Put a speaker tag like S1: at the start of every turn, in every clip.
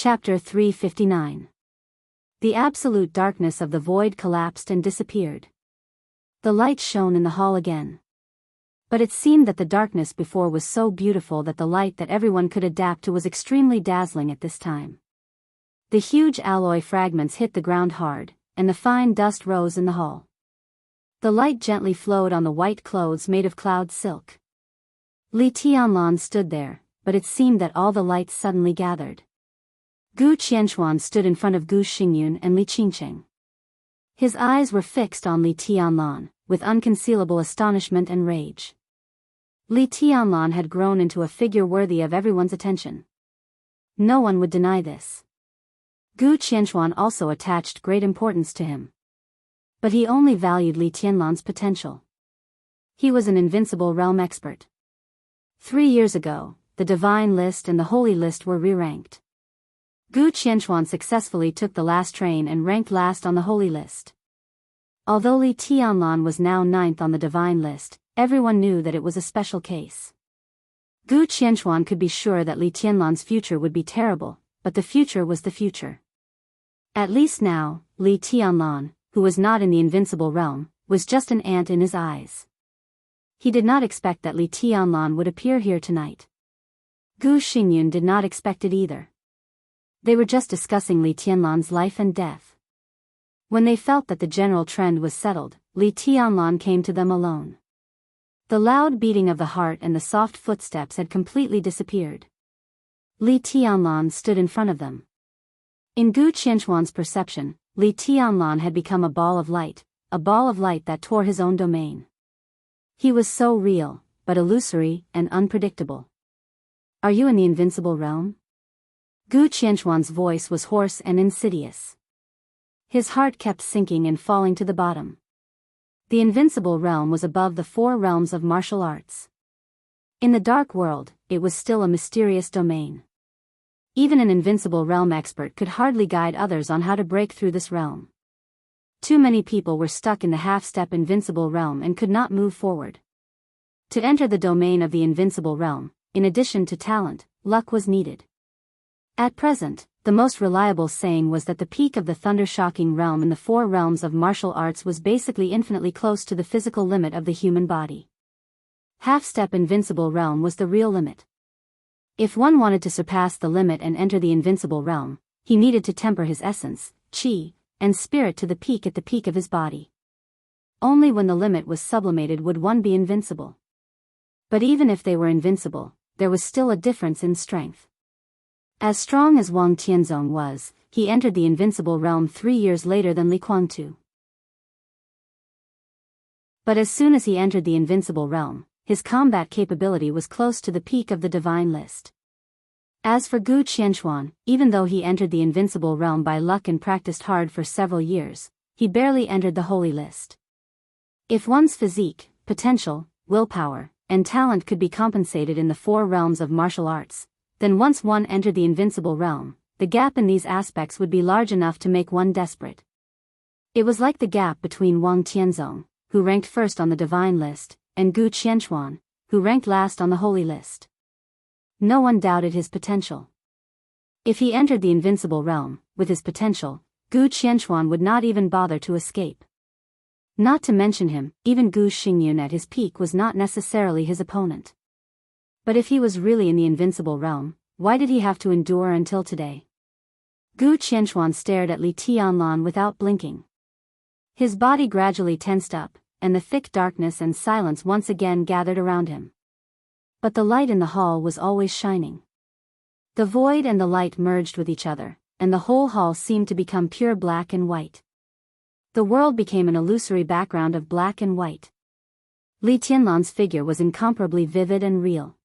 S1: Chapter 359. The absolute darkness of the void collapsed and disappeared. The light shone in the hall again. But it seemed that the darkness before was so beautiful that the light that everyone could adapt to was extremely dazzling at this time. The huge alloy fragments hit the ground hard, and the fine dust rose in the hall. The light gently flowed on the white clothes made of cloud silk. Li Tianlan stood there, but it seemed that all the lights suddenly gathered. Gu Qianxuan stood in front of Gu Xingyun and Li Qingqing. His eyes were fixed on Li Tianlan, with unconcealable astonishment and rage. Li Tianlan had grown into a figure worthy of everyone's attention. No one would deny this. Gu Qianxuan also attached great importance to him. But he only valued Li Tianlan's potential. He was an invincible realm expert. 3 years ago, the Divine List and the Holy List were re-ranked. Gu Qianxuan successfully took the last train and ranked last on the Holy List. Although Li Tianlan was now 9th on the Divine List, everyone knew that it was a special case. Gu Qianxuan could be sure that Li Tianlan's future would be terrible, but the future was the future. At least now, Li Tianlan, who was not in the invincible realm, was just an ant in his eyes. He did not expect that Li Tianlan would appear here tonight. Gu Xingyun did not expect it either. They were just discussing Li Tianlan's life and death. When they felt that the general trend was settled, Li Tianlan came to them alone. The loud beating of the heart and the soft footsteps had completely disappeared. Li Tianlan stood in front of them. In Gu Qianxuan's perception, Li Tianlan had become a ball of light that tore his own domain. He was so real, but illusory and unpredictable. "Are you in the invincible realm?" Gu Qianxuan's voice was hoarse and insidious. His heart kept sinking and falling to the bottom. The invincible realm was above the 4 realms of martial arts. In the dark world, it was still a mysterious domain. Even an invincible realm expert could hardly guide others on how to break through this realm. Too many people were stuck in the half-step invincible realm and could not move forward. To enter the domain of the invincible realm, in addition to talent, luck was needed. At present, the most reliable saying was that the peak of the thunder-shocking realm in the 4 realms of martial arts was basically infinitely close to the physical limit of the human body. Half-step invincible realm was the real limit. If one wanted to surpass the limit and enter the invincible realm, he needed to temper his essence, qi, and spirit to the peak at the peak of his body. Only when the limit was sublimated would one be invincible. But even if they were invincible, there was still a difference in strength. As strong as Wang Tianzong was, he entered the invincible realm 3 years later than Li Kuangtu. But as soon as he entered the invincible realm, his combat capability was close to the peak of the Divine List. As for Gu Qianxuan, even though he entered the invincible realm by luck and practiced hard for several years, he barely entered the Holy List. If one's physique, potential, willpower, and talent could be compensated in the 4 realms of martial arts, then once one entered the invincible realm, the gap in these aspects would be large enough to make one desperate. It was like the gap between Wang Tianzong, who ranked first on the Divine List, and Gu Qianxuan, who ranked last on the Holy List. No one doubted his potential. If he entered the invincible realm, with his potential, Gu Qianxuan would not even bother to escape. Not to mention him, even Gu Xingyun at his peak was not necessarily his opponent. But if he was really in the invincible realm, why did he have to endure until today? Gu Qianxuan stared at Li Tianlan without blinking. His body gradually tensed up, and the thick darkness and silence once again gathered around him. But the light in the hall was always shining. The void and the light merged with each other, and the whole hall seemed to become pure black and white. The world became an illusory background of black and white. Li Tianlan's figure was incomparably vivid and real.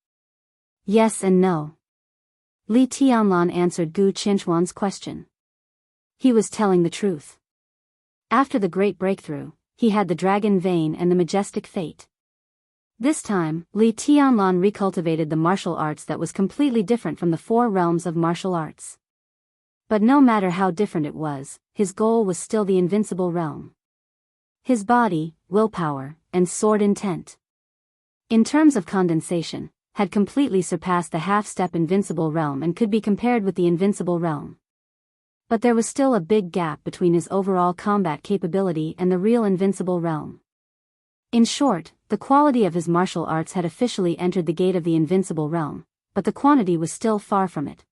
S1: Yes and no. Li Tianlan answered Gu Qianxuan's question. He was telling the truth. After the great breakthrough, he had the dragon vein and the majestic fate. This time, Li Tianlan recultivated the martial arts that was completely different from the 4 realms of martial arts. But no matter how different it was, his goal was still the invincible realm. His body, willpower, and sword intent. In terms of condensation, had completely surpassed the half-step invincible realm and could be compared with the invincible realm. But there was still a big gap between his overall combat capability and the real invincible realm. In short, the quality of his martial arts had officially entered the gate of the invincible realm, but the quantity was still far from it.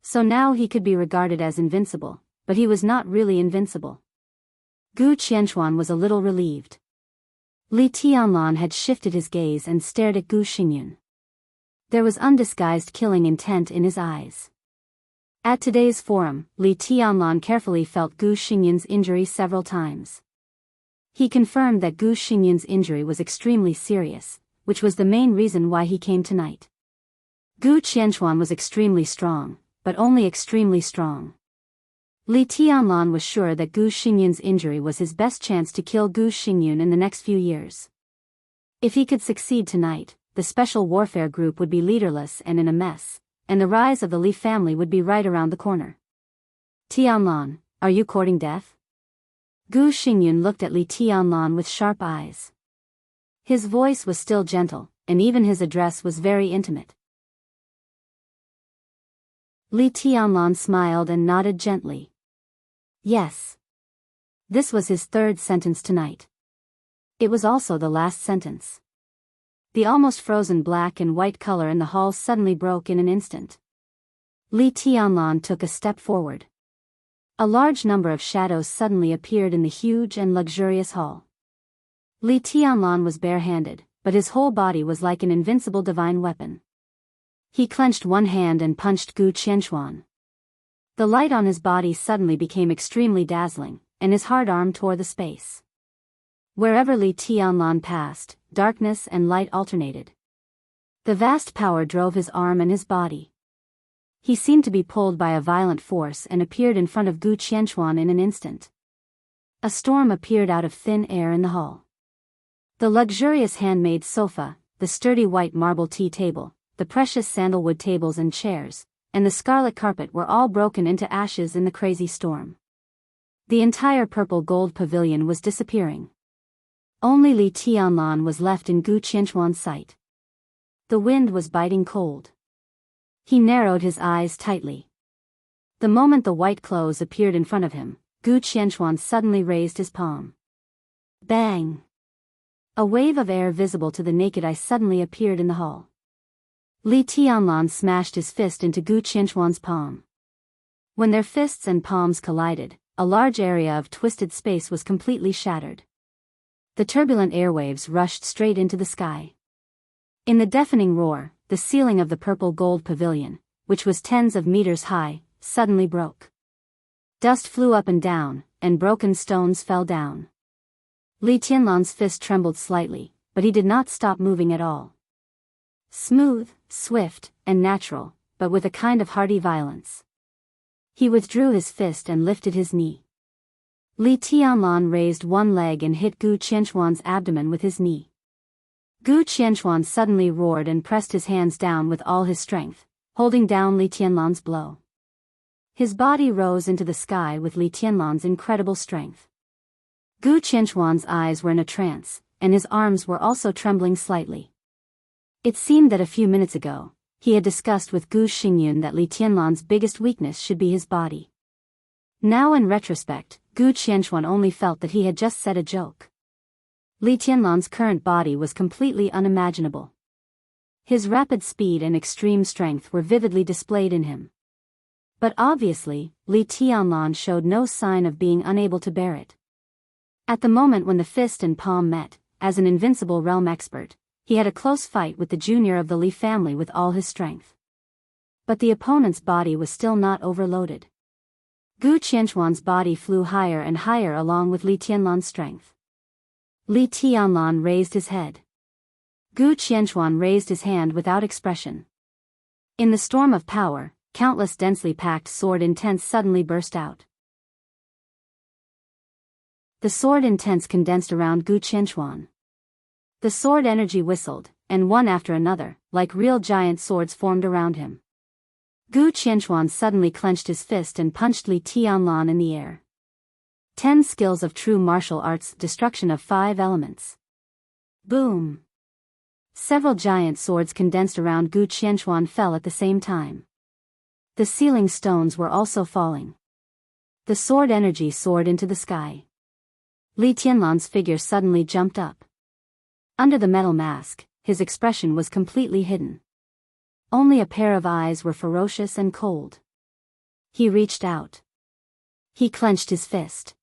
S1: So now he could be regarded as invincible, but he was not really invincible. Gu Qianchuan was a little relieved. Li Tianlan had shifted his gaze and stared at Gu Xingyun. There was undisguised killing intent in his eyes. At today's forum, Li Tianlan carefully felt Gu Xingyun's injury several times. He confirmed that Gu Xingyun's injury was extremely serious, which was the main reason why he came tonight. Gu Qianchuan was extremely strong, but only extremely strong. Li Tianlan was sure that Gu Xingyun's injury was his best chance to kill Gu Xingyun in the next few years. If he could succeed tonight, the special warfare group would be leaderless and in a mess, and the rise of the Li family would be right around the corner. Tianlan, are you courting death? Gu Xingyun looked at Li Tianlan with sharp eyes. His voice was still gentle, and even his address was very intimate. Li Tianlan smiled and nodded gently. Yes. This was his third sentence tonight. It was also the last sentence. The almost frozen black and white color in the hall suddenly broke in an instant. Li Tianlan took a step forward. A large number of shadows suddenly appeared in the huge and luxurious hall. Li Tianlan was barehanded, but his whole body was like an invincible divine weapon. He clenched one hand and punched Gu Qianchuan. The light on his body suddenly became extremely dazzling, and his hard arm tore the space. Wherever Li Tianlan passed, darkness and light alternated. The vast power drove his arm and his body. He seemed to be pulled by a violent force and appeared in front of Gu Qianchuan in an instant. A storm appeared out of thin air in the hall. The luxurious handmade sofa, the sturdy white marble tea table, the precious sandalwood tables and chairs, and the scarlet carpet were all broken into ashes in the crazy storm. The entire purple gold pavilion was disappearing. Only Li Tianlan was left in Gu Qianchuan's sight. The wind was biting cold. He narrowed his eyes tightly. The moment the white clothes appeared in front of him, Gu Qianchuan suddenly raised his palm. Bang! A wave of air visible to the naked eye suddenly appeared in the hall. Li Tianlan smashed his fist into Gu Qianchuan's palm. When their fists and palms collided, a large area of twisted space was completely shattered. The turbulent airwaves rushed straight into the sky. In the deafening roar, the ceiling of the purple gold pavilion, which was tens of meters high, suddenly broke. Dust flew up and down, and broken stones fell down. Li Tianlan's fist trembled slightly, but he did not stop moving at all. Smooth, swift, and natural, but with a kind of hearty violence. He withdrew his fist and lifted his knee. Li Tianlan raised one leg and hit Gu Qianchuan's abdomen with his knee. Gu Qianchuan suddenly roared and pressed his hands down with all his strength, holding down Li Tianlan's blow. His body rose into the sky with Li Tianlan's incredible strength. Gu Qianchuan's eyes were in a trance, and his arms were also trembling slightly. It seemed that a few minutes ago, he had discussed with Gu Xingyun that Li Tianlan's biggest weakness should be his body. Now in retrospect, Gu Qianchuan only felt that he had just said a joke. Li Tianlan's current body was completely unimaginable. His rapid speed and extreme strength were vividly displayed in him. But obviously, Li Tianlan showed no sign of being unable to bear it. At the moment when the fist and palm met, as an invincible realm expert, he had a close fight with the junior of the Li family with all his strength. But the opponent's body was still not overloaded. Gu Qianchuan's body flew higher and higher along with Li Tianlan's strength. Li Tianlan raised his head. Gu Qianchuan raised his hand without expression. In the storm of power, countless densely packed sword intents suddenly burst out. The sword intents condensed around Gu Qianchuan. The sword energy whistled, and one after another, like real giant swords formed around him. Gu Qianchuan suddenly clenched his fist and punched Li Tianlan in the air. 10 skills of true martial arts, destruction of 5 elements. Boom! Several giant swords condensed around Gu Qianchuan fell at the same time. The ceiling stones were also falling. The sword energy soared into the sky. Li Tianlan's figure suddenly jumped up. Under the metal mask, his expression was completely hidden. Only a pair of eyes were ferocious and cold. He reached out. He clenched his fist.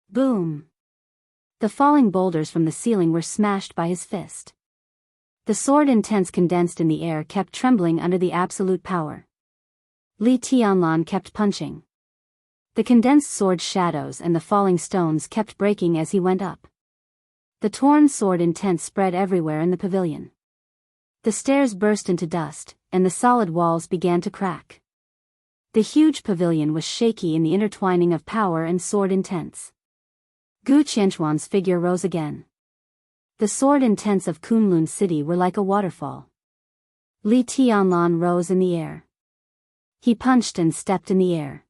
S1: Boom! The falling boulders from the ceiling were smashed by his fist. The sword intense condensed in the air kept trembling under the absolute power. Li Tianlan kept punching. The condensed sword's shadows and the falling stones kept breaking as he went up. The torn sword intense spread everywhere in the pavilion. The stairs burst into dust, and the solid walls began to crack. The huge pavilion was shaky in the intertwining of power and sword intense. Gu Qianchuan's figure rose again. The sword intents of Kunlun City were like a waterfall. Li Tianlan rose in the air. He punched and stepped in the air.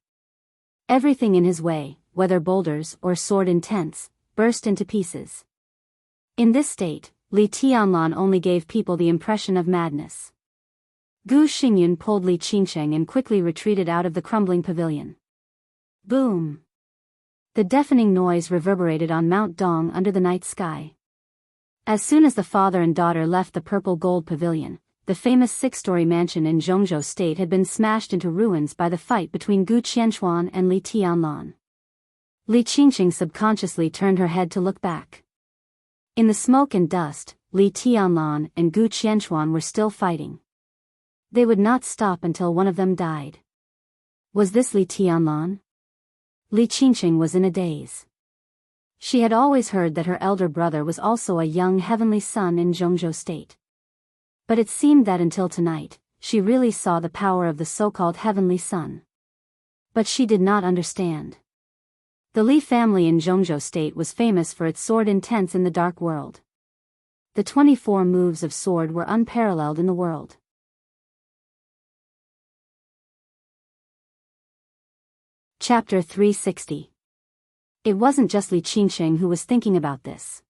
S1: Everything in his way, whether boulders or sword intents, burst into pieces. In this state, Li Tianlan only gave people the impression of madness. Gu Xingyun pulled Li Qingsheng and quickly retreated out of the crumbling pavilion. Boom! The deafening noise reverberated on Mount Dong under the night sky. As soon as the father and daughter left the purple gold pavilion, the famous six-story mansion in Zhongzhou State had been smashed into ruins by the fight between Gu Qianchuan and Li Tianlan. Li Qingsheng subconsciously turned her head to look back. In the smoke and dust, Li Tianlan and Gu Qianchuan were still fighting. They would not stop until one of them died. Was this Li Tianlan? Li Qingsheng was in a daze. She had always heard that her elder brother was also a young heavenly son in Zhongzhou State. But it seemed that until tonight, she really saw the power of the so-called heavenly son. But she did not understand. The Li family in Zhongzhou State was famous for its sword intense in the dark world. The 24 moves of sword were unparalleled in the world. Chapter 360. It wasn't just Li Qingsheng who was thinking about this.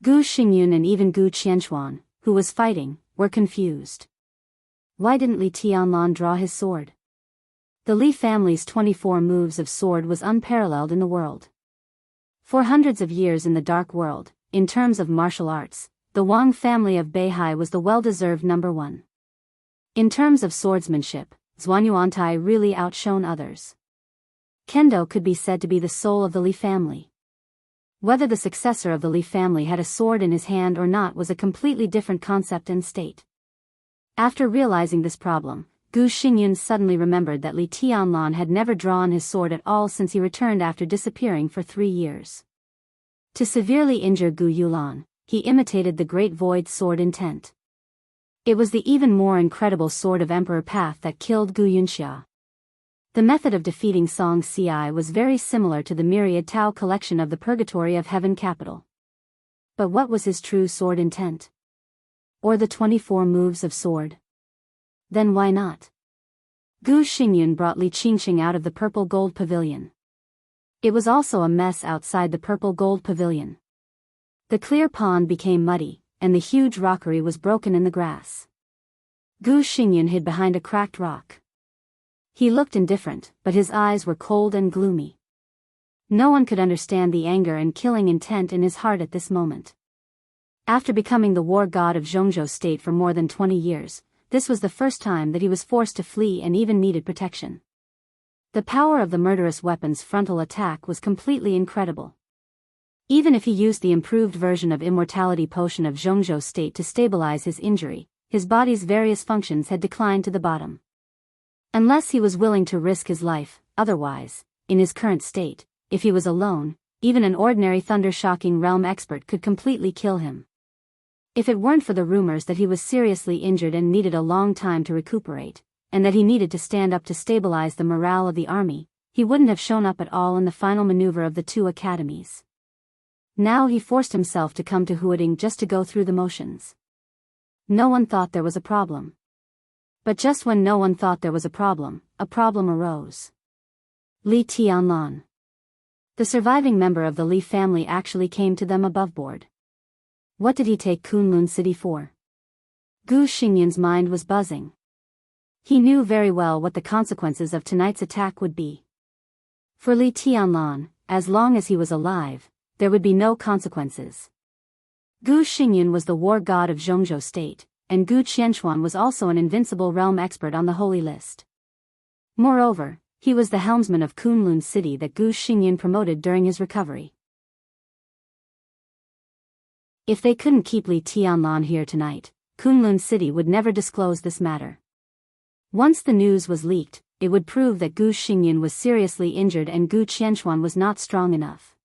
S1: Gu Xingyun and even Gu Qianchuan, who was fighting, were confused. Why didn't Li Tianlan draw his sword? The Li family's 24 moves of sword was unparalleled in the world. For hundreds of years in the dark world, in terms of martial arts, the Wang family of Beihai was the well-deserved number one. In terms of swordsmanship, Zhuanyuantai really outshone others. Kendo could be said to be the soul of the Li family. Whether the successor of the Li family had a sword in his hand or not was a completely different concept and state. After realizing this problem, Gu Xingyun suddenly remembered that Li Tianlan had never drawn his sword at all since he returned after disappearing for 3 years. To severely injure Gu Yulan, he imitated the Great Void sword intent. It was the even more incredible sword of Emperor Path that killed Gu Yunxia. The method of defeating Song Ci was very similar to the myriad Tao collection of the Purgatory of Heaven capital. But what was his true sword intent? Or the 24 moves of sword? Then why not? Gu Xingyun brought Li Qingsheng out of the purple gold pavilion. It was also a mess outside the purple gold pavilion. The clear pond became muddy, and the huge rockery was broken in the grass. Gu Xingyun hid behind a cracked rock. He looked indifferent, but his eyes were cold and gloomy. No one could understand the anger and killing intent in his heart at this moment. After becoming the war god of Zhongzhou State for more than 20 years, this was the first time that he was forced to flee and even needed protection. The power of the murderous weapon's frontal attack was completely incredible. Even if he used the improved version of Immortality Potion of Zhongzhou State to stabilize his injury, his body's various functions had declined to the bottom. Unless he was willing to risk his life, otherwise, in his current state, if he was alone, even an ordinary thunder-shocking realm expert could completely kill him. If it weren't for the rumors that he was seriously injured and needed a long time to recuperate, and that he needed to stand up to stabilize the morale of the army, he wouldn't have shown up at all in the final maneuver of the 2 academies. Now he forced himself to come to Huading just to go through the motions. No one thought there was a problem. But just when no one thought there was a problem arose. Li Tianlan. The surviving member of the Li family actually came to them above board. What did he take Kunlun City for? Gu Xingyun's mind was buzzing. He knew very well what the consequences of tonight's attack would be. For Li Tianlan, as long as he was alive, there would be no consequences. Gu Xingyun was the war god of Zhongzhou State, and Gu Qianchuan was also an invincible realm expert on the holy list. Moreover, he was the helmsman of Kunlun City that Gu Xingyun promoted during his recovery. If they couldn't keep Li Tianlan here tonight, Kunlun City would never disclose this matter. Once the news was leaked, it would prove that Gu Xingyun was seriously injured and Gu Qianchuan was not strong enough.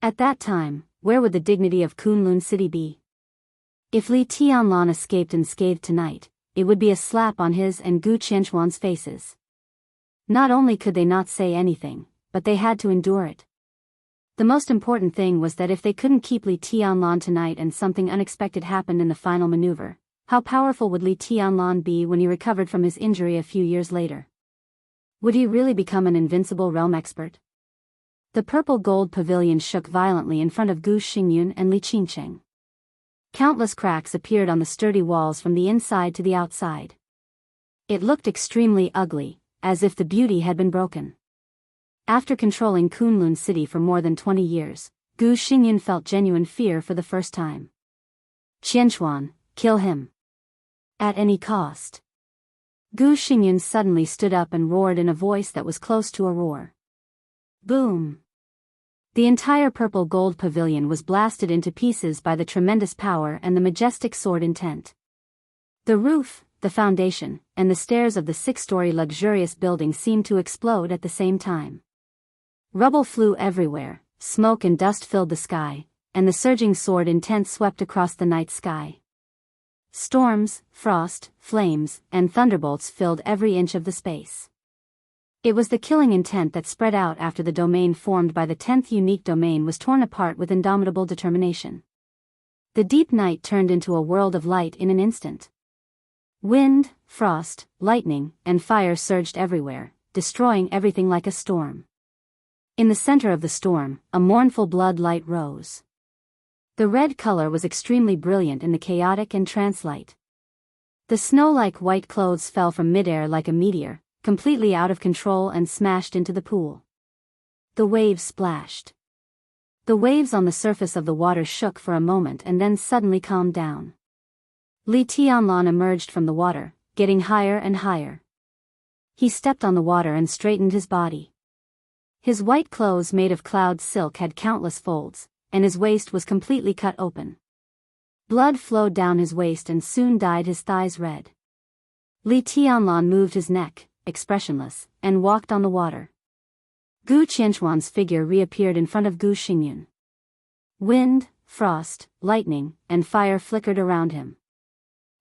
S1: At that time, where would the dignity of Kunlun City be? If Li Tianlan escaped unscathed tonight, it would be a slap on his and Gu Qianchuan's faces. Not only could they not say anything, but they had to endure it. The most important thing was that if they couldn't keep Li Tianlan tonight and something unexpected happened in the final maneuver, how powerful would Li Tianlan be when he recovered from his injury a few years later? Would he really become an invincible realm expert? The purple gold pavilion shook violently in front of Gu Xingyun and Li Qingcheng. Countless cracks appeared on the sturdy walls from the inside to the outside. It looked extremely ugly, as if the beauty had been broken. After controlling Kunlun City for more than 20 years, Gu Xingyun felt genuine fear for the first time. Qianchuan, kill him. At any cost. Gu Xingyun suddenly stood up and roared in a voice that was close to a roar. Boom! The entire purple gold pavilion was blasted into pieces by the tremendous power and the majestic sword intent. The roof, the foundation, and the stairs of the 6-story luxurious building seemed to explode at the same time. Rubble flew everywhere, smoke and dust filled the sky, and the surging sword intent swept across the night sky. Storms, frost, flames, and thunderbolts filled every inch of the space. It was the killing intent that spread out after the domain formed by the 10th unique domain was torn apart with indomitable determination. The deep night turned into a world of light in an instant. Wind, frost, lightning, and fire surged everywhere, destroying everything like a storm. In the center of the storm, a mournful blood light rose. The red color was extremely brilliant in the chaotic and trance light. The snow-like white clothes fell from midair like a meteor, completely out of control and smashed into the pool. The waves splashed. The waves on the surface of the water shook for a moment and then suddenly calmed down. Li Tianlan emerged from the water, getting higher and higher. He stepped on the water and straightened his body. His white clothes made of cloud silk had countless folds, and his waist was completely cut open. Blood flowed down his waist and soon dyed his thighs red. Li Tianlan moved his neck, expressionless, and walked on the water. Gu Qianchuan's figure reappeared in front of Gu Xingyun. Wind, frost, lightning, and fire flickered around him.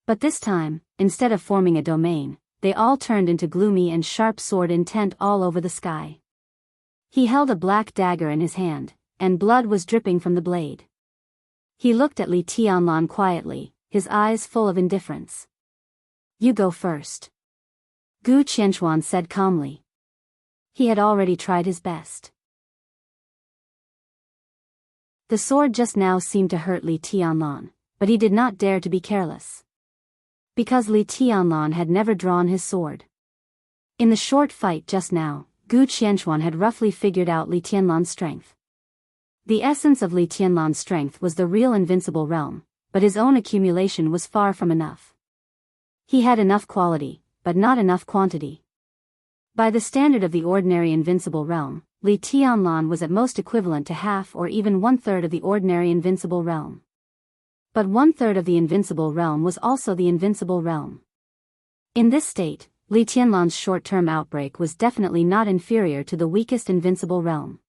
S1: But this time, instead of forming a domain, they all turned into gloomy and sharp sword intent all over the sky. He held a black dagger in his hand, and blood was dripping from the blade. He looked at Li Tianlan quietly, his eyes full of indifference. You go first. Gu Qianchuan said calmly. He had already tried his best. The sword just now seemed to hurt Li Tianlan, but he did not dare to be careless. Because Li Tianlan had never drawn his sword. In the short fight just now, Gu Qianchuan had roughly figured out Li Tianlan's strength. The essence of Li Tianlan's strength was the real invincible realm, but his own accumulation was far from enough. He had enough quality, but not enough quantity. By the standard of the ordinary invincible realm, Li Tianlan was at most equivalent to half or even 1/3 of the ordinary invincible realm. But 1/3 of the invincible realm was also the invincible realm. In this state, Li Tianlan's short-term outbreak was definitely not inferior to the weakest invincible realm.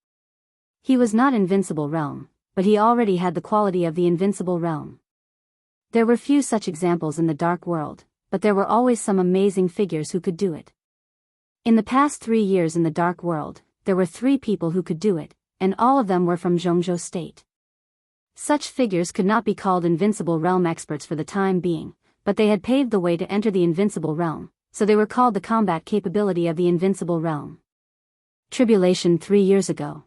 S1: He was not invincible realm, but he already had the quality of the invincible realm. There were few such examples in the dark world, but there were always some amazing figures who could do it. In the past 3 years in the dark world, there were 3 people who could do it, and all of them were from Zhongzhou State. Such figures could not be called invincible realm experts for the time being, but they had paved the way to enter the invincible realm, so they were called the combat capability of the invincible realm. Tribulation 3 years ago.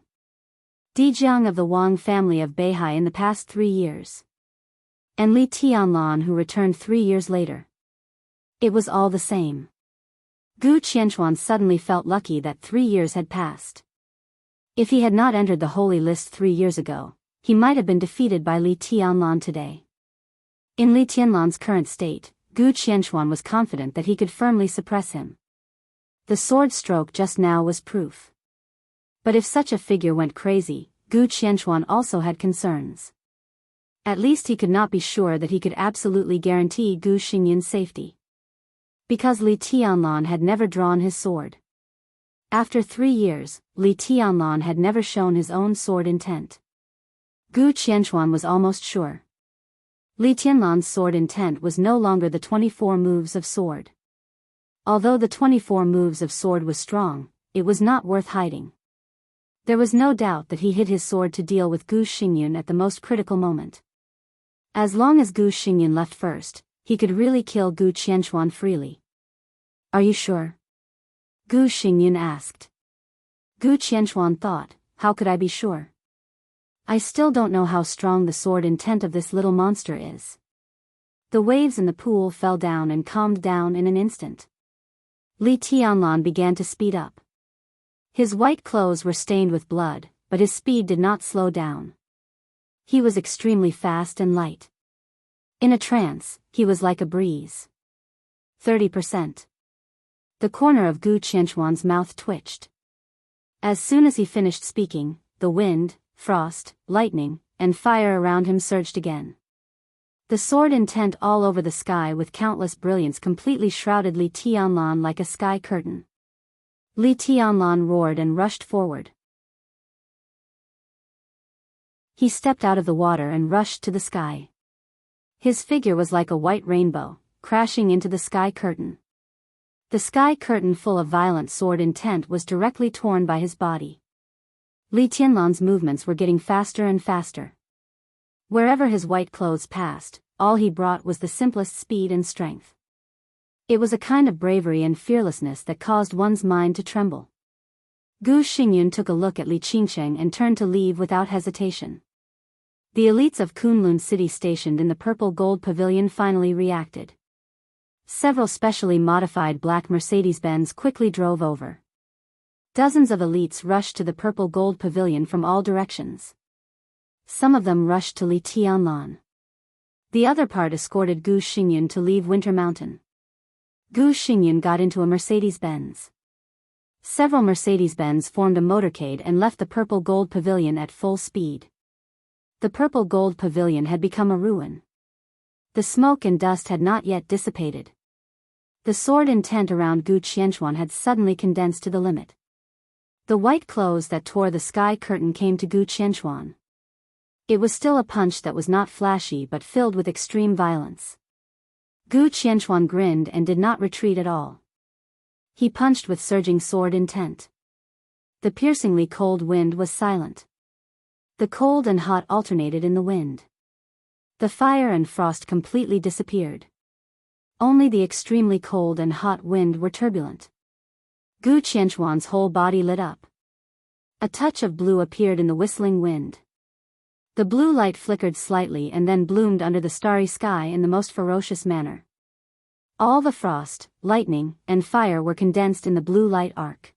S1: Dijiang of the Wang family of Beihai in the past 3 years. and Li Tianlan who returned 3 years later. It was all the same. Gu Qianchuan suddenly felt lucky that 3 years had passed. If he had not entered the holy list 3 years ago, he might have been defeated by Li Tianlan today. In Li Tianlan's current state, Gu Qianchuan was confident that he could firmly suppress him. The sword stroke just now was proof. But if such a figure went crazy, Gu Qianchuan also had concerns. At least he could not be sure that he could absolutely guarantee Gu Xingyun's safety. Because Li Tianlan had never drawn his sword. After 3 years, Li Tianlan had never shown his own sword intent. Gu Qianchuan was almost sure. Li Tianlan's sword intent was no longer the 24 moves of sword. Although the 24 moves of sword was strong, it was not worth hiding. There was no doubt that he hid his sword to deal with Gu Xingyun at the most critical moment. As long as Gu Xingyun left first, he could really kill Gu Qianchuan freely. Are you sure? Gu Xingyun asked. Gu Qianchuan thought, how could I be sure? I still don't know how strong the sword intent of this little monster is. The waves in the pool fell down and calmed down in an instant. Li Tianlan began to speed up. His white clothes were stained with blood, but his speed did not slow down. He was extremely fast and light. In a trance, he was like a breeze. 30%. The corner of Gu Qianchuan's mouth twitched. As soon as he finished speaking, the wind, frost, lightning, and fire around him surged again. The sword intent all over the sky with countless brilliance completely shrouded Li Tianlan like a sky curtain. Li Tianlan roared and rushed forward. He stepped out of the water and rushed to the sky. His figure was like a white rainbow, crashing into the sky curtain. The sky curtain full of violent sword intent was directly torn by his body. Li Tianlan's movements were getting faster and faster. Wherever his white clothes passed, all he brought was the simplest speed and strength. It was a kind of bravery and fearlessness that caused one's mind to tremble. Gu Xingyun took a look at Li Qingcheng and turned to leave without hesitation. The elites of Kunlun City stationed in the purple gold pavilion finally reacted. Several specially modified black Mercedes-Benz quickly drove over. Dozens of elites rushed to the purple gold pavilion from all directions. Some of them rushed to Li Tianlan. The other part escorted Gu Xingyun to leave Winter Mountain. Gu Xingyun got into a Mercedes-Benz. Several Mercedes-Benz formed a motorcade and left the purple gold pavilion at full speed. The purple gold pavilion had become a ruin. The smoke and dust had not yet dissipated. The sword intent around Gu Qianchuan had suddenly condensed to the limit. The white clothes that tore the sky curtain came to Gu Qianchuan. It was still a punch that was not flashy but filled with extreme violence. Gu Qianchuan grinned and did not retreat at all. He punched with surging sword intent. The piercingly cold wind was silent. The cold and hot alternated in the wind. The fire and frost completely disappeared. Only the extremely cold and hot wind were turbulent. Gu Qianchuan's whole body lit up. A touch of blue appeared in the whistling wind. The blue light flickered slightly and then bloomed under the starry sky in the most ferocious manner. All the frost, lightning, and fire were condensed in the blue light arc.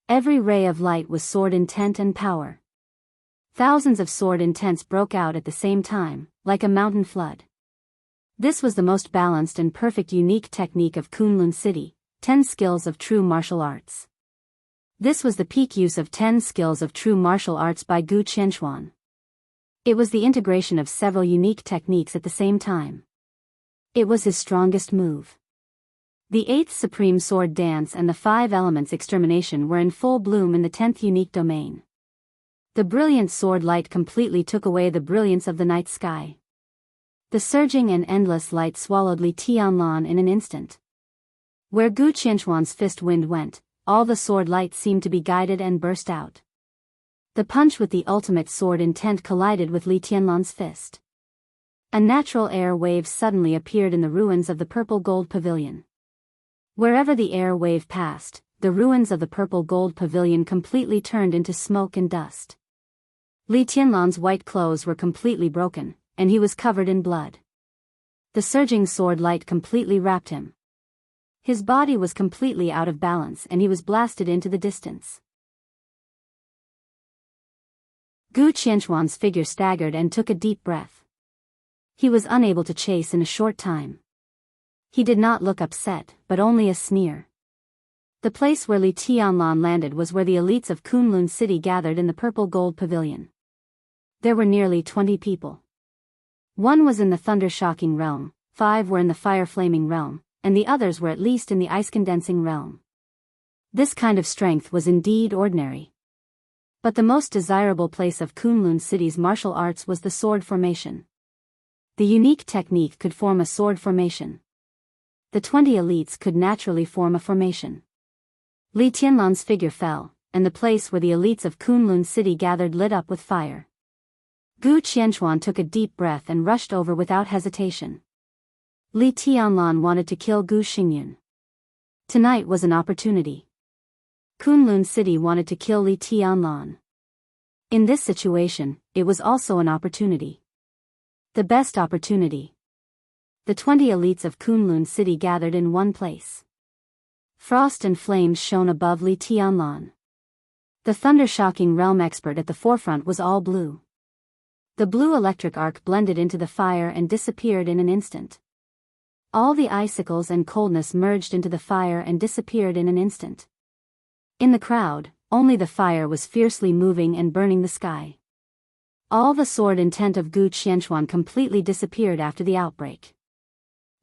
S1: Every ray of light was sword intent and power. Thousands of sword intents broke out at the same time, like a mountain flood. This was the most balanced and perfect unique technique of Kunlun City, 10 skills of true martial arts. This was the peak use of 10 skills of true martial arts by Gu Qianchuan. It was the integration of several unique techniques at the same time. It was his strongest move. The 8th Supreme Sword Dance and the 5 Elements Extermination were in full bloom in the 10th unique domain. The brilliant sword light completely took away the brilliance of the night sky. The surging and endless light swallowed Li Tianlan in an instant. Where Gu Qianchuan's fist wind went, all the sword light seemed to be guided and burst out. The punch with the ultimate sword intent collided with Li Tianlan's fist. A natural air wave suddenly appeared in the ruins of the purple gold pavilion. Wherever the air wave passed, the ruins of the purple gold pavilion completely turned into smoke and dust. Li Tianlan's white clothes were completely broken, and he was covered in blood. The surging sword light completely wrapped him. His body was completely out of balance and he was blasted into the distance. Gu Qianchuan's figure staggered and took a deep breath. He was unable to chase in a short time. He did not look upset, but only a sneer. The place where Li Tianlan landed was where the elites of Kunlun City gathered in the purple gold pavilion. There were nearly 20 people. 1 was in the thunder-shocking realm, 5 were in the fire-flaming realm, and the others were at least in the ice-condensing realm. This kind of strength was indeed ordinary. But the most desirable place of Kunlun City's martial arts was the sword formation. The unique technique could form a sword formation. The 20 elites could naturally form a formation. Li Tianlan's figure fell, and the place where the elites of Kunlun City gathered lit up with fire. Gu Qianchuan took a deep breath and rushed over without hesitation. Li Tianlan wanted to kill Gu Xingyun. Tonight was an opportunity. Kunlun City wanted to kill Li Tianlan. In this situation, it was also an opportunity. The best opportunity. The 20 elites of Kunlun City gathered in one place. Frost and flames shone above Li Tianlan. The thunder-shocking realm expert at the forefront was all blue. The blue electric arc blended into the fire and disappeared in an instant. All the icicles and coldness merged into the fire and disappeared in an instant. In the crowd, only the fire was fiercely moving and burning the sky. All the sword intent of Gu Qianchuan completely disappeared after the outbreak.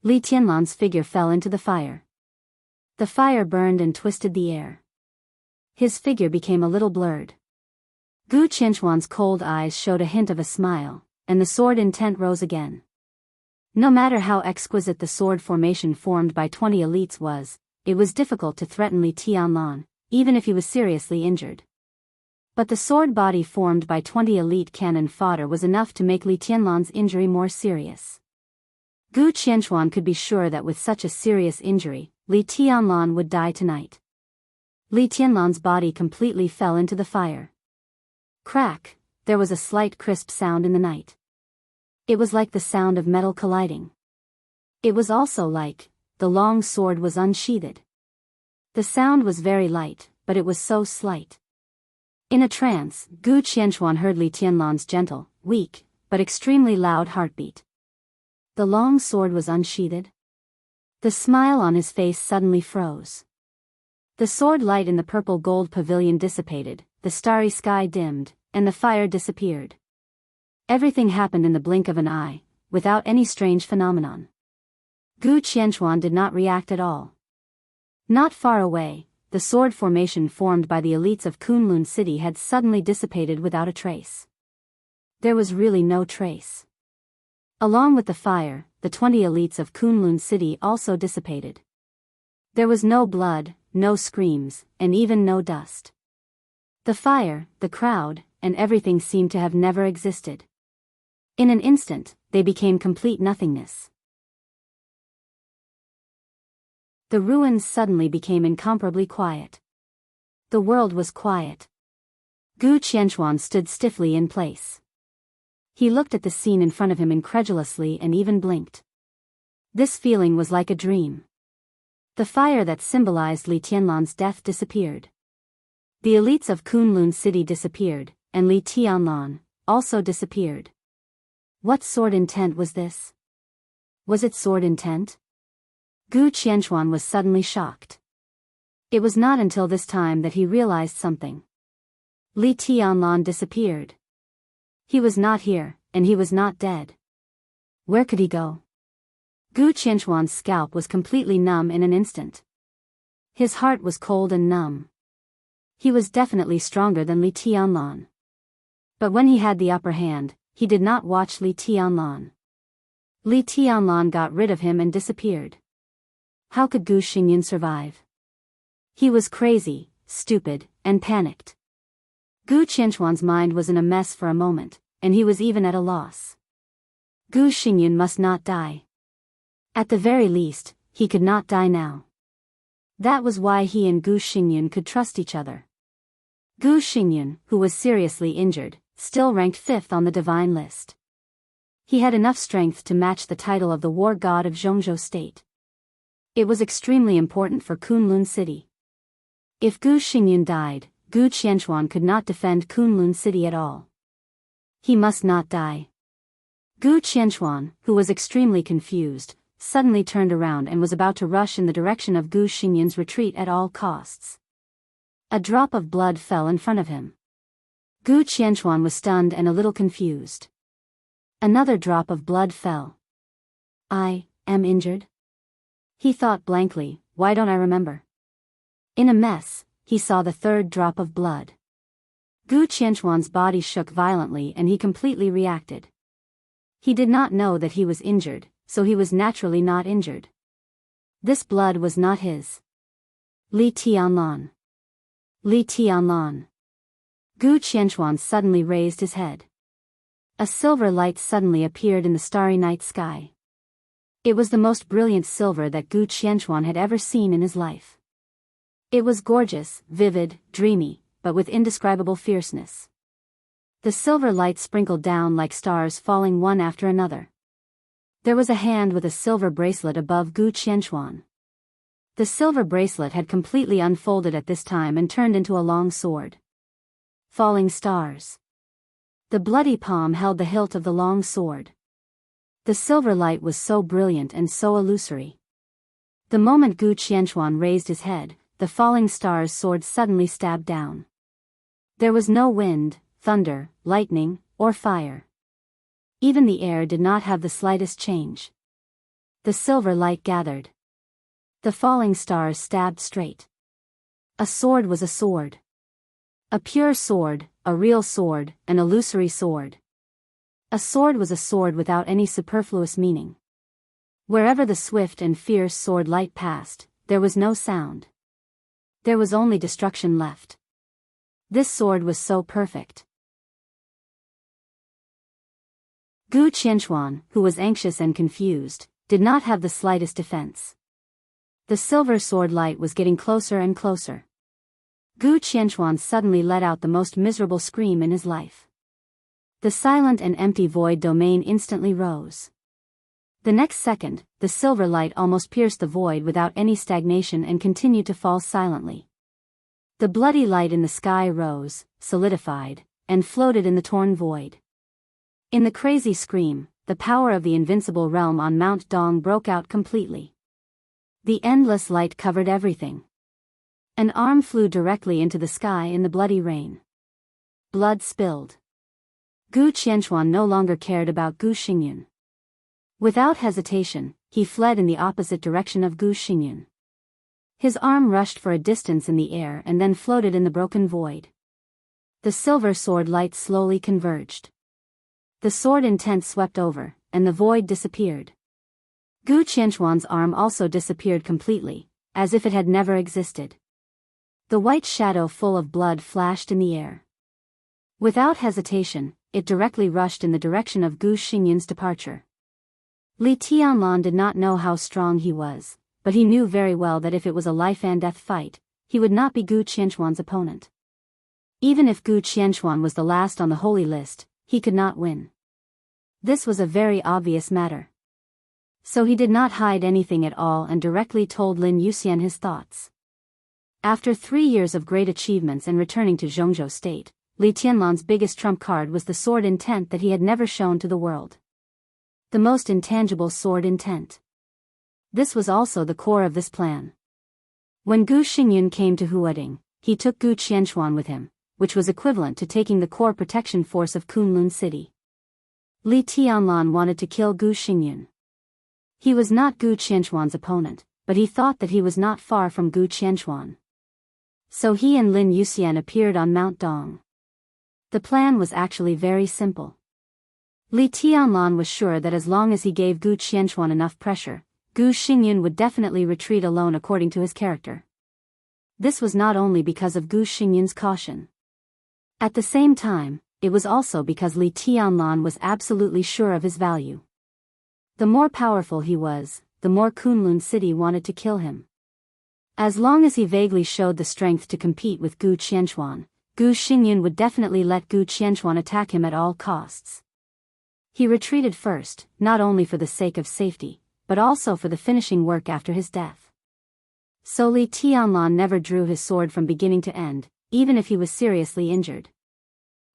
S1: Li Tianlan's figure fell into the fire. The fire burned and twisted the air. His figure became a little blurred. Gu Qianchuan's cold eyes showed a hint of a smile, and the sword intent rose again. No matter how exquisite the sword formation formed by 20 elites was, it was difficult to threaten Li Tianlan, even if he was seriously injured. But the sword body formed by 20 elite cannon fodder was enough to make Li Tianlan's injury more serious. Gu Qianchuan could be sure that with such a serious injury, Li Tianlan would die tonight. Li Tianlan's body completely fell into the fire. Crack, there was a slight crisp sound in the night. It was like the sound of metal colliding. It was also like, the long sword was unsheathed. The sound was very light, but it was so slight. In a trance, Gu Qianchuan heard Li Tianlan's gentle, weak, but extremely loud heartbeat. The long sword was unsheathed. The smile on his face suddenly froze. The sword light in the purple gold pavilion dissipated, the starry sky dimmed, and the fire disappeared. Everything happened in the blink of an eye, without any strange phenomenon. Gu Qianchuan did not react at all. Not far away, the sword formation formed by the elites of Kunlun City had suddenly dissipated without a trace. There was really no trace. Along with the fire, the 20 elites of Kunlun City also dissipated. There was no blood, no screams, and even no dust. The fire, the crowd, and everything seemed to have never existed. In an instant, they became complete nothingness. The ruins suddenly became incomparably quiet. The world was quiet. Gu Qianchuan stood stiffly in place. He looked at the scene in front of him incredulously and even blinked. This feeling was like a dream. The fire that symbolized Li Tianlan's death disappeared. The elites of Kunlun City disappeared, and Li Tianlan also disappeared. What sword intent was this? Was it sword intent? Gu Qianchuan was suddenly shocked. It was not until this time that he realized something. Li Tianlan disappeared. He was not here, and he was not dead. Where could he go? Gu Qianchuan's scalp was completely numb in an instant. His heart was cold and numb. He was definitely stronger than Li Tianlan. But when he had the upper hand, he did not watch Li Tianlan. Li Tianlan got rid of him and disappeared. How could Gu Xingyun survive? He was crazy, stupid, and panicked. Gu Qianchuan's mind was in a mess for a moment, and he was even at a loss. Gu Xingyun must not die. At the very least, he could not die now. That was why he and Gu Xingyun could trust each other. Gu Xingyun, who was seriously injured, still ranked 5th on the divine list. He had enough strength to match the title of the war god of Zhongzhou state. It was extremely important for Kunlun city. If Gu Xingyun died, Gu Qianchuan could not defend Kunlun city at all. He must not die. Gu Qianchuan, who was extremely confused, suddenly turned around and was about to rush in the direction of Gu Xingyun's retreat at all costs. A drop of blood fell in front of him. Gu Qianchuan was stunned and a little confused. Another drop of blood fell. I am injured? He thought blankly, why don't I remember? In a mess, he saw the third drop of blood. Gu Qianchuan's body shook violently and he completely reacted. He did not know that he was injured, so he was naturally not injured. This blood was not his. Li Tianlan. Li Tianlan. Gu Qianchuan suddenly raised his head. A silver light suddenly appeared in the starry night sky. It was the most brilliant silver that Gu Qianchuan had ever seen in his life. It was gorgeous, vivid, dreamy, but with indescribable fierceness. The silver light sprinkled down like stars falling one after another. There was a hand with a silver bracelet above Gu Qianchuan. The silver bracelet had completely unfolded at this time and turned into a long sword. Falling stars. The bloody palm held the hilt of the long sword. The silver light was so brilliant and so illusory. The moment Gu Qianchuan raised his head, the falling star's sword suddenly stabbed down. There was no wind, thunder, lightning, or fire. Even the air did not have the slightest change. The silver light gathered. The falling stars stabbed straight. A sword was a sword. A pure sword, a real sword, an illusory sword. A sword was a sword without any superfluous meaning. Wherever the swift and fierce sword light passed, there was no sound. There was only destruction left. This sword was so perfect. Gu Qianchuan, who was anxious and confused, did not have the slightest defense. The silver sword light was getting closer and closer. Gu Qianchuan suddenly let out the most miserable scream in his life. The silent and empty void domain instantly rose. The next second, the silver light almost pierced the void without any stagnation and continued to fall silently. The bloody light in the sky rose, solidified, and floated in the torn void. In the crazy scream, the power of the invincible realm on Mount Dong broke out completely. The endless light covered everything. An arm flew directly into the sky in the bloody rain. Blood spilled. Gu Qianchuan no longer cared about Gu Xingyun. Without hesitation, he fled in the opposite direction of Gu Xingyun. His arm rushed for a distance in the air and then floated in the broken void. The silver sword light slowly converged. The sword intent swept over, and the void disappeared. Gu Qianchuan's arm also disappeared completely, as if it had never existed. The white shadow full of blood flashed in the air. Without hesitation, it directly rushed in the direction of Gu Xingyun's departure. Li Tianlan did not know how strong he was, but he knew very well that if it was a life-and-death fight, he would not be Gu Qianchuan's opponent. Even if Gu Qianchuan was the last on the holy list, he could not win. This was a very obvious matter. So he did not hide anything at all and directly told Lin Yuxian his thoughts. After 3 years of great achievements and returning to Zhongzhou state, Li Tianlan's biggest trump card was the sword intent that he had never shown to the world. The most intangible sword intent. This was also the core of this plan. When Gu Xingyun came to Huading, he took Gu Qianchuan with him, which was equivalent to taking the core protection force of Kunlun city. Li Tianlan wanted to kill Gu Xingyun. He was not Gu Qianchuan's opponent, but he thought that he was not far from Gu Qianchuan. So he and Lin Yuxian appeared on Mount Dong. The plan was actually very simple. Li Tianlan was sure that as long as he gave Gu Qianchuan enough pressure, Gu Xingyun would definitely retreat alone according to his character. This was not only because of Gu Xingyun's caution. At the same time, it was also because Li Tianlan was absolutely sure of his value. The more powerful he was, the more Kunlun city wanted to kill him. As long as he vaguely showed the strength to compete with Gu Qianchuan, Gu Xingyun would definitely let Gu Qianchuan attack him at all costs. He retreated first, not only for the sake of safety, but also for the finishing work after his death. So Li Tianlan never drew his sword from beginning to end, even if he was seriously injured.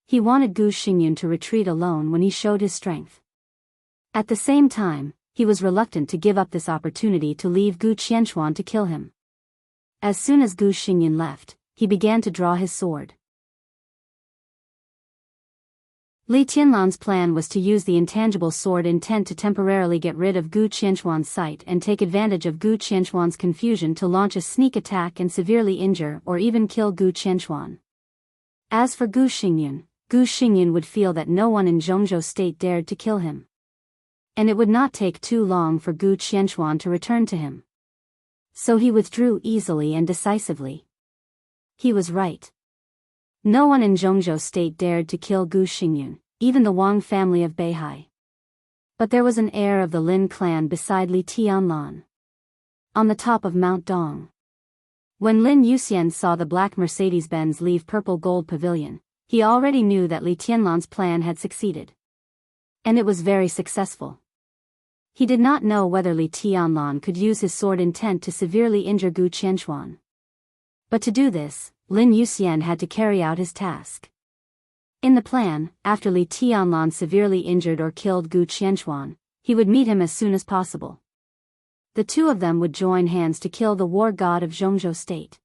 S1: He wanted Gu Xingyun to retreat alone when he showed his strength. At the same time, he was reluctant to give up this opportunity to leave Gu Qianchuan to kill him. As soon as Gu Xingyun left, he began to draw his sword. Li Tianlan's plan was to use the intangible sword intent to temporarily get rid of Gu Qianchuan's sight and take advantage of Gu Qianchuan's confusion to launch a sneak attack and severely injure or even kill Gu Qianchuan. As for Gu Xingyun would feel that no one in Zhongzhou state dared to kill him. And it would not take too long for Gu Qianchuan to return to him. So he withdrew easily and decisively. He was right. No one in Zhongzhou state dared to kill Gu Xingyun, even the Wang family of Beihai. But there was an heir of the Lin clan beside Li Tianlan. On the top of Mount Dong. When Lin Yuxian saw the black Mercedes-Benz leave Purple Gold Pavilion, he already knew that Li Tianlan's plan had succeeded. And it was very successful. He did not know whether Li Tianlan could use his sword intent to severely injure Gu Qianchuan. But to do this, Lin Yuxian had to carry out his task. In the plan, after Li Tianlan severely injured or killed Gu Qianchuan, he would meet him as soon as possible. The two of them would join hands to kill the war god of Zhongzhou state.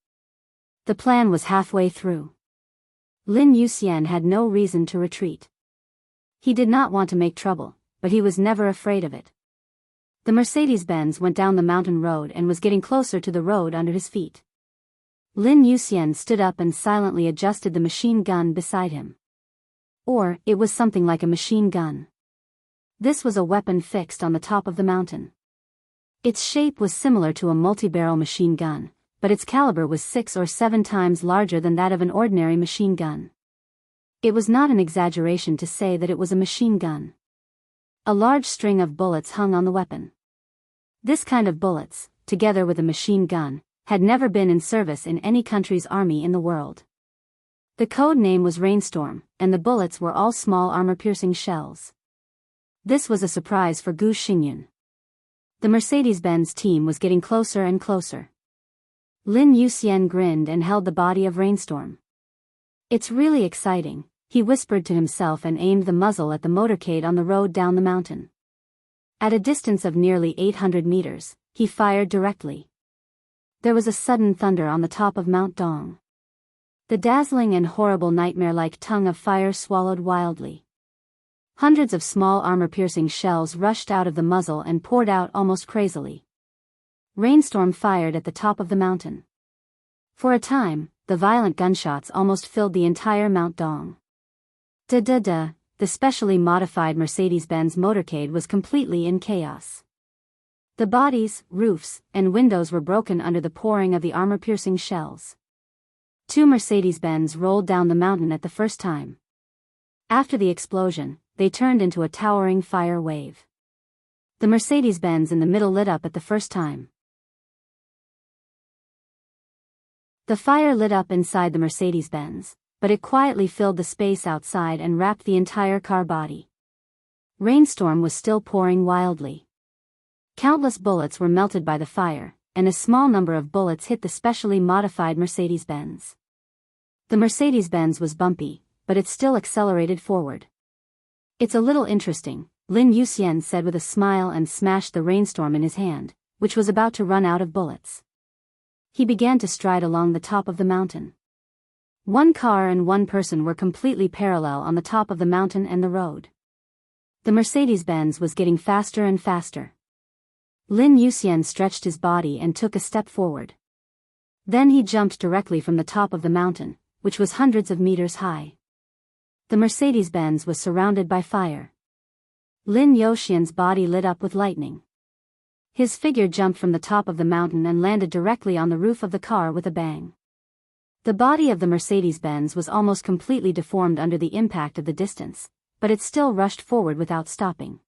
S1: The plan was halfway through. Lin Yuxian had no reason to retreat. He did not want to make trouble, but he was never afraid of it. The Mercedes-Benz went down the mountain road and was getting closer to the road under his feet. Lin Yuxian stood up and silently adjusted the machine gun beside him. Or, it was something like a machine gun. This was a weapon fixed on the top of the mountain. Its shape was similar to a multi-barrel machine gun, but its caliber was 6 or 7 times larger than that of an ordinary machine gun. It was not an exaggeration to say that it was a machine gun. A large string of bullets hung on the weapon. This kind of bullets, together with a machine gun, had never been in service in any country's army in the world. The code name was Rainstorm, and the bullets were all small armor-piercing shells. This was a surprise for Gu Xingyun. The Mercedes-Benz team was getting closer and closer. Lin Yuxian grinned and held the body of Rainstorm. "It's really exciting," he whispered to himself and aimed the muzzle at the motorcade on the road down the mountain. At a distance of nearly 800 meters, he fired directly. There was a sudden thunder on the top of Mount Dong. The dazzling and horrible nightmare-like tongue of fire swallowed wildly. Hundreds of small armor-piercing shells rushed out of the muzzle and poured out almost crazily. Rainstorm fired at the top of the mountain. For a time, the violent gunshots almost filled the entire Mount Dong. Da-da-da, the specially modified Mercedes-Benz motorcade was completely in chaos. The bodies, roofs, and windows were broken under the pouring of the armor-piercing shells. 2 Mercedes-Benz rolled down the mountain at the first time. After the explosion, they turned into a towering fire wave. The Mercedes-Benz in the middle lit up at the first time. The fire lit up inside the Mercedes-Benz, but it quietly filled the space outside and wrapped the entire car body. Rainstorm was still pouring wildly. Countless bullets were melted by the fire, and a small number of bullets hit the specially modified Mercedes-Benz. The Mercedes-Benz was bumpy, but it still accelerated forward. "It's a little interesting," Lin Yuxian said with a smile and smashed the Rainstorm in his hand, which was about to run out of bullets. He began to stride along the top of the mountain. One car and one person were completely parallel on the top of the mountain and the road. The Mercedes-Benz was getting faster and faster. Lin Yuxian stretched his body and took a step forward. Then he jumped directly from the top of the mountain, which was hundreds of meters high. The Mercedes-Benz was surrounded by fire. Lin Yuxian's body lit up with lightning. His figure jumped from the top of the mountain and landed directly on the roof of the car with a bang. The body of the Mercedes-Benz was almost completely deformed under the impact of the distance, but it still rushed forward without stopping.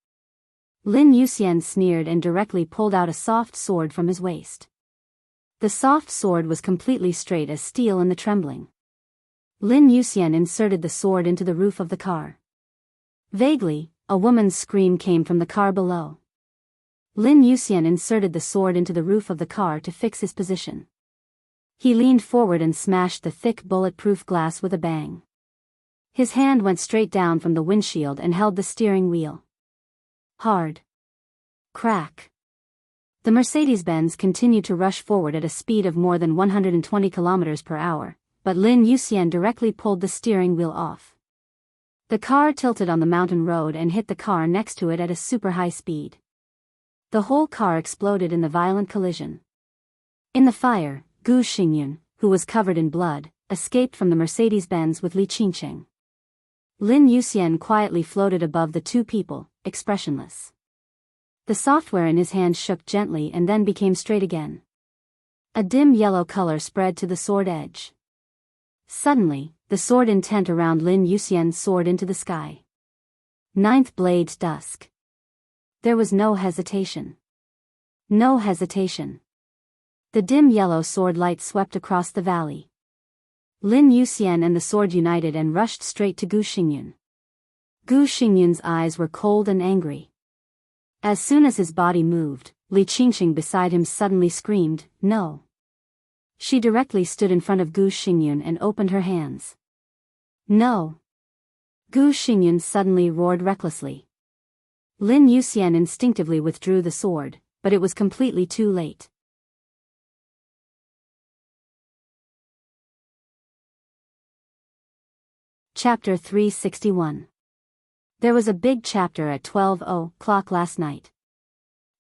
S1: Lin Yuxian sneered and directly pulled out a soft sword from his waist. The soft sword was completely straight as steel in the trembling. Lin Yuxian inserted the sword into the roof of the car. Vaguely, a woman's scream came from the car below. Lin Yuxian inserted the sword into the roof of the car to fix his position. He leaned forward and smashed the thick bulletproof glass with a bang. His hand went straight down from the windshield and held the steering wheel. Hard. Crack. The Mercedes-Benz continued to rush forward at a speed of more than 120 kilometers per hour, but Lin Yuxian directly pulled the steering wheel off. The car tilted on the mountain road and hit the car next to it at a super high speed. The whole car exploded in the violent collision. In the fire, Gu Xingyun, who was covered in blood, escaped from the Mercedes-Benz with Li Qingqing. Lin Yuxian quietly floated above the two people, expressionless. The software in his hand shook gently and then became straight again. A dim yellow color spread to the sword edge. Suddenly, the sword intent around Lin Yuxian soared into the sky. Ninth Blade's dusk. There was no hesitation. No hesitation. The dim yellow sword light swept across the valley. Lin Yuxian and the sword united and rushed straight to Gu Xingyun. Gu Xingyun's eyes were cold and angry. As soon as his body moved, Li Qingqing beside him suddenly screamed, "No!" She directly stood in front of Gu Xingyun and opened her hands. "No!" Gu Xingyun suddenly roared recklessly. Lin Yuxian instinctively withdrew the sword, but it was completely too late. Chapter 361. There was a big chapter at 12:00 last night.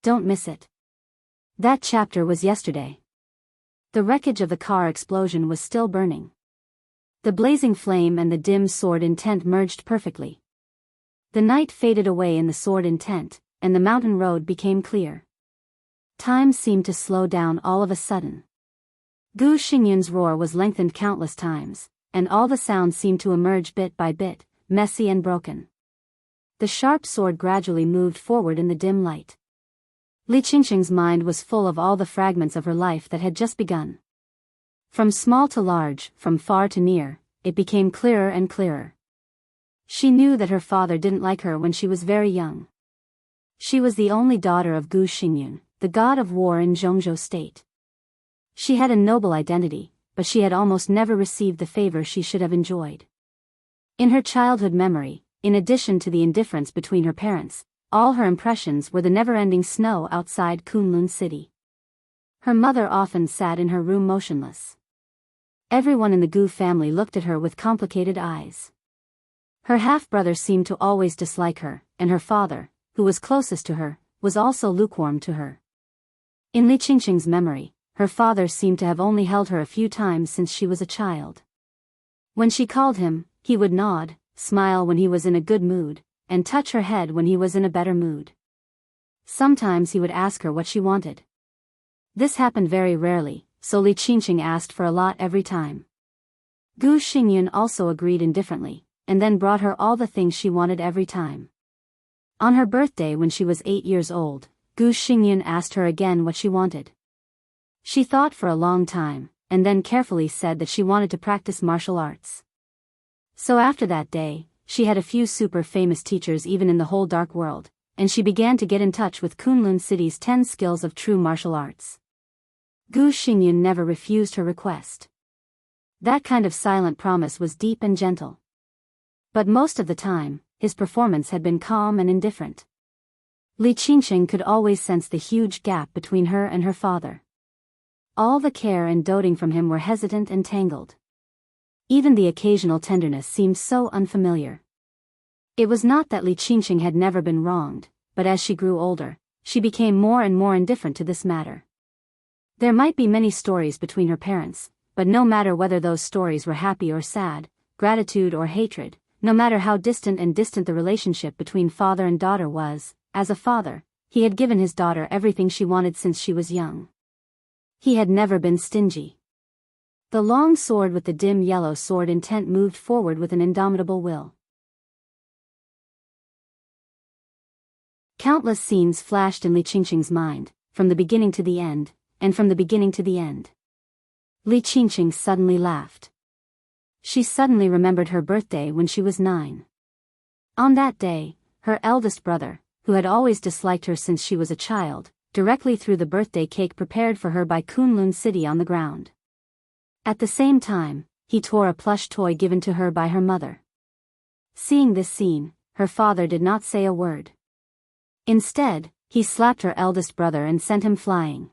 S1: Don't miss it. That chapter was yesterday. The wreckage of the car explosion was still burning. The blazing flame and the dim sword intent merged perfectly. The night faded away in the sword intent, and the mountain road became clear. Time seemed to slow down all of a sudden. Gu Xingyun's roar was lengthened countless times, and all the sounds seemed to emerge bit by bit, messy and broken. The sharp sword gradually moved forward in the dim light. Li Qingqing's mind was full of all the fragments of her life that had just begun. From small to large, from far to near, it became clearer and clearer. She knew that her father didn't like her when she was very young. She was the only daughter of Gu Xingyun, the god of war in Zhongzhou state. She had a noble identity, but she had almost never received the favor she should have enjoyed. In her childhood memory, in addition to the indifference between her parents, all her impressions were the never-ending snow outside Kunlun City. Her mother often sat in her room motionless. Everyone in the Gu family looked at her with complicated eyes. Her half-brother seemed to always dislike her, and her father, who was closest to her, was also lukewarm to her. In Li Qingqing's memory, her father seemed to have only held her a few times since she was a child. When she called him, he would nod, smile when he was in a good mood, and touch her head when he was in a better mood. Sometimes he would ask her what she wanted. This happened very rarely, so Li Qingqing asked for a lot every time. Gu Xingyun also agreed indifferently, and then brought her all the things she wanted every time. On her birthday when she was 8 years old, Gu Xingyun asked her again what she wanted. She thought for a long time, and then carefully said that she wanted to practice martial arts. So after that day, she had a few super famous teachers even in the whole dark world, and she began to get in touch with Kunlun City's 10 skills of true martial arts. Gu Xingyun never refused her request. That kind of silent promise was deep and gentle. But most of the time, his performance had been calm and indifferent. Li Qingqing could always sense the huge gap between her and her father. All the care and doting from him were hesitant and tangled. Even the occasional tenderness seemed so unfamiliar. It was not that Li Qingqing had never been wronged, but as she grew older, she became more and more indifferent to this matter. There might be many stories between her parents, but no matter whether those stories were happy or sad, gratitude or hatred, no matter how distant the relationship between father and daughter was, as a father, he had given his daughter everything she wanted since she was young. He had never been stingy. The long sword with the dim yellow sword intent moved forward with an indomitable will. Countless scenes flashed in Li Qingqing's mind, from the beginning to the end, and from the beginning to the end. Li Qingqing suddenly laughed. She suddenly remembered her birthday when she was 9. On that day, her eldest brother, who had always disliked her since she was a child, directly threw the birthday cake prepared for her by Kunlun City on the ground. At the same time, he tore a plush toy given to her by her mother. Seeing this scene, her father did not say a word. Instead, he slapped her eldest brother and sent him flying.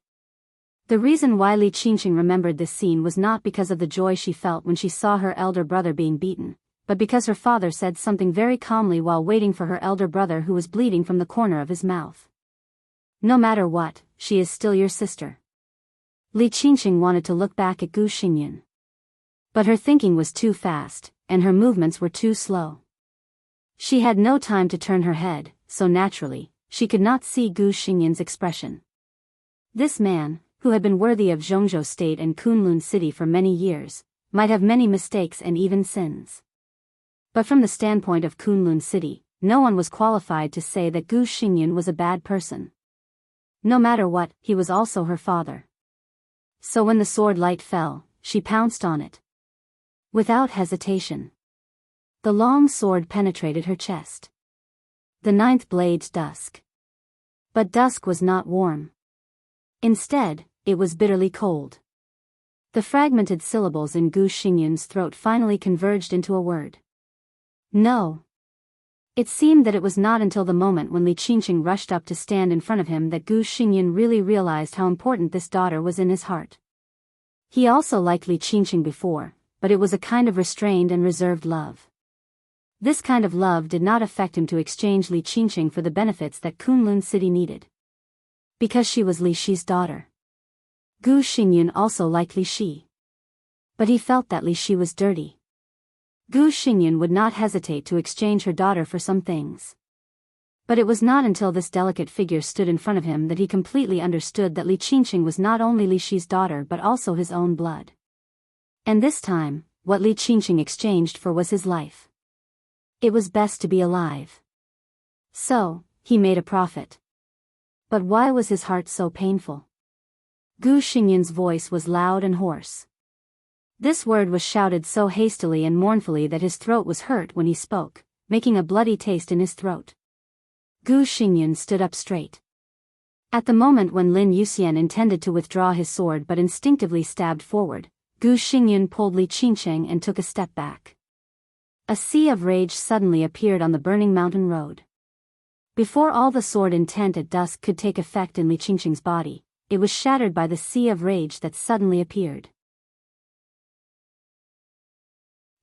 S1: The reason why Li Qingqing remembered this scene was not because of the joy she felt when she saw her elder brother being beaten, but because her father said something very calmly while waiting for her elder brother who was bleeding from the corner of his mouth. "No matter what, she is still your sister." Li Qingqing wanted to look back at Gu Xingyan. But her thinking was too fast, and her movements were too slow. She had no time to turn her head, so naturally, she could not see Gu Xingyan's expression. This man, who had been worthy of Zhongzhou State and Kunlun City for many years, might have many mistakes and even sins. But from the standpoint of Kunlun City, no one was qualified to say that Gu Xingyan was a bad person. No matter what, he was also her father. So when the sword light fell, she pounced on it. Without hesitation. The long sword penetrated her chest. The ninth blade's dusk. But dusk was not warm. Instead, it was bitterly cold. The fragmented syllables in Gu Xingyan's throat finally converged into a word. No. It seemed that it was not until the moment when Li Qingqing rushed up to stand in front of him that Gu Xingyan really realized how important this daughter was in his heart. He also liked Li Qingqing before, but it was a kind of restrained and reserved love. This kind of love did not affect him to exchange Li Qingqing for the benefits that Kunlun City needed. Because she was Li Shi's daughter. Gu Xingyan also liked Li Shi. But he felt that Li Shi was dirty. Gu Xingyan would not hesitate to exchange her daughter for some things. But it was not until this delicate figure stood in front of him that he completely understood that Li Qingqing was not only Li Shi's daughter but also his own blood. And this time, what Li Qingqing exchanged for was his life. It was best to be alive. So, he made a profit. But why was his heart so painful? Gu Xingyan's voice was loud and hoarse. This word was shouted so hastily and mournfully that his throat was hurt when he spoke, making a bloody taste in his throat. Gu Xingyan stood up straight. At the moment when Lin Yuxian intended to withdraw his sword but instinctively stabbed forward, Gu Xingyan pulled Li Qingqing and took a step back. A sea of rage suddenly appeared on the burning mountain road. Before all the sword intent at dusk could take effect in Li Qingqing's body, it was shattered by the sea of rage that suddenly appeared.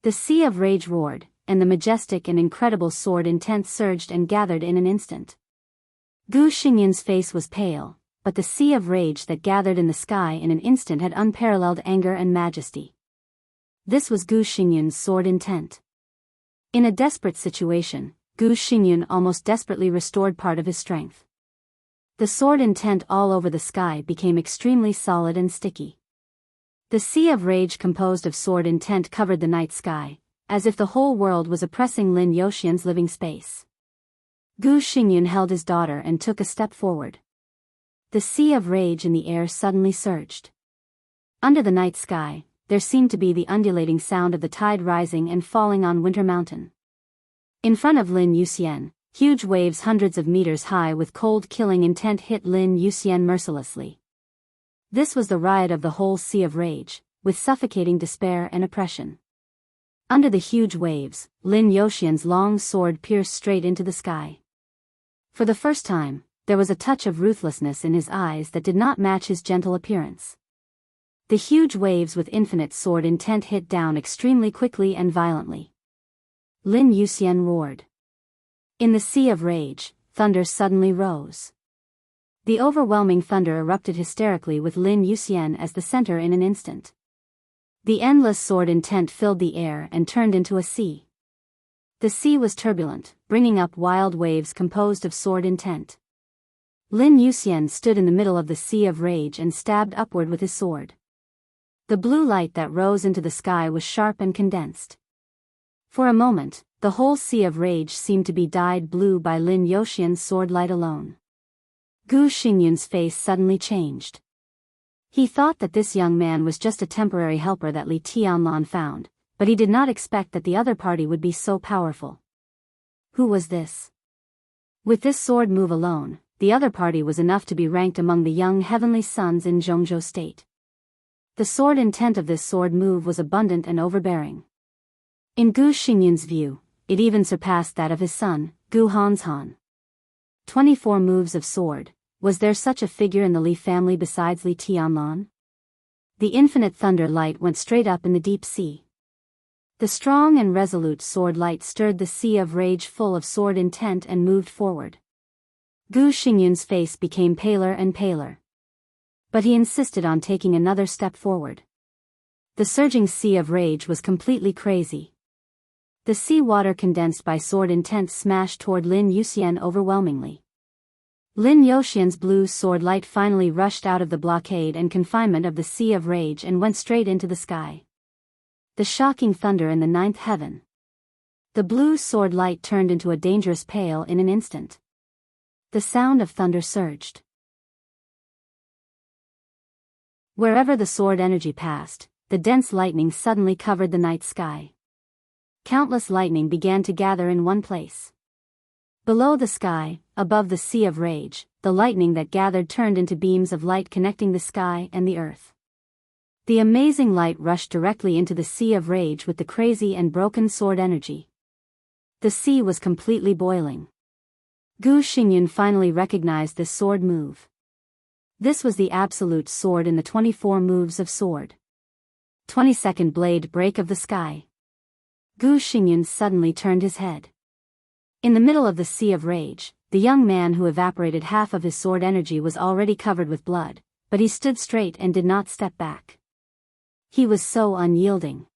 S1: The sea of rage roared, and the majestic and incredible sword intent surged and gathered in an instant. Gu Xingyan's face was pale, but the sea of rage that gathered in the sky in an instant had unparalleled anger and majesty. This was Gu Xingyan's sword intent. In a desperate situation, Gu Xingyan almost desperately restored part of his strength. The sword intent all over the sky became extremely solid and sticky. The sea of rage composed of sword intent covered the night sky, as if the whole world was oppressing Lin Yuxian's living space. Gu Xingyan held his daughter and took a step forward. The sea of rage in the air suddenly surged. Under the night sky, there seemed to be the undulating sound of the tide rising and falling on Winter Mountain. In front of Lin Yuxian, huge waves hundreds of meters high with cold killing intent hit Lin Yuxian mercilessly. This was the riot of the whole sea of rage, with suffocating despair and oppression. Under the huge waves, Lin Yuxian's long sword pierced straight into the sky. For the first time, there was a touch of ruthlessness in his eyes that did not match his gentle appearance. The huge waves with infinite sword intent hit down extremely quickly and violently. Lin Yuxian roared. In the sea of rage, thunder suddenly rose. The overwhelming thunder erupted hysterically with Lin Yuxian as the center in an instant. The endless sword intent filled the air and turned into a sea. The sea was turbulent, bringing up wild waves composed of sword intent. Lin Yuxian stood in the middle of the sea of rage and stabbed upward with his sword. The blue light that rose into the sky was sharp and condensed. For a moment, the whole sea of rage seemed to be dyed blue by Lin Yuxian's sword light alone. Gu Xingyan's face suddenly changed. He thought that this young man was just a temporary helper that Li Tianlan found, but he did not expect that the other party would be so powerful. Who was this? With this sword move alone, the other party was enough to be ranked among the young heavenly sons in Zhongzhou state. The sword intent of this sword move was abundant and overbearing. In Gu Xingyun's view, it even surpassed that of his son, Gu Hanshan. 24 moves of sword. Was there such a figure in the Li family besides Li Tianlan? The infinite thunder light went straight up in the deep sea. The strong and resolute sword light stirred the sea of rage full of sword intent and moved forward. Gu Xingyun's face became paler and paler. But he insisted on taking another step forward. The surging sea of rage was completely crazy. The sea water condensed by sword intent smashed toward Lin Yuxian overwhelmingly. Lin Yuxian's blue sword light finally rushed out of the blockade and confinement of the sea of rage and went straight into the sky. The shocking thunder in the ninth heaven. The blue sword light turned into a dangerous pale in an instant. The sound of thunder surged. Wherever the sword energy passed, the dense lightning suddenly covered the night sky. Countless lightning began to gather in one place. Below the sky, above the sea of rage, the lightning that gathered turned into beams of light connecting the sky and the earth. The amazing light rushed directly into the sea of rage with the crazy and broken sword energy. The sea was completely boiling. Gu Xingyun finally recognized this sword move. This was the absolute sword in the 24 moves of sword. 22nd blade break of the sky. Gu Xingyun suddenly turned his head. In the middle of the sea of rage, the young man who evaporated half of his sword energy was already covered with blood, but he stood straight and did not step back. He was so unyielding.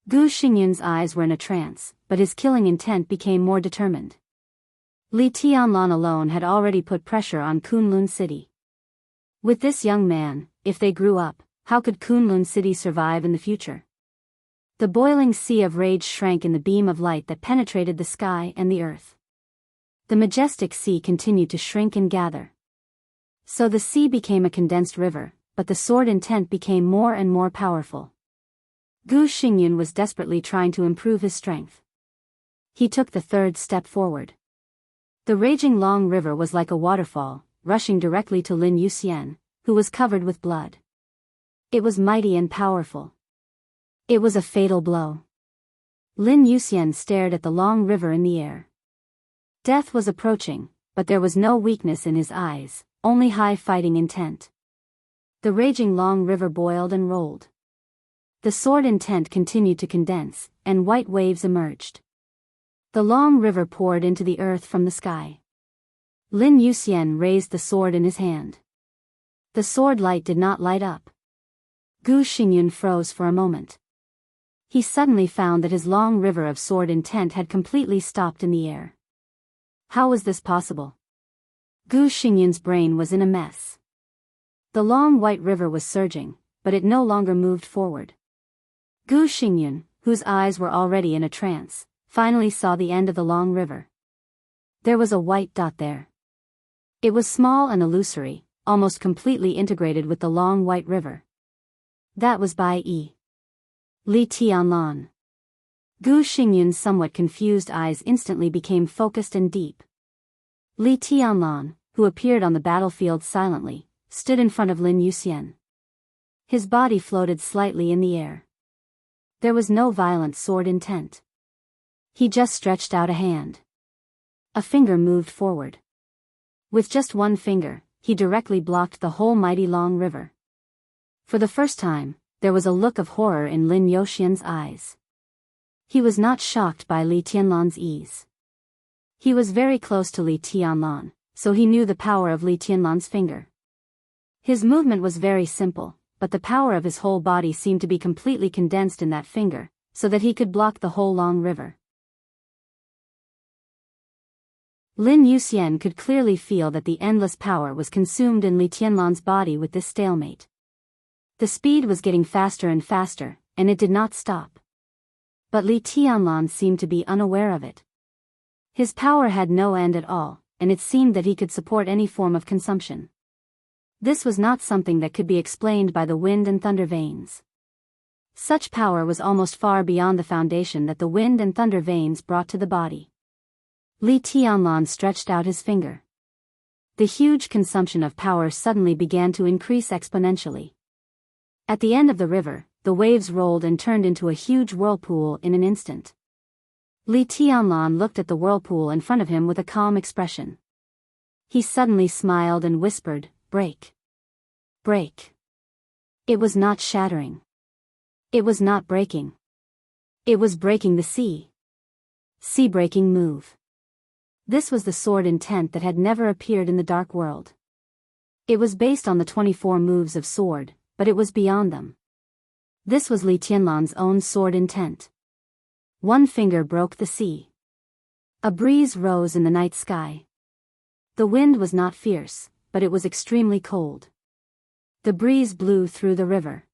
S1: Gu Xingyun's eyes were in a trance, but his killing intent became more determined. Li Tianlan alone had already put pressure on Kunlun City. With this young man, if they grew up, how could Kunlun City survive in the future? The boiling sea of rage shrank in the beam of light that penetrated the sky and the earth. The majestic sea continued to shrink and gather. So the sea became a condensed river, but the sword intent became more and more powerful. Gu Xingyun was desperately trying to improve his strength. He took the third step forward. The raging long river was like a waterfall, rushing directly to Lin Yuxian, who was covered with blood. It was mighty and powerful. It was a fatal blow. Lin Yuxian stared at the long river in the air. Death was approaching, but there was no weakness in his eyes, only high fighting intent. The raging long river boiled and rolled. The sword intent continued to condense, and white waves emerged. The long river poured into the earth from the sky. Lin Yuxian raised the sword in his hand. The sword light did not light up. Gu Xingyun froze for a moment. He suddenly found that his long river of sword intent had completely stopped in the air. How was this possible? Gu Xingyun's brain was in a mess. The long white river was surging, but it no longer moved forward. Gu Xingyun, whose eyes were already in a trance, finally saw the end of the long river. There was a white dot there. It was small and illusory, almost completely integrated with the long white river. That was Bai Yi. Li Tianlan. Gu Xingyun's somewhat confused eyes instantly became focused and deep. Li Tianlan, who appeared on the battlefield silently, stood in front of Lin Yuxian. His body floated slightly in the air. There was no violent sword intent. He just stretched out a hand. A finger moved forward. With just one finger, he directly blocked the whole mighty long river. For the first time, there was a look of horror in Lin Yuxian's eyes. He was not shocked by Li Tianlan's ease. He was very close to Li Tianlan, so he knew the power of Li Tianlan's finger. His movement was very simple, but the power of his whole body seemed to be completely condensed in that finger, so that he could block the whole long river. Lin Yuxian could clearly feel that the endless power was consumed in Li Tianlan's body with this stalemate. The speed was getting faster and faster, and it did not stop. But Li Tianlan seemed to be unaware of it. His power had no end at all, and it seemed that he could support any form of consumption. This was not something that could be explained by the wind and thunder veins. Such power was almost far beyond the foundation that the wind and thunder veins brought to the body. Li Tianlan stretched out his finger. The huge consumption of power suddenly began to increase exponentially. At the end of the river, the waves rolled and turned into a huge whirlpool in an instant. Li Tianlan looked at the whirlpool in front of him with a calm expression. He suddenly smiled and whispered, "Break. Break." It was not shattering. It was not breaking. It was breaking the sea. Sea-breaking move. This was the sword intent that had never appeared in the dark world. It was based on the 24 moves of sword, but it was beyond them. This was Li Tianlan's own sword intent. One finger broke the sea. A breeze rose in the night sky. The wind was not fierce, but it was extremely cold. The breeze blew through the river.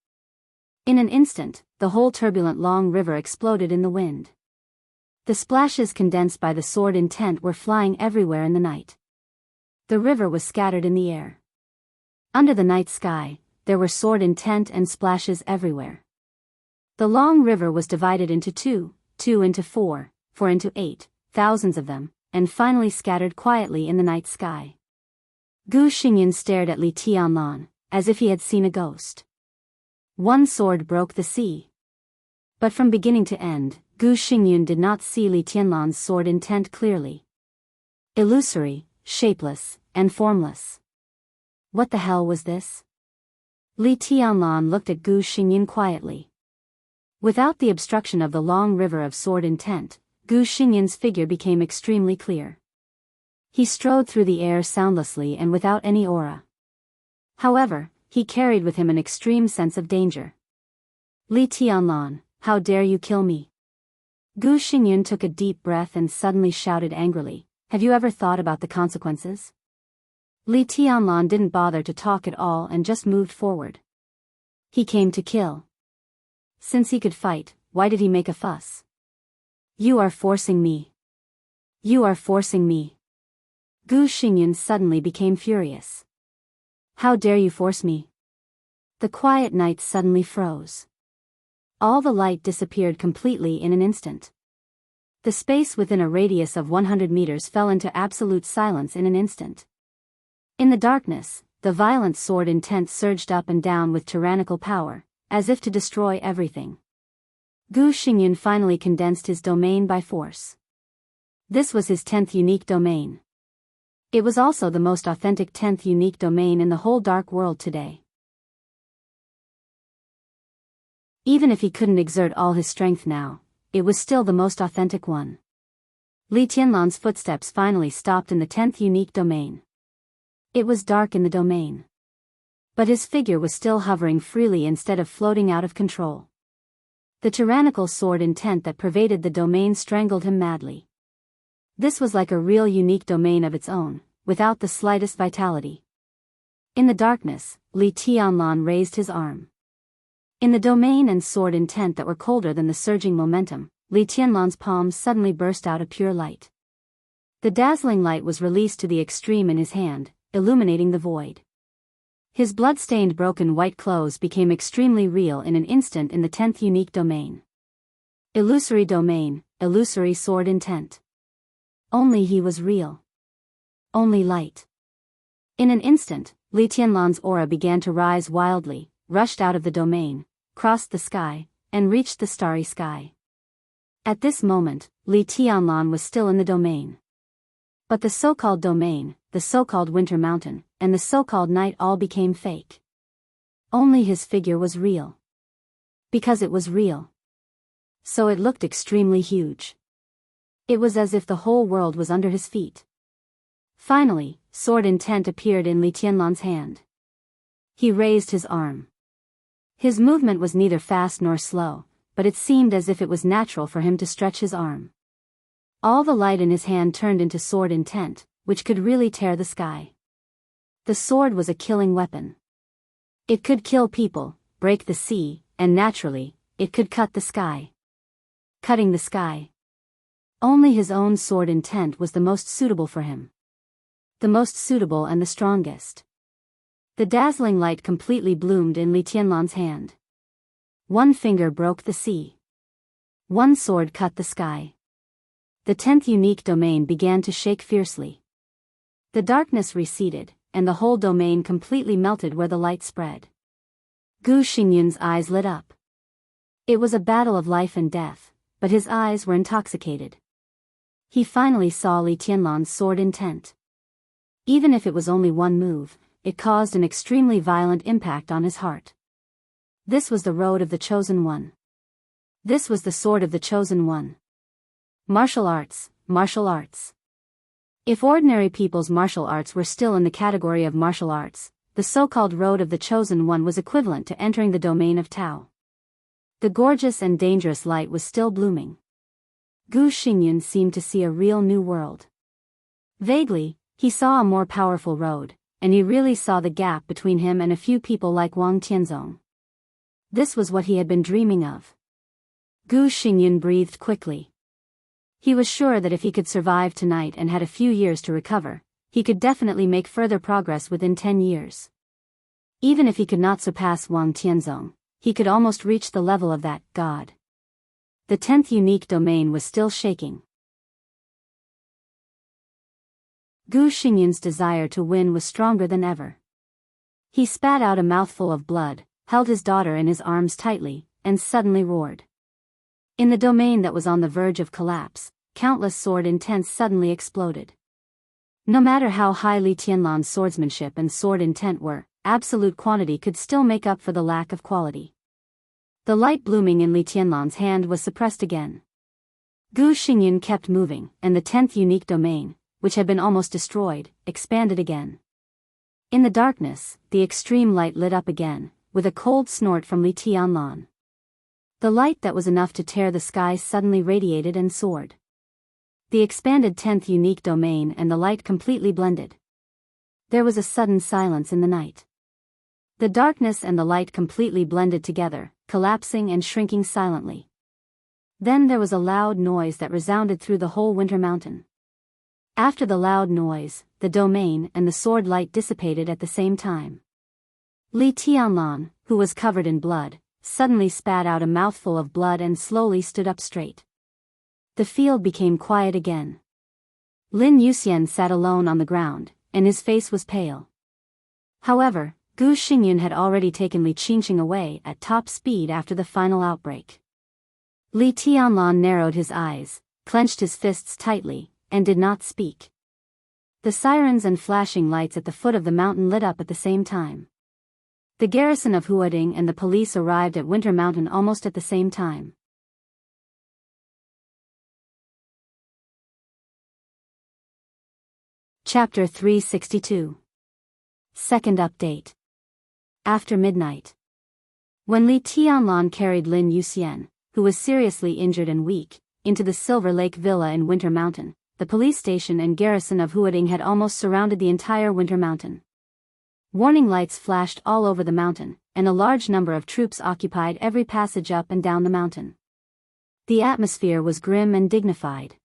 S1: In an instant, the whole turbulent long river exploded in the wind. The splashes condensed by the sword intent were flying everywhere in the night. The river was scattered in the air. Under the night sky, there were sword intent and splashes everywhere. The long river was divided into two into four into 8, thousands of them, and finally scattered quietly in the night sky. Gu Xingyan stared at Li Tianlan, as if he had seen a ghost. One sword broke the sea. But from beginning to end, Gu Xingyan did not see Li Tianlan's sword intent clearly. Illusory, shapeless, and formless. What the hell was this? Li Tianlan looked at Gu Xingyan quietly. Without the obstruction of the long river of sword intent, Gu Xingyan's figure became extremely clear. He strode through the air soundlessly and without any aura. However, he carried with him an extreme sense of danger. Li Tianlan, how dare you kill me? Gu Xingyan took a deep breath and suddenly shouted angrily, "Have you ever thought about the consequences?" Li Tianlan didn't bother to talk at all and just moved forward. He came to kill. Since he could fight, why did he make a fuss? You are forcing me. You are forcing me. Gu Xingyan suddenly became furious. How dare you force me? The quiet night suddenly froze. All the light disappeared completely in an instant. The space within a radius of 100 meters fell into absolute silence in an instant. In the darkness, the violent sword intent surged up and down with tyrannical power, as if to destroy everything. Gu Xingyan finally condensed his domain by force. This was his 10th unique domain. It was also the most authentic 10th unique domain in the whole dark world today. Even if he couldn't exert all his strength now, it was still the most authentic one. Li Tianlan's footsteps finally stopped in the 10th unique domain. It was dark in the domain. But his figure was still hovering freely instead of floating out of control. The tyrannical sword intent that pervaded the domain strangled him madly. This was like a real unique domain of its own, without the slightest vitality. In the darkness, Li Tianlan raised his arm. In the domain and sword intent that were colder than the surging momentum, Li Tianlan's palms suddenly burst out a pure light. The dazzling light was released to the extreme in his hand, illuminating the void. His blood-stained broken white clothes became extremely real in an instant in the 10th unique domain. Illusory domain, illusory sword intent. Only he was real. Only light. In an instant, Li Tianlan's aura began to rise wildly, rushed out of the domain, crossed the sky, and reached the starry sky. At this moment, Li Tianlan was still in the domain. But the so-called domain, the so-called winter mountain, and the so-called night all became fake. Only his figure was real. Because it was real. So it looked extremely huge. It was as if the whole world was under his feet. Finally, sword intent appeared in Li Tianlan's hand. He raised his arm. His movement was neither fast nor slow, but it seemed as if it was natural for him to stretch his arm. All the light in his hand turned into sword intent, which could really tear the sky. The sword was a killing weapon. It could kill people, break the sea, and naturally, it could cut the sky. Cutting the sky. Only his own sword intent was the most suitable for him. The most suitable and the strongest. The dazzling light completely bloomed in Li Tianlan's hand. One finger broke the sea. One sword cut the sky. the 10th unique domain began to shake fiercely. The darkness receded, and the whole domain completely melted where the light spread. Gu Xingyun's eyes lit up. It was a battle of life and death, but his eyes were intoxicated. He finally saw Li Tianlan's sword intent. Even if it was only one move, it caused an extremely violent impact on his heart. This was the road of the Chosen One. This was the sword of the Chosen One. Martial arts, martial arts. If ordinary people's martial arts were still in the category of martial arts, the so-called road of the Chosen One was equivalent to entering the domain of Tao. The gorgeous and dangerous light was still blooming. Gu Xingyun seemed to see a real new world. Vaguely, he saw a more powerful road, and he really saw the gap between him and a few people like Wang Tianzong. This was what he had been dreaming of. Gu Xingyun breathed quickly. He was sure that if he could survive tonight and had a few years to recover, he could definitely make further progress within 10 years. Even if he could not surpass Wang Tianzong, he could almost reach the level of that god. The 10th unique domain was still shaking. Gu Xingyun's desire to win was stronger than ever. He spat out a mouthful of blood, held his daughter in his arms tightly, and suddenly roared. In the domain that was on the verge of collapse, countless sword intents suddenly exploded. No matter how high Li Tianlan's swordsmanship and sword intent were, absolute quantity could still make up for the lack of quality. The light blooming in Li Tianlan's hand was suppressed again. Gu Xingyun kept moving, and the 10th unique domain, which had been almost destroyed, expanded again. In the darkness, the extreme light lit up again, with a cold snort from Li Tianlan. The light that was enough to tear the sky suddenly radiated and soared. The expanded 10th unique domain and the light completely blended. There was a sudden silence in the night. The darkness and the light completely blended together, collapsing and shrinking silently. Then there was a loud noise that resounded through the whole Winter Mountain. After the loud noise, the domain and the sword light dissipated at the same time. Li Tianlan, who was covered in blood, suddenly spat out a mouthful of blood and slowly stood up straight. The field became quiet again. Lin Yuxian sat alone on the ground, and his face was pale. However, Gu Xingyun had already taken Li Qingqing away at top speed after the final outbreak. Li Tianlan narrowed his eyes, clenched his fists tightly, and did not speak. The sirens and flashing lights at the foot of the mountain lit up at the same time. The garrison of Huading and the police arrived at Winter Mountain almost at the same time. Chapter 362. Second update. After midnight. When Li Tianlan carried Lin Yuxian, who was seriously injured and weak, into the Silver Lake Villa in Winter Mountain, the police station and garrison of Huading had almost surrounded the entire Winter Mountain. Warning lights flashed all over the mountain, and a large number of troops occupied every passage up and down the mountain. The atmosphere was grim and dignified.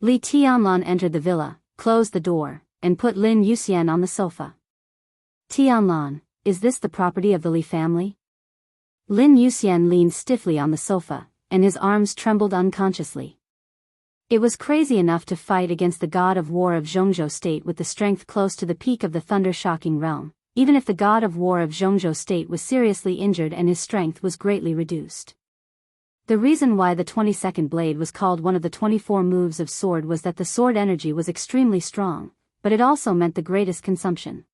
S1: Li Tianlan entered the villa, closed the door, and put Lin Yuxian on the sofa. Tianlan, is this the property of the Li family? Lin Yuxian leaned stiffly on the sofa, and his arms trembled unconsciously. It was crazy enough to fight against the god of war of Zhongzhou State with the strength close to the peak of the thunder-shocking realm, even if the god of war of Zhongzhou State was seriously injured and his strength was greatly reduced. The reason why the 22nd blade was called one of the 24 moves of sword was that the sword energy was extremely strong, but it also meant the greatest consumption.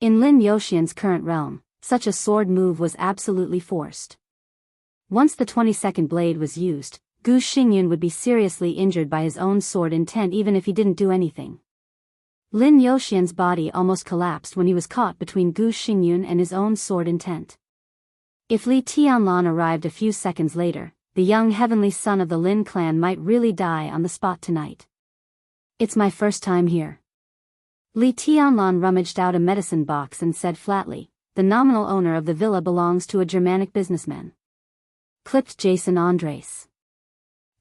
S1: In Lin Yuxian's current realm, such a sword move was absolutely forced. Once the 22nd blade was used, Gu Xingyun would be seriously injured by his own sword intent even if he didn't do anything. Lin Yuxian's body almost collapsed when he was caught between Gu Xingyun and his own sword intent. If Li Tianlan arrived a few seconds later, the young heavenly son of the Lin clan might really die on the spot tonight. It's my first time here. Li Tianlan rummaged out a medicine box and said flatly, the nominal owner of the villa belongs to a Germanic businessman. Clipped Jason Andres.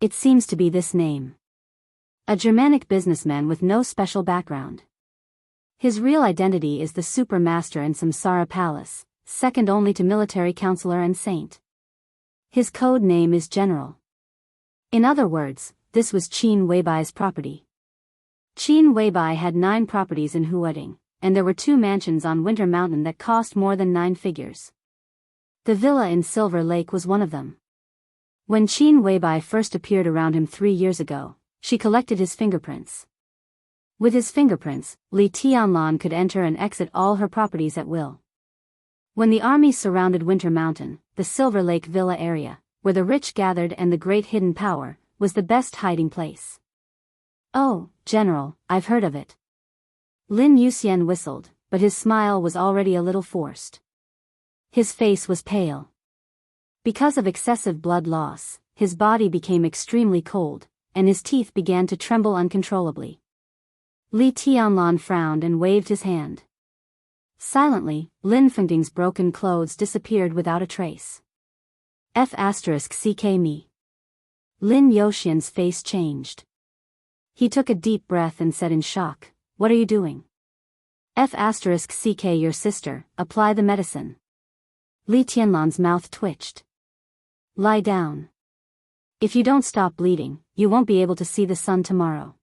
S1: It seems to be this name. A Germanic businessman with no special background. His real identity is the supermaster in Samsara Palace, second only to military counselor and saint. His code name is General. In other words, this was Qin Weibai's property. Qin Weibai had 9 properties in Huading, and there were 2 mansions on Winter Mountain that cost more than 9 figures. The villa in Silver Lake was one of them. When Qin Weibai first appeared around him 3 years ago, she collected his fingerprints. With his fingerprints, Li Tianlan could enter and exit all her properties at will. When the army surrounded Winter Mountain, the Silver Lake Villa area, where the rich gathered and the great hidden power, was the best hiding place. "Oh, General, I've heard of it." Lin Yuxian whistled, but his smile was already a little forced. His face was pale. Because of excessive blood loss, his body became extremely cold, and his teeth began to tremble uncontrollably. Li Tianlan frowned and waved his hand. Silently, Lin Fengding's broken clothes disappeared without a trace. F*ck me. Lin Yuxian's face changed. He took a deep breath and said in shock, "What are you doing?" F*ck your sister, apply the medicine. Li Tianlan's mouth twitched. "Lie down. If you don't stop bleeding, you won't be able to see the sun tomorrow."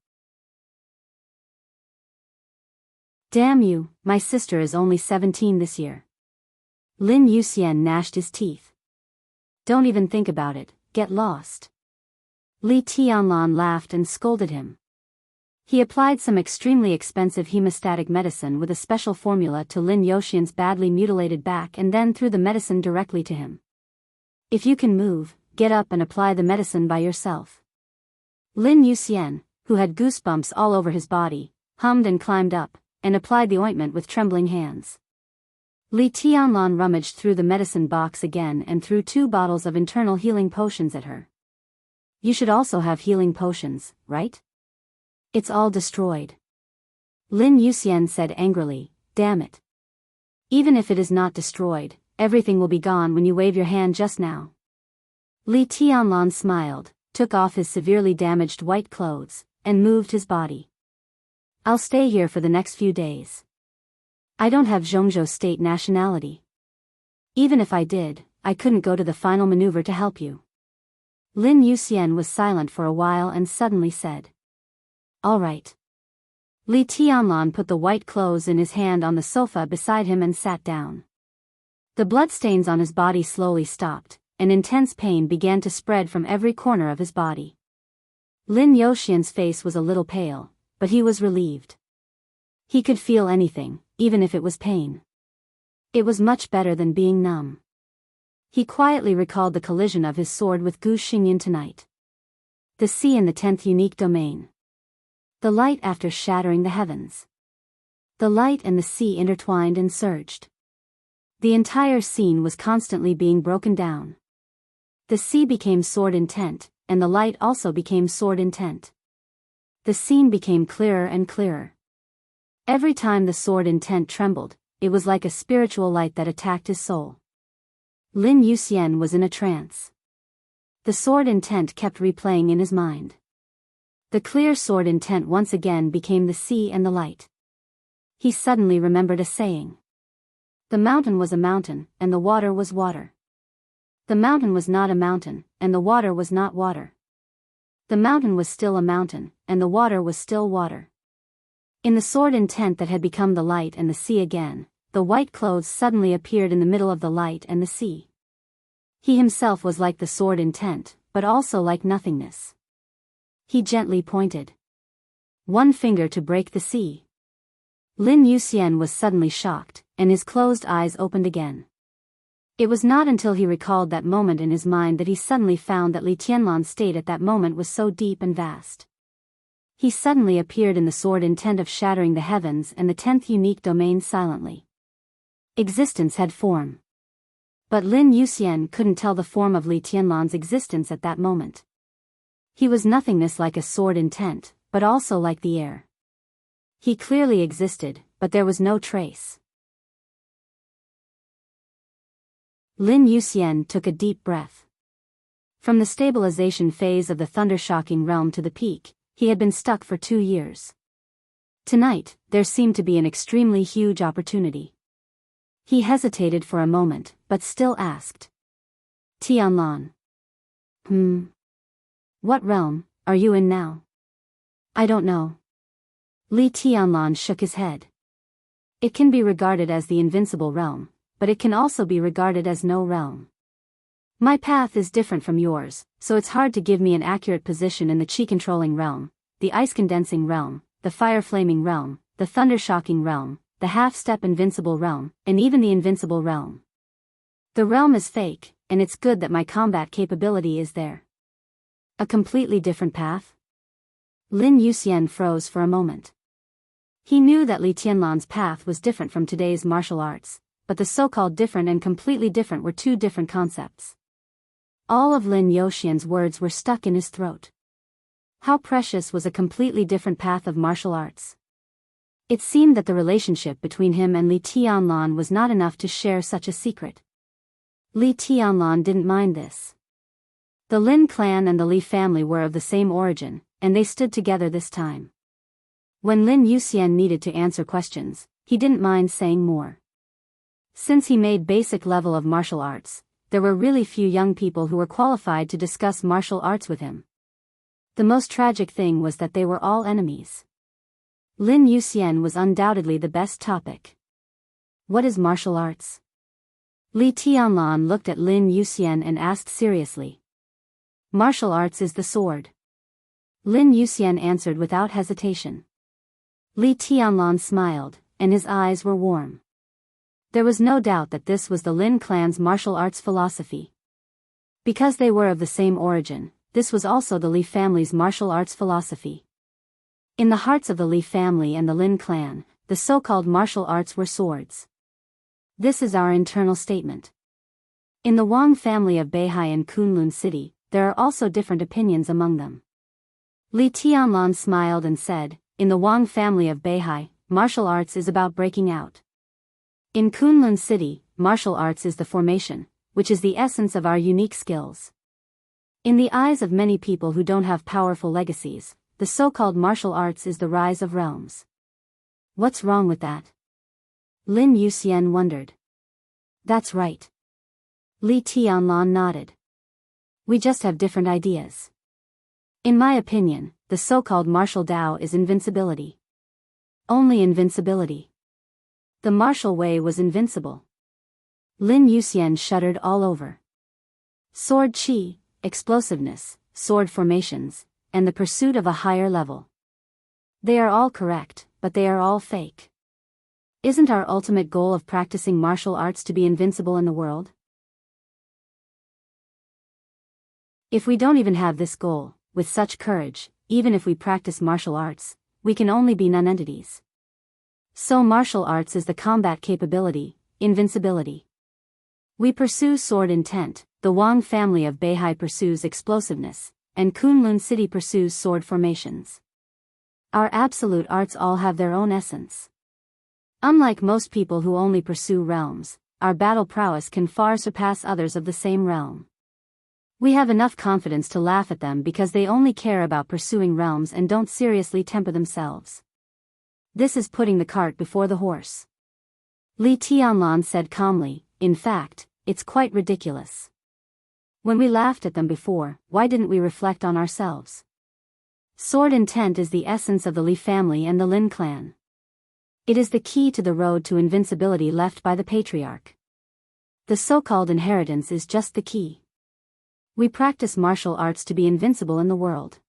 S1: "Damn you, my sister is only 17 this year." Lin Yuxian gnashed his teeth. "Don't even think about it, get lost." Li Tianlan laughed and scolded him. He applied some extremely expensive hemostatic medicine with a special formula to Lin Yuxian's badly mutilated back and then threw the medicine directly to him. "If you can move, get up and apply the medicine by yourself." Lin Yuxian, who had goosebumps all over his body, hummed and climbed up, and applied the ointment with trembling hands. Li Tianlan rummaged through the medicine box again and threw 2 bottles of internal healing potions at her. "You should also have healing potions, right? It's all destroyed." Lin Yuxian said angrily, "Damn it. Even if it is not destroyed, everything will be gone when you wave your hand just now." Li Tianlan smiled, took off his severely damaged white clothes, and moved his body. "I'll stay here for the next few days. I don't have Zhongzhou state nationality. Even if I did, I couldn't go to the final maneuver to help you." Lin Yuxian was silent for a while and suddenly said, "All right." Li Tianlan put the white clothes in his hand on the sofa beside him and sat down. The bloodstains on his body slowly stopped, and intense pain began to spread from every corner of his body. Lin Yuxian's face was a little pale, but he was relieved. He could feel anything, even if it was pain. It was much better than being numb. He quietly recalled the collision of his sword with Gu Xingyan tonight. The sea in the 10th unique domain. The light after shattering the heavens. The light and the sea intertwined and surged. The entire scene was constantly being broken down. The sea became sword intent, and the light also became sword intent. The scene became clearer and clearer. Every time the sword intent trembled, it was like a spiritual light that attacked his soul. Lin Yuxian was in a trance. The sword intent kept replaying in his mind. The clear sword intent once again became the sea and the light. He suddenly remembered a saying. The mountain was a mountain, and the water was water. The mountain was not a mountain, and the water was not water. The mountain was still a mountain, and the water was still water. In the sword intent that had become the light and the sea again, the white clothes suddenly appeared in the middle of the light and the sea. He himself was like the sword intent, but also like nothingness. He gently pointed. One finger to break the sea. Lin Yuxian was suddenly shocked, and his closed eyes opened again. It was not until he recalled that moment in his mind that he suddenly found that Li Tianlan's state at that moment was so deep and vast. He suddenly appeared in the sword intent of shattering the heavens and the 10th unique domain silently. Existence had form. But Lin Yuxian couldn't tell the form of Li Tianlan's existence at that moment. He was nothingness like a sword intent, but also like the air. He clearly existed, but there was no trace. Lin Yuxian took a deep breath. From the stabilization phase of the thunder-shocking realm to the peak, he had been stuck for 2 years. Tonight, there seemed to be an extremely huge opportunity. He hesitated for a moment, but still asked. Tianlan. What realm Are you in now? I don't know. Li Tianlan shook his head. It can be regarded as the invincible realm, but it can also be regarded as no realm. My path is different from yours, so it's hard to give me an accurate position in the chi-controlling realm, the ice-condensing realm, the fire-flaming realm, the thunder-shocking realm, the half-step invincible realm, and even the invincible realm. The realm is fake, and it's good that my combat capability is there. A completely different path? Lin Yuxian froze for a moment. He knew that Li Tianlan's path was different from today's martial arts, but the so-called different and completely different were two different concepts. All of Lin Yuxian's words were stuck in his throat. How precious was a completely different path of martial arts. It seemed that the relationship between him and Li Tianlan was not enough to share such a secret. Li Tianlan didn't mind this. The Lin clan and the Li family were of the same origin, and they stood together this time. When Lin Yuxian needed to answer questions, he didn't mind saying more. Since he made basic level of martial arts, there were really few young people who were qualified to discuss martial arts with him. The most tragic thing was that they were all enemies. Lin Yuxian was undoubtedly the best topic. What is martial arts? Li Tianlan looked at Lin Yuxian and asked seriously. Martial arts is the sword. Lin Yuxian answered without hesitation. Li Tianlan smiled, and his eyes were warm. There was no doubt that this was the Lin clan's martial arts philosophy. Because they were of the same origin, this was also the Li family's martial arts philosophy. In the hearts of the Li family and the Lin clan, the so-called martial arts were swords. This is our internal statement. In the Wang family of Beihai and Kunlun City, there are also different opinions among them. Li Tianlan smiled and said, in the Wang family of Beihai, martial arts is about breaking out. In Kunlun City, martial arts is the formation, which is the essence of our unique skills. In the eyes of many people who don't have powerful legacies, the so-called martial arts is the rise of realms. What's wrong with that? Lin Yuxian wondered. That's right. Li Tianlan nodded. We just have different ideas. In my opinion, the so-called martial Tao is invincibility. Only invincibility. The martial way was invincible. Lin Yuxian shuddered all over. Sword chi, explosiveness, sword formations, and the pursuit of a higher level. They are all correct, but they are all fake. Isn't our ultimate goal of practicing martial arts to be invincible in the world? If we don't even have this goal, with such courage, even if we practice martial arts, we can only be non-entities. So martial arts is the combat capability, invincibility. We pursue sword intent, the Wang family of Beihai pursues explosiveness, and Kunlun City pursues sword formations. Our absolute arts all have their own essence. Unlike most people who only pursue realms, our battle prowess can far surpass others of the same realm. We have enough confidence to laugh at them because they only care about pursuing realms and don't seriously temper themselves. This is putting the cart before the horse. Li Tianlan said calmly, in fact, it's quite ridiculous. When we laughed at them before, why didn't we reflect on ourselves? Sword intent is the essence of the Li family and the Lin clan. It is the key to the road to invincibility left by the patriarch. The so-called inheritance is just the key. We practice martial arts to be invincible in the world.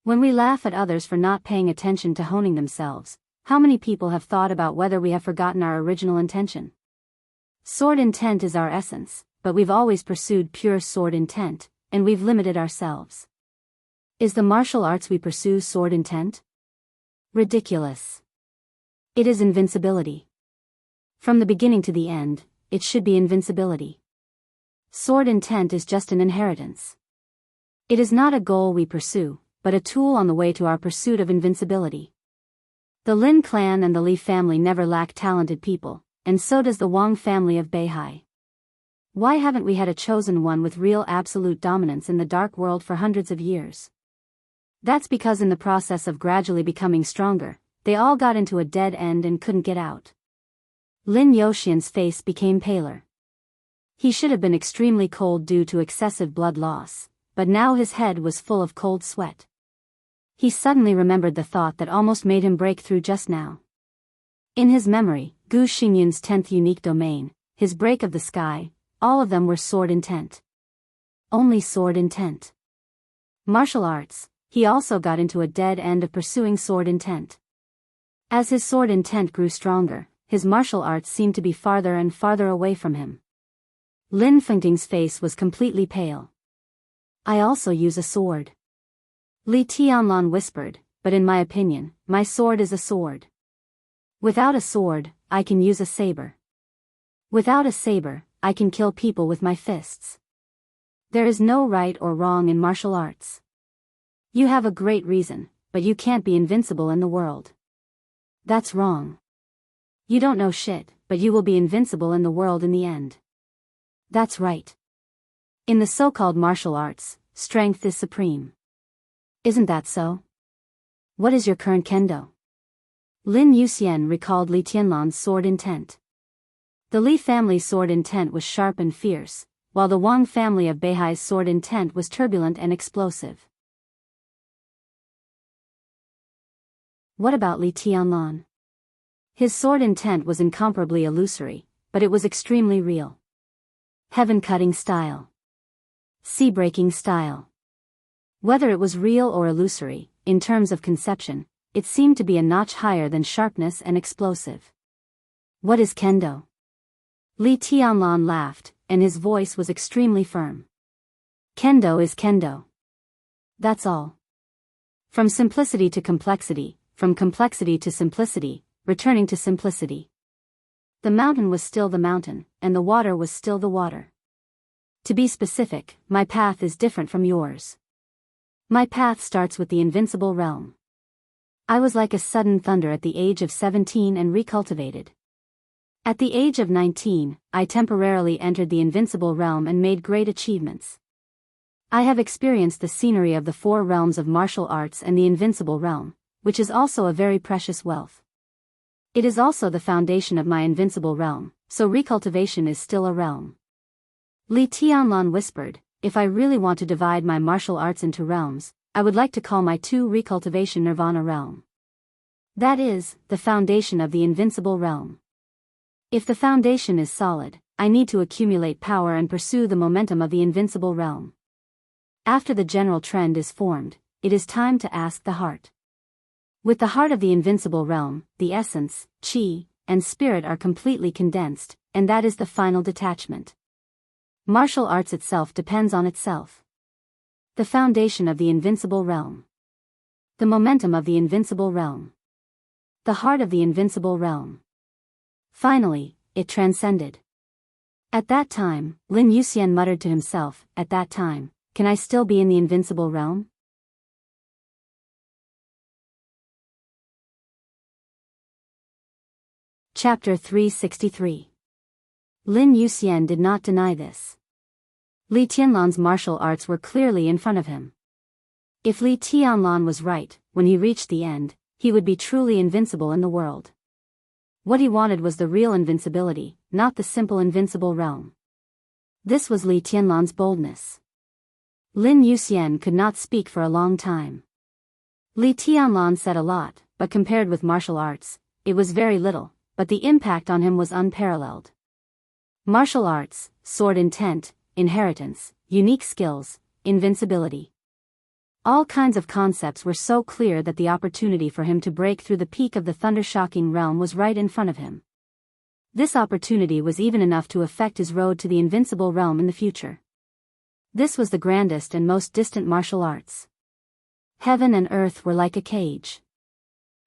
S1: When we laugh at others for not paying attention to honing themselves, how many people have thought about whether we have forgotten our original intention? Sword intent is our essence, but we've always pursued pure sword intent, and we've limited ourselves. Is the martial arts we pursue sword intent? Ridiculous. It is invincibility. From the beginning to the end, it should be invincibility. Sword intent is just an inheritance. It is not a goal we pursue, but a tool on the way to our pursuit of invincibility. The Lin clan and the Li family never lack talented people, and so does the Wang family of Beihai. Why haven't we had a chosen one with real absolute dominance in the dark world for hundreds of years? That's because in the process of gradually becoming stronger, they all got into a dead end and couldn't get out. Lin Yuxian's face became paler. He should have been extremely cold due to excessive blood loss, but now his head was full of cold sweat. He suddenly remembered the thought that almost made him break through just now. In his memory, Gu Xingyun's 10th unique domain, his break of the sky, all of them were sword intent. Only sword intent. Martial arts, he also got into a dead end of pursuing sword intent. As his sword intent grew stronger, his martial arts seemed to be farther and farther away from him. Lin Fengting's face was completely pale. I also use a sword. Li Tianlan whispered, but in my opinion, my sword is a sword. Without a sword, I can use a saber. Without a saber, I can kill people with my fists. There is no right or wrong in martial arts. You have a great reason, but you can't be invincible in the world. That's wrong. You don't know shit, but you will be invincible in the world in the end. That's right. In the so-called martial arts, strength is supreme. Isn't that so? What is your current kendo? Lin Yuxian recalled Li Tianlan's sword intent. The Li family's sword intent was sharp and fierce, while the Wang family of Beihai's sword intent was turbulent and explosive. What about Li Tianlan? His sword intent was incomparably illusory, but it was extremely real. Heaven-cutting style. Sea-breaking style. Whether it was real or illusory, in terms of conception, it seemed to be a notch higher than sharpness and explosive. What is kendo? Li Tianlan laughed, and his voice was extremely firm. Kendo is kendo. That's all. From simplicity to complexity, from complexity to simplicity, returning to simplicity. The mountain was still the mountain, and the water was still the water. To be specific, my path is different from yours. My path starts with the invincible realm. I was like a sudden thunder at the age of 17 and recultivated. At the age of 19, I temporarily entered the invincible realm and made great achievements. I have experienced the scenery of the 4 realms of martial arts and the invincible realm, which is also a very precious wealth. It is also the foundation of my invincible realm, so recultivation is still a realm. Li Tianlan whispered, if I really want to divide my martial arts into realms, I would like to call my 2 recultivation nirvana realm. That is, the foundation of the invincible realm. If the foundation is solid, I need to accumulate power and pursue the momentum of the invincible realm. After the general trend is formed, it is time to ask the heart. With the heart of the invincible realm, the essence, qi, and spirit are completely condensed, and that is the final detachment. Martial arts itself depends on itself. The foundation of the invincible realm. The momentum of the invincible realm. The heart of the invincible realm. Finally, it transcended. At that time, Lin Yuxian muttered to himself, at that time, can I still be in the invincible realm? Chapter 363. Lin Yuxian did not deny this. Li Tianlan's martial arts were clearly in front of him. If Li Tianlan was right, when he reached the end, he would be truly invincible in the world. What he wanted was the real invincibility, not the simple invincible realm. This was Li Tianlan's boldness. Lin Yuxian could not speak for a long time. Li Tianlan said a lot, but compared with martial arts, it was very little, but the impact on him was unparalleled. Martial arts, sword intent, inheritance, unique skills, invincibility. All kinds of concepts were so clear that the opportunity for him to break through the peak of the thunder-shocking realm was right in front of him. This opportunity was even enough to affect his road to the invincible realm in the future. This was the grandest and most distant martial arts. Heaven and earth were like a cage.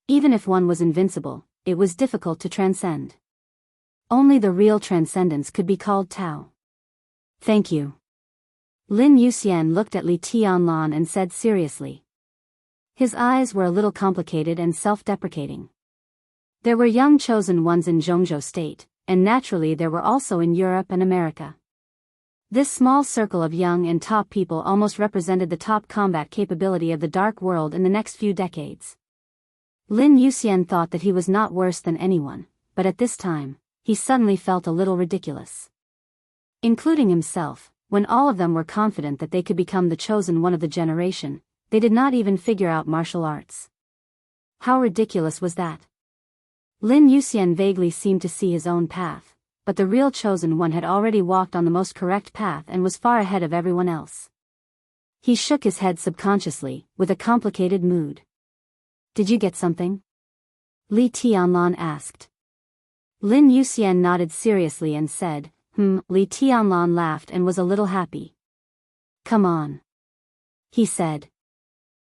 S1: Even if one was invincible, it was difficult to transcend. Only the real transcendence could be called Tao. Thank you. Lin Yuxian looked at Li Tianlan and said seriously. His eyes were a little complicated and self-deprecating. There were young chosen ones in Zhongzhou State, and naturally there were also in Europe and America. This small circle of young and top people almost represented the top combat capability of the dark world in the next few decades. Lin Yuxian thought that he was not worse than anyone, but at this time, he suddenly felt a little ridiculous. Including himself, when all of them were confident that they could become the chosen one of the generation, They did not even figure out martial arts. How ridiculous was that? Lin Yuxian vaguely seemed to see his own path, but the real chosen one had already walked on the most correct path and was far ahead of everyone else. He shook his head subconsciously, with a complicated mood. Did you get something? Li Tianlan asked. Lin Yuxian nodded seriously and said, Li Tianlan laughed and was a little happy. Come on, he said.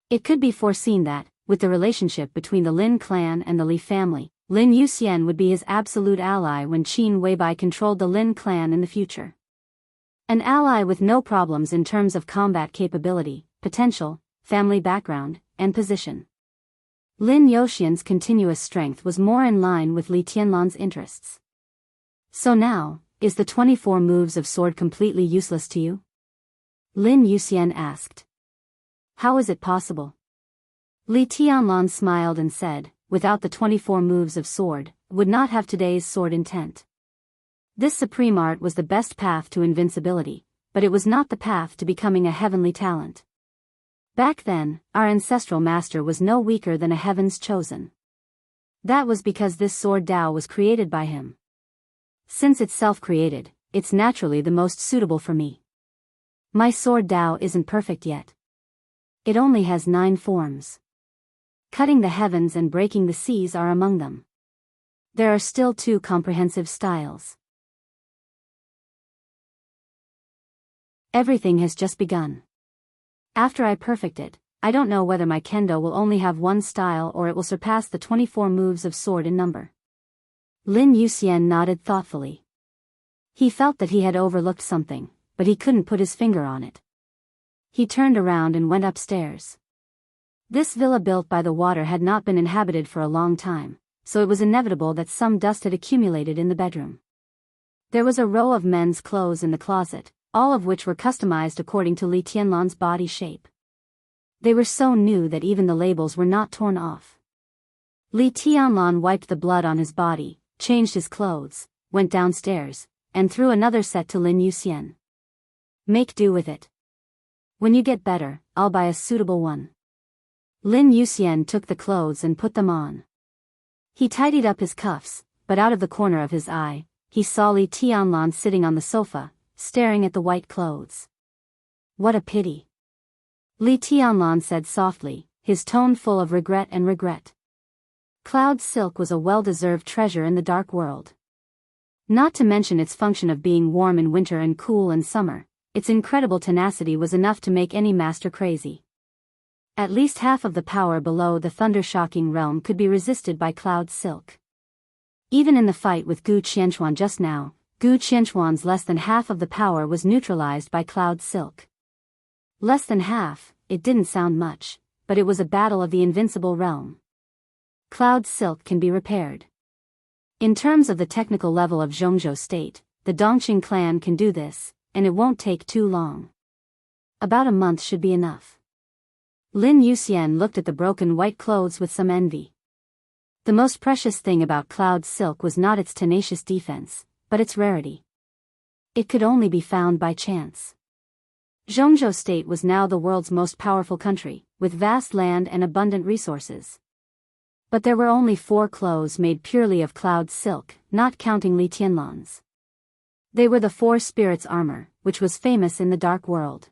S1: It could be foreseen that, with the relationship between the Lin clan and the Li family, Lin Yuxian would be his absolute ally when Qin Weibai controlled the Lin clan in the future. An ally with no problems in terms of combat capability, potential, family background, and position. Lin Yuxian's continuous strength was more in line with Li Tianlan's interests. So now, is the 24 moves of sword completely useless to you? Lin Yuxian asked. How is it possible? Li Tianlan smiled and said, without the 24 moves of sword, would not have today's sword intent. This supreme art was the best path to invincibility, but it was not the path to becoming a heavenly talent. Back then, our ancestral master was no weaker than a heaven's chosen. That was because this sword Tao was created by him. Since it's self-created, it's naturally the most suitable for me. My sword Tao isn't perfect yet. It only has 9 forms. Cutting the heavens and breaking the seas are among them. There are still 2 comprehensive styles. Everything has just begun. After I perfect it, I don't know whether my kendo will only have 1 style or it will surpass the 24 moves of sword in number. Lin Yuxian nodded thoughtfully. He felt that he had overlooked something, but he couldn't put his finger on it. He turned around and went upstairs. This villa built by the water had not been inhabited for a long time, so it was inevitable that some dust had accumulated in the bedroom. There was a row of men's clothes in the closet, all of which were customized according to Li Tianlan's body shape. They were so new that even the labels were not torn off. Li Tianlan wiped the blood on his body, changed his clothes, went downstairs, and threw another set to Lin Yuxian. Make do with it. When you get better, I'll buy a suitable one. Lin Yuxian took the clothes and put them on. He tidied up his cuffs, but out of the corner of his eye, he saw Li Tianlan sitting on the sofa, staring at the white clothes. What a pity. Li Tianlan said softly, his tone full of regret and regret. Cloud silk was a well-deserved treasure in the dark world. Not to mention its function of being warm in winter and cool in summer, its incredible tenacity was enough to make any master crazy. At least half of the power below the thunder-shocking realm could be resisted by cloud silk. Even in the fight with Gu Qianchuan just now, Gu Qianchuan's less than half of the power was neutralized by cloud silk. Less than half, it didn't sound much, but it was a battle of the invincible realm. Cloud silk can be repaired. In terms of the technical level of Zhongzhou state, the Dongqing clan can do this, and it won't take too long. About a month should be enough. Lin Yuxian looked at the broken white clothes with some envy. The most precious thing about cloud silk was not its tenacious defense, but its rarity. It could only be found by chance. Zhongzhou state was now the world's most powerful country, with vast land and abundant resources. But there were only 4 clothes made purely of cloud silk, not counting Li Tianlan's. They were the 4 spirits' armor, which was famous in the dark world.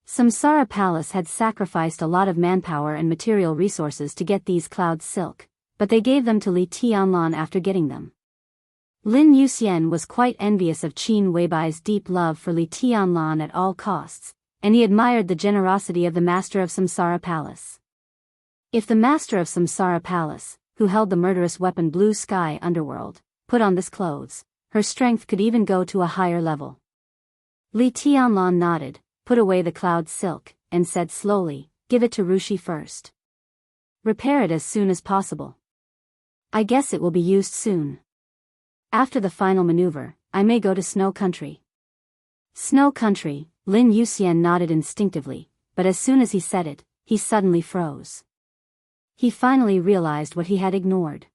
S1: Samsara Palace had sacrificed a lot of manpower and material resources to get these cloud silk, but they gave them to Li Tianlan after getting them. Lin Yuxian was quite envious of Qin Weibai's deep love for Li Tianlan at all costs, and he admired the generosity of the master of Samsara Palace. If the master of Samsara Palace, who held the murderous weapon Blue Sky Underworld, put on this clothes, her strength could even go to a higher level. Li Tianlan nodded, put away the cloud silk, and said slowly, "Give it to Rushi first. Repair it as soon as possible. I guess it will be used soon. After the final maneuver, I may go to Snow Country." Snow Country, Lin Yuxian nodded instinctively, but as soon as he said it, he suddenly froze. He finally realized what he had ignored.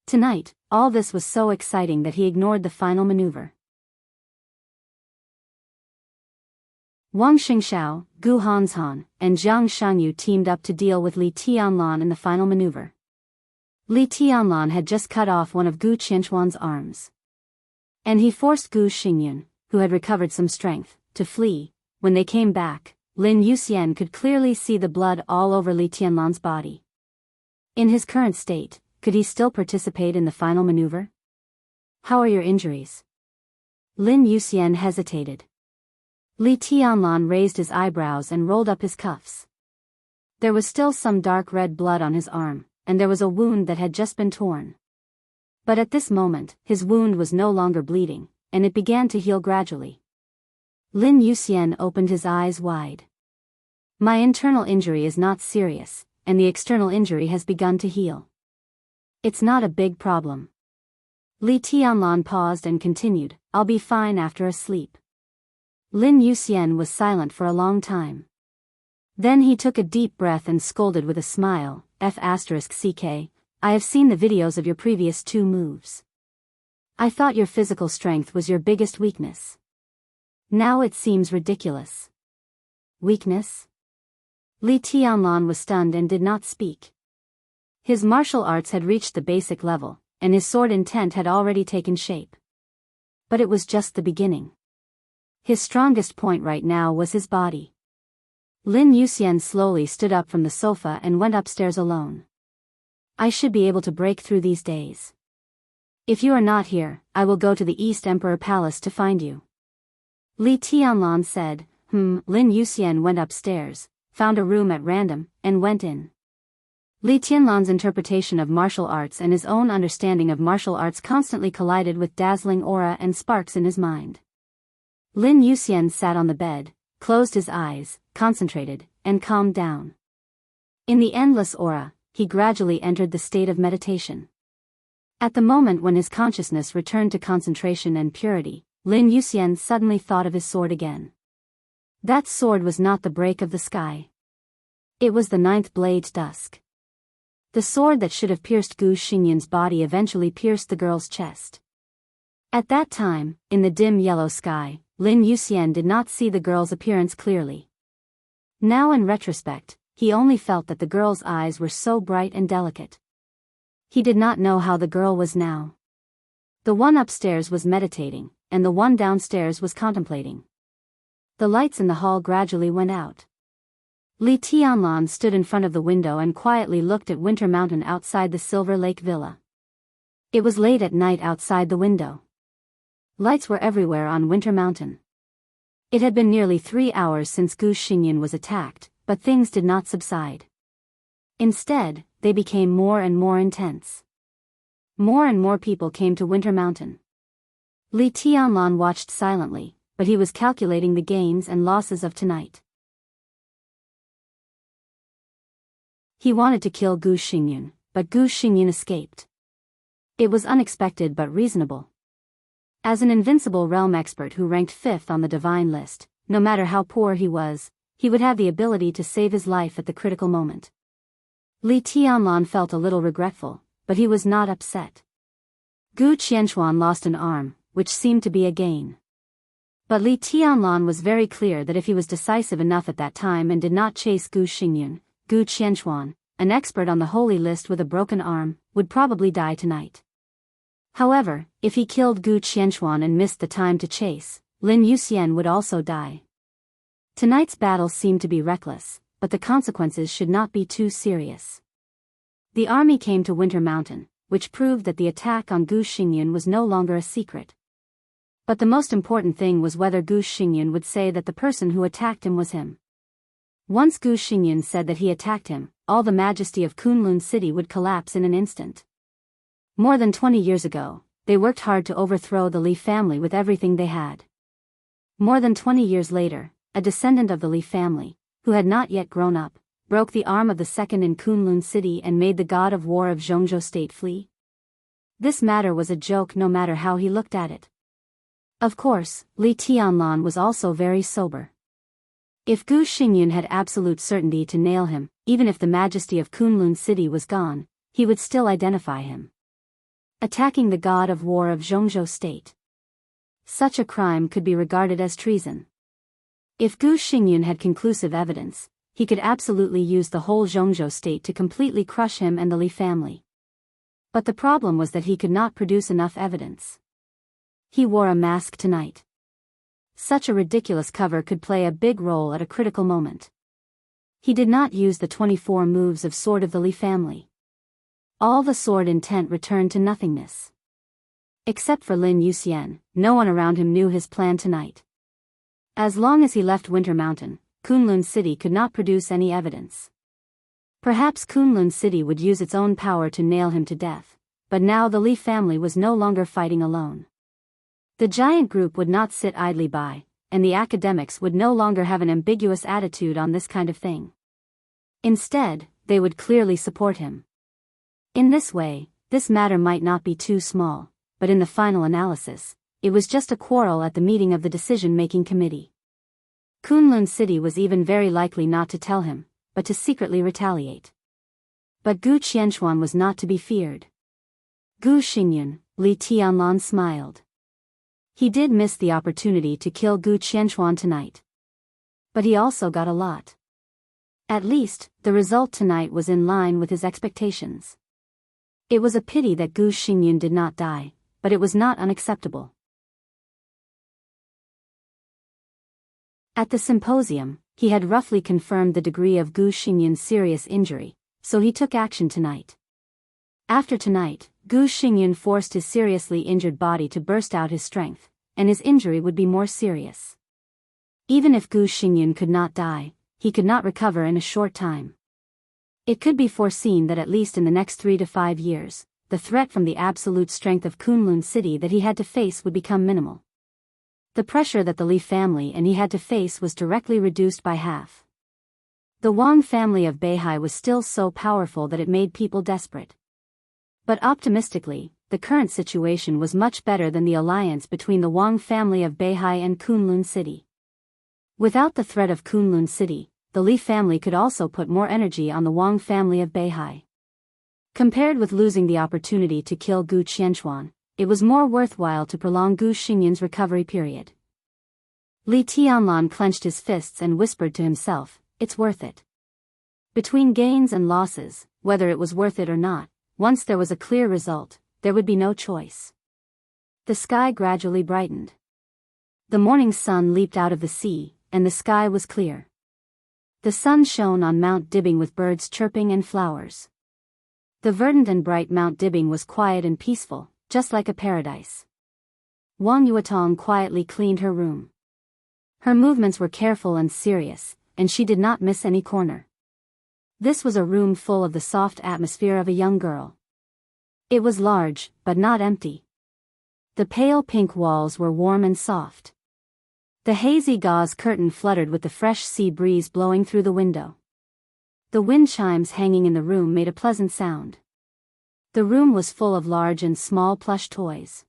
S1: Tonight, all this was so exciting that he ignored the final maneuver. Wang Xingxiao, Gu Hanshan, and Zhang Shangyu teamed up to deal with Li Tianlan in the final maneuver. Li Tianlan had just cut off one of Gu Qianchuan's arms. And he forced Gu Xingyun, who had recovered some strength, to flee. When they came back, Lin Yuxian could clearly see the blood all over Li Tianlan's body. In his current state, could he still participate in the final maneuver? How are your injuries? Lin Yuxian hesitated. Li Tianlan raised his eyebrows and rolled up his cuffs. There was still some dark red blood on his arm, and there was a wound that had just been torn. But at this moment, his wound was no longer bleeding, and it began to heal gradually. Lin Yuxian opened his eyes wide. My internal injury is not serious, and the external injury has begun to heal. It's not a big problem. Li Tianlan paused and continued, I'll be fine after a sleep. Lin Yuxian was silent for a long time. Then he took a deep breath and scolded with a smile, F***ck, I have seen the videos of your previous 2 moves. I thought your physical strength was your biggest weakness. Now it seems ridiculous. Weakness? Li Tianlan was stunned and did not speak. His martial arts had reached the basic level, and his sword intent had already taken shape. But it was just the beginning. His strongest point right now was his body. Lin Yuxian slowly stood up from the sofa and went upstairs alone. I should be able to break through these days. If you are not here, I will go to the East Emperor Palace to find you. Li Tianlan said. Lin Yuxian went upstairs, found a room at random, and went in. Li Tianlan's interpretation of martial arts and his own understanding of martial arts constantly collided with dazzling aura and sparks in his mind. Lin Yuxian sat on the bed, closed his eyes, concentrated, and calmed down. In the endless aura, he gradually entered the state of meditation. At the moment when his consciousness returned to concentration and purity, Lin Yuxian suddenly thought of his sword again. That sword was not the break of the sky. It was the 9th blade dusk. The sword that should have pierced Gu Xingyun's body eventually pierced the girl's chest. At that time, in the dim yellow sky, Lin Yuxian did not see the girl's appearance clearly. Now in retrospect, he only felt that the girl's eyes were so bright and delicate. He did not know how the girl was now. The one upstairs was meditating, and the one downstairs was contemplating. The lights in the hall gradually went out. Li Tianlan stood in front of the window and quietly looked at Winter Mountain outside the Silver Lake Villa. It was late at night outside the window. Lights were everywhere on Winter Mountain. It had been nearly 3 hours since Gu Xingyun was attacked, but things did not subside. Instead, they became more and more intense. More and more people came to Winter Mountain. Li Tianlan watched silently, but he was calculating the gains and losses of tonight. He wanted to kill Gu Xingyun, but Gu Xingyun escaped. It was unexpected but reasonable. As an invincible realm expert who ranked 5th on the divine list, no matter how poor he was, he would have the ability to save his life at the critical moment. Li Tianlan felt a little regretful, but he was not upset. Gu Qianchuan lost an arm, which seemed to be a gain. But Li Tianlan was very clear that if he was decisive enough at that time and did not chase Gu Xingyun, Gu Qianchuan, an expert on the holy list with a broken arm, would probably die tonight. However, if he killed Gu Qianchuan and missed the time to chase, Lin Yuxian would also die. Tonight's battle seemed to be reckless, but the consequences should not be too serious. The army came to Winter Mountain, which proved that the attack on Gu Xingyun was no longer a secret. But the most important thing was whether Gu Xingyun would say that the person who attacked him was him. Once Gu Xingyun said that he attacked him, all the majesty of Kunlun City would collapse in an instant. More than 20 years ago, they worked hard to overthrow the Li family with everything they had. More than 20 years later, a descendant of the Li family, who had not yet grown up, broke the arm of the second in Kunlun City and made the god of war of Zhongzhou State flee. This matter was a joke no matter how he looked at it. Of course, Li Tianlan was also very sober. If Gu Xingyun had absolute certainty to nail him, even if the majesty of Kunlun City was gone, he would still identify him. Attacking the god of war of Zhongzhou State. Such a crime could be regarded as treason. If Gu Xingyun had conclusive evidence, he could absolutely use the whole Zhongzhou state to completely crush him and the Li family. But the problem was that he could not produce enough evidence. He wore a mask tonight. Such a ridiculous cover could play a big role at a critical moment. He did not use the 24 moves of Sword of the Li family. All the sword intent returned to nothingness. Except for Lin Yuxian, no one around him knew his plan tonight. As long as he left Winter Mountain, Kunlun City could not produce any evidence. Perhaps Kunlun City would use its own power to nail him to death, but now the Li family was no longer fighting alone. The giant group would not sit idly by, and the academics would no longer have an ambiguous attitude on this kind of thing. Instead, they would clearly support him. In this way, this matter might not be too small, but in the final analysis, it was just a quarrel at the meeting of the decision-making committee. Kunlun City was even very likely not to tell him, but to secretly retaliate. But Gu Qianchuan was not to be feared. Gu Xingyun, Li Tianlan smiled. He did miss the opportunity to kill Gu Qianchuan tonight. But he also got a lot. At least, the result tonight was in line with his expectations. It was a pity that Gu Xingyun did not die, but it was not unacceptable. At the symposium, he had roughly confirmed the degree of Gu Xingyun's serious injury, so he took action tonight. After tonight, Gu Xingyun forced his seriously injured body to burst out his strength, and his injury would be more serious. Even if Gu Xingyun could not die, he could not recover in a short time. It could be foreseen that at least in the next 3 to 5 years, the threat from the absolute strength of Kunlun City that he had to face would become minimal. The pressure that the Li family and he had to face was directly reduced by half. The Wang family of Beihai was still so powerful that it made people desperate. But optimistically, the current situation was much better than the alliance between the Wang family of Beihai and Kunlun City. Without the threat of Kunlun City, the Li family could also put more energy on the Wang family of Beihai. Compared with losing the opportunity to kill Gu Qianchuan, it was more worthwhile to prolong Gu Xingyun's recovery period. Li Tianlan clenched his fists and whispered to himself, "It's worth it." Between gains and losses, whether it was worth it or not, once there was a clear result, there would be no choice. The sky gradually brightened. The morning sun leaped out of the sea, and the sky was clear. The sun shone on Mount Dibbing with birds chirping and flowers. The verdant and bright Mount Dibbing was quiet and peaceful, just like a paradise. Wang Yuetong quietly cleaned her room. Her movements were careful and serious, and she did not miss any corner. This was a room full of the soft atmosphere of a young girl. It was large, but not empty. The pale pink walls were warm and soft. The hazy gauze curtain fluttered with the fresh sea breeze blowing through the window. The wind chimes hanging in the room made a pleasant sound. The room was full of large and small plush toys.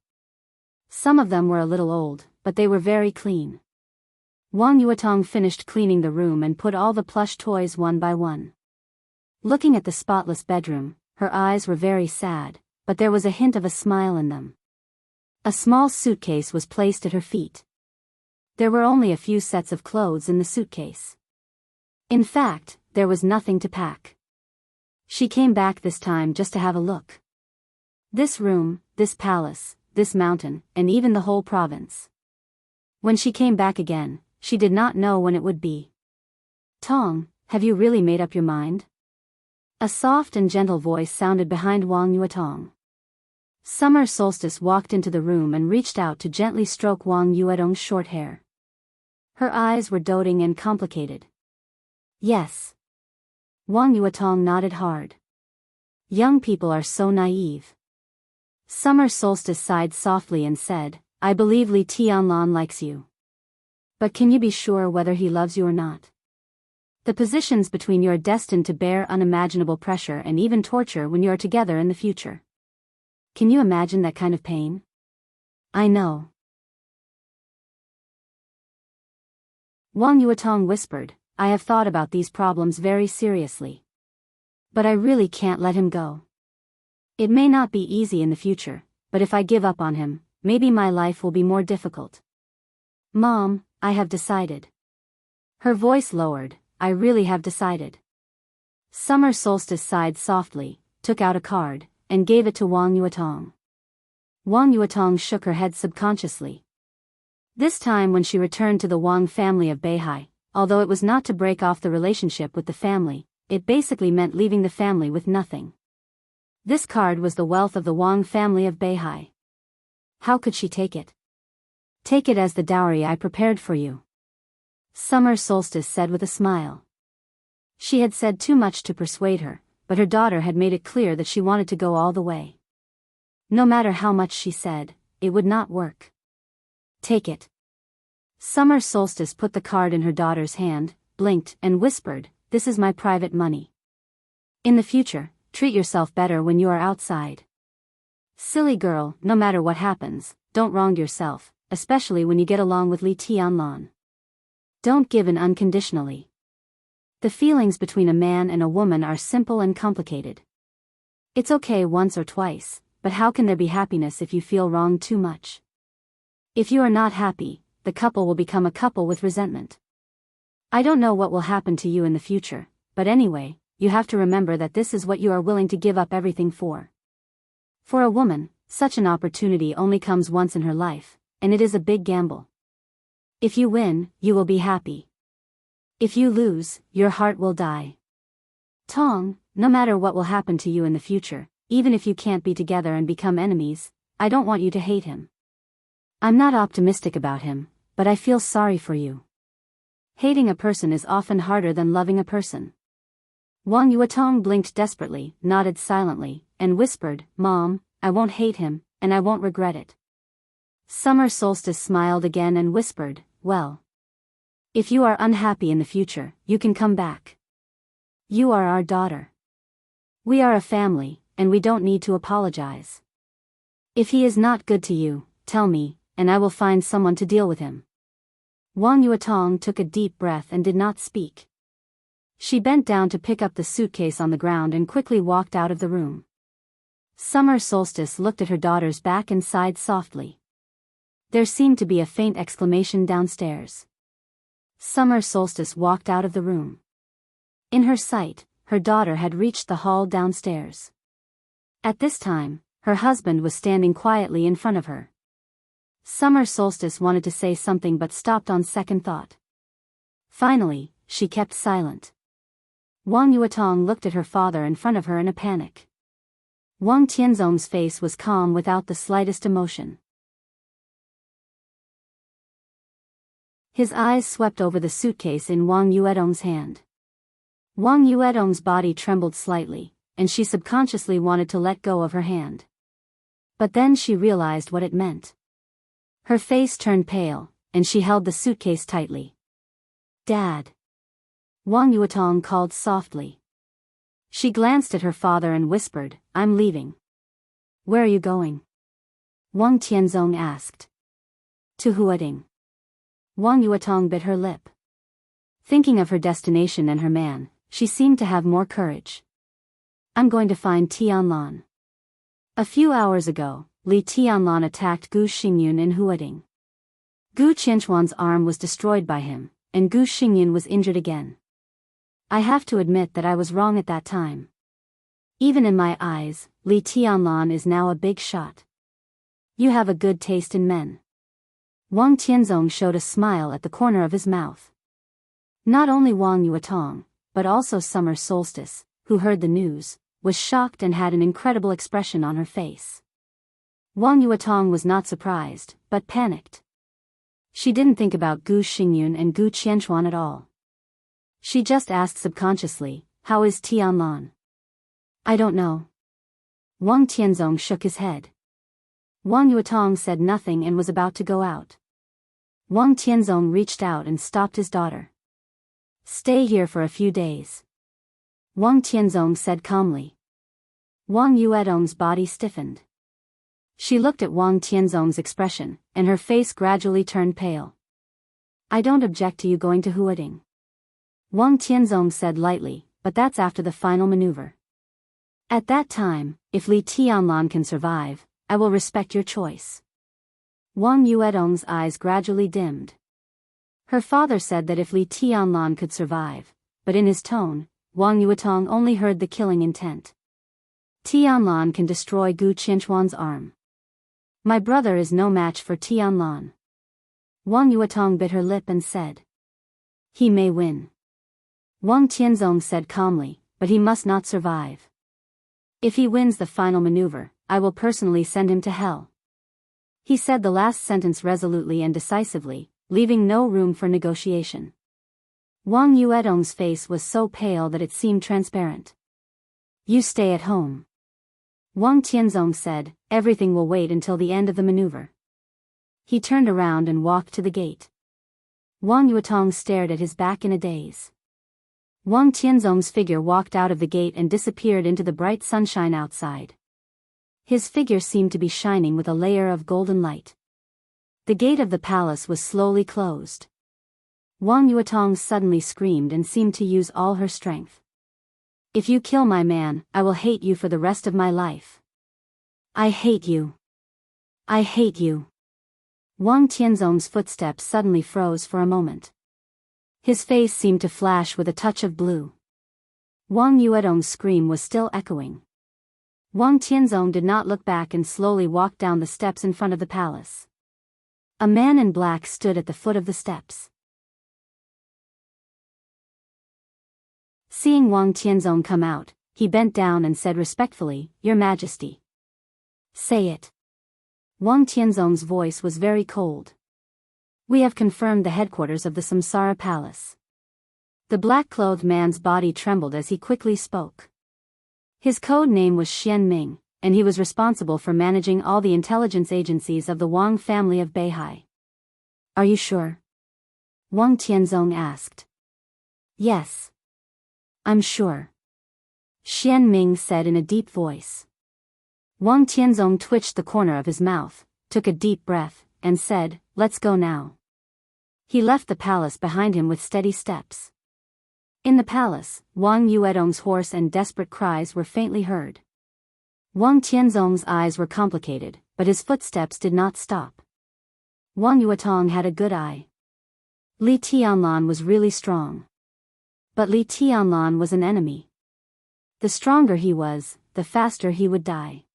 S1: Some of them were a little old, but they were very clean. Wang Yuetong finished cleaning the room and put all the plush toys one by one. Looking at the spotless bedroom, her eyes were very sad, but there was a hint of a smile in them. A small suitcase was placed at her feet. There were only a few sets of clothes in the suitcase. In fact, there was nothing to pack. She came back this time just to have a look. This room, this palace, this mountain, and even the whole province. When she came back again, she did not know when it would be. "Tong, have you really made up your mind?" A soft and gentle voice sounded behind Wang Yuetong. Summer Solstice walked into the room and reached out to gently stroke Wang Yuetong's short hair. Her eyes were doting and complicated. "Yes." Wang Yuetong nodded hard. Young people are so naive. Summer Solstice sighed softly and said, "I believe Li Tianlan likes you. But can you be sure whether he loves you or not? The positions between you are destined to bear unimaginable pressure and even torture when you are together in the future. Can you imagine that kind of pain?" "I know." Wang Yuetong whispered, "I have thought about these problems very seriously. But I really can't let him go. It may not be easy in the future, but if I give up on him, maybe my life will be more difficult. Mom, I have decided. Her voice lowered. I really have decided. Summer Solstice sighed softly, took out a card, and gave it to Wang Yuetong. Wang Yuetong shook her head subconsciously. This time when she returned to the Wang family of Beihai, although it was not to break off the relationship with the family, it basically meant leaving the family with nothing. This card was the wealth of the Wang family of Beihai. How could she take it? Take it as the dowry I prepared for you. Summer Solstice said with a smile. She had said too much to persuade her, but her daughter had made it clear that she wanted to go all the way. No matter how much she said, it would not work. Take it. Summer Solstice put the card in her daughter's hand, blinked, and whispered, "This is my private money. In the future, treat yourself better when you are outside. Silly girl, no matter what happens, don't wrong yourself, especially when you get along with Li Tianlan. Don't give in unconditionally. The feelings between a man and a woman are simple and complicated. It's okay once or twice, but how can there be happiness if you feel wronged too much? If you are not happy, the couple will become a couple with resentment. I don't know what will happen to you in the future, but anyway, you have to remember that this is what you are willing to give up everything for. For a woman, such an opportunity only comes once in her life, and it is a big gamble. If you win, you will be happy. If you lose, your heart will die. Tong, no matter what will happen to you in the future, even if you can't be together and become enemies, I don't want you to hate him. I'm not optimistic about him, but I feel sorry for you. Hating a person is often harder than loving a person." Wang Yuetong blinked desperately, nodded silently, and whispered, "Mom, I won't hate him, and I won't regret it." Summer Solstice smiled again and whispered, "Well. If you are unhappy in the future, you can come back. You are our daughter. We are a family, and we don't need to apologize. If he is not good to you, tell me, and I will find someone to deal with him." Wang Yuetong took a deep breath and did not speak. She bent down to pick up the suitcase on the ground and quickly walked out of the room. Summer Solstice looked at her daughter's back and sighed softly. There seemed to be a faint exclamation downstairs. Summer Solstice walked out of the room. In her sight, her daughter had reached the hall downstairs. At this time, her husband was standing quietly in front of her. Summer Solstice wanted to say something but stopped on second thought. Finally, she kept silent. Wang Yuetong looked at her father in front of her in a panic. Wang Tianzong's face was calm without the slightest emotion. His eyes swept over the suitcase in Wang Yuetong's hand. Wang Yuetong's body trembled slightly, and she subconsciously wanted to let go of her hand. But then she realized what it meant. Her face turned pale, and she held the suitcase tightly. "Dad." Wang Yuetong called softly. She glanced at her father and whispered, "I'm leaving." "Where are you going?" Wang Tianzong asked. "To Huading." Wang Yuetong bit her lip. Thinking of her destination and her man, she seemed to have more courage. "I'm going to find Tianlan." A few hours ago, Li Tianlan attacked Gu Xingyun in Huading. Gu Qianchuan's arm was destroyed by him, and Gu Xingyun was injured again. I have to admit that I was wrong at that time. Even in my eyes, Li Tianlan is now a big shot. You have a good taste in men. Wang Tianzong showed a smile at the corner of his mouth. Not only Wang Yuetong, but also Summer Solstice, who heard the news, was shocked and had an incredible expression on her face. Wang Yuetong was not surprised, but panicked. She didn't think about Gu Xingyun and Gu Qianchuan at all. She just asked subconsciously, "How is Tianlan?" "I don't know." Wang Tianzong shook his head. Wang Yuetong said nothing and was about to go out. Wang Tianzong reached out and stopped his daughter. "Stay here for a few days." Wang Tianzong said calmly. Wang Yuetong's body stiffened. She looked at Wang Tianzong's expression, and her face gradually turned pale. "I don't object to you going to Huading." Wang Tianzong said lightly, "But that's after the final maneuver. At that time, if Li Tianlan can survive, I will respect your choice." Wang Yuetong's eyes gradually dimmed. Her father said that if Li Tianlan could survive, but in his tone, Wang Yuetong only heard the killing intent. Tianlan can destroy Gu Qianchuan's arm. My brother is no match for Tianlan. Wang Yuetong bit her lip and said. He may win. Wang Tianzong said calmly, but he must not survive. If he wins the final maneuver, I will personally send him to hell. He said the last sentence resolutely and decisively, leaving no room for negotiation. Wang Yuetong's face was so pale that it seemed transparent. You stay at home. Wang Tianzong said, everything will wait until the end of the maneuver. He turned around and walked to the gate. Wang Yuetong stared at his back in a daze. Wang Tianzong's figure walked out of the gate and disappeared into the bright sunshine outside. His figure seemed to be shining with a layer of golden light. The gate of the palace was slowly closed. Wang Yuetong suddenly screamed and seemed to use all her strength. If you kill my man, I will hate you for the rest of my life. I hate you. I hate you. Wang Tianzong's footsteps suddenly froze for a moment. His face seemed to flash with a touch of blue. Wang Yuetong's scream was still echoing. Wang Tianzong did not look back and slowly walked down the steps in front of the palace. A man in black stood at the foot of the steps. Seeing Wang Tianzong come out, he bent down and said respectfully, Your Majesty. Say it. Wang Tianzong's voice was very cold. We have confirmed the headquarters of the Samsara Palace. The black-clothed man's body trembled as he quickly spoke. His code name was Xian Ming, and he was responsible for managing all the intelligence agencies of the Wang family of Beihai. Are you sure? Wang Tianzong asked. Yes. I'm sure. Xian Ming said in a deep voice. Wang Tianzong twitched the corner of his mouth, took a deep breath, and said, Let's go now. He left the palace behind him with steady steps. In the palace, Wang Yuetong's hoarse and desperate cries were faintly heard. Wang Tianzong's eyes were complicated, but his footsteps did not stop. Wang Yuetong had a good eye. Li Tianlan was really strong. But Li Tianlan was an enemy. The stronger he was, the faster he would die.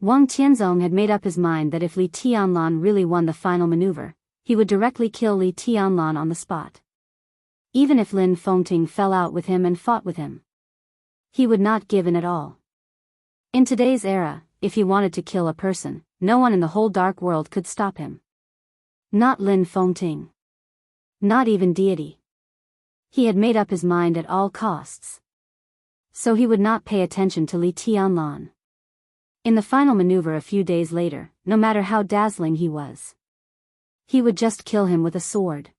S1: Wang Tianzong had made up his mind that if Li Tianlan really won the final maneuver, he would directly kill Li Tianlan on the spot. Even if Lin Fengting fell out with him and fought with him, he would not give in at all. In today's era, if he wanted to kill a person, no one in the whole dark world could stop him. Not Lin Fengting. Not even deity. He had made up his mind at all costs. So he would not pay attention to Li Tianlan. In the final maneuver a few days later, no matter how dazzling he was, he would just kill him with a sword.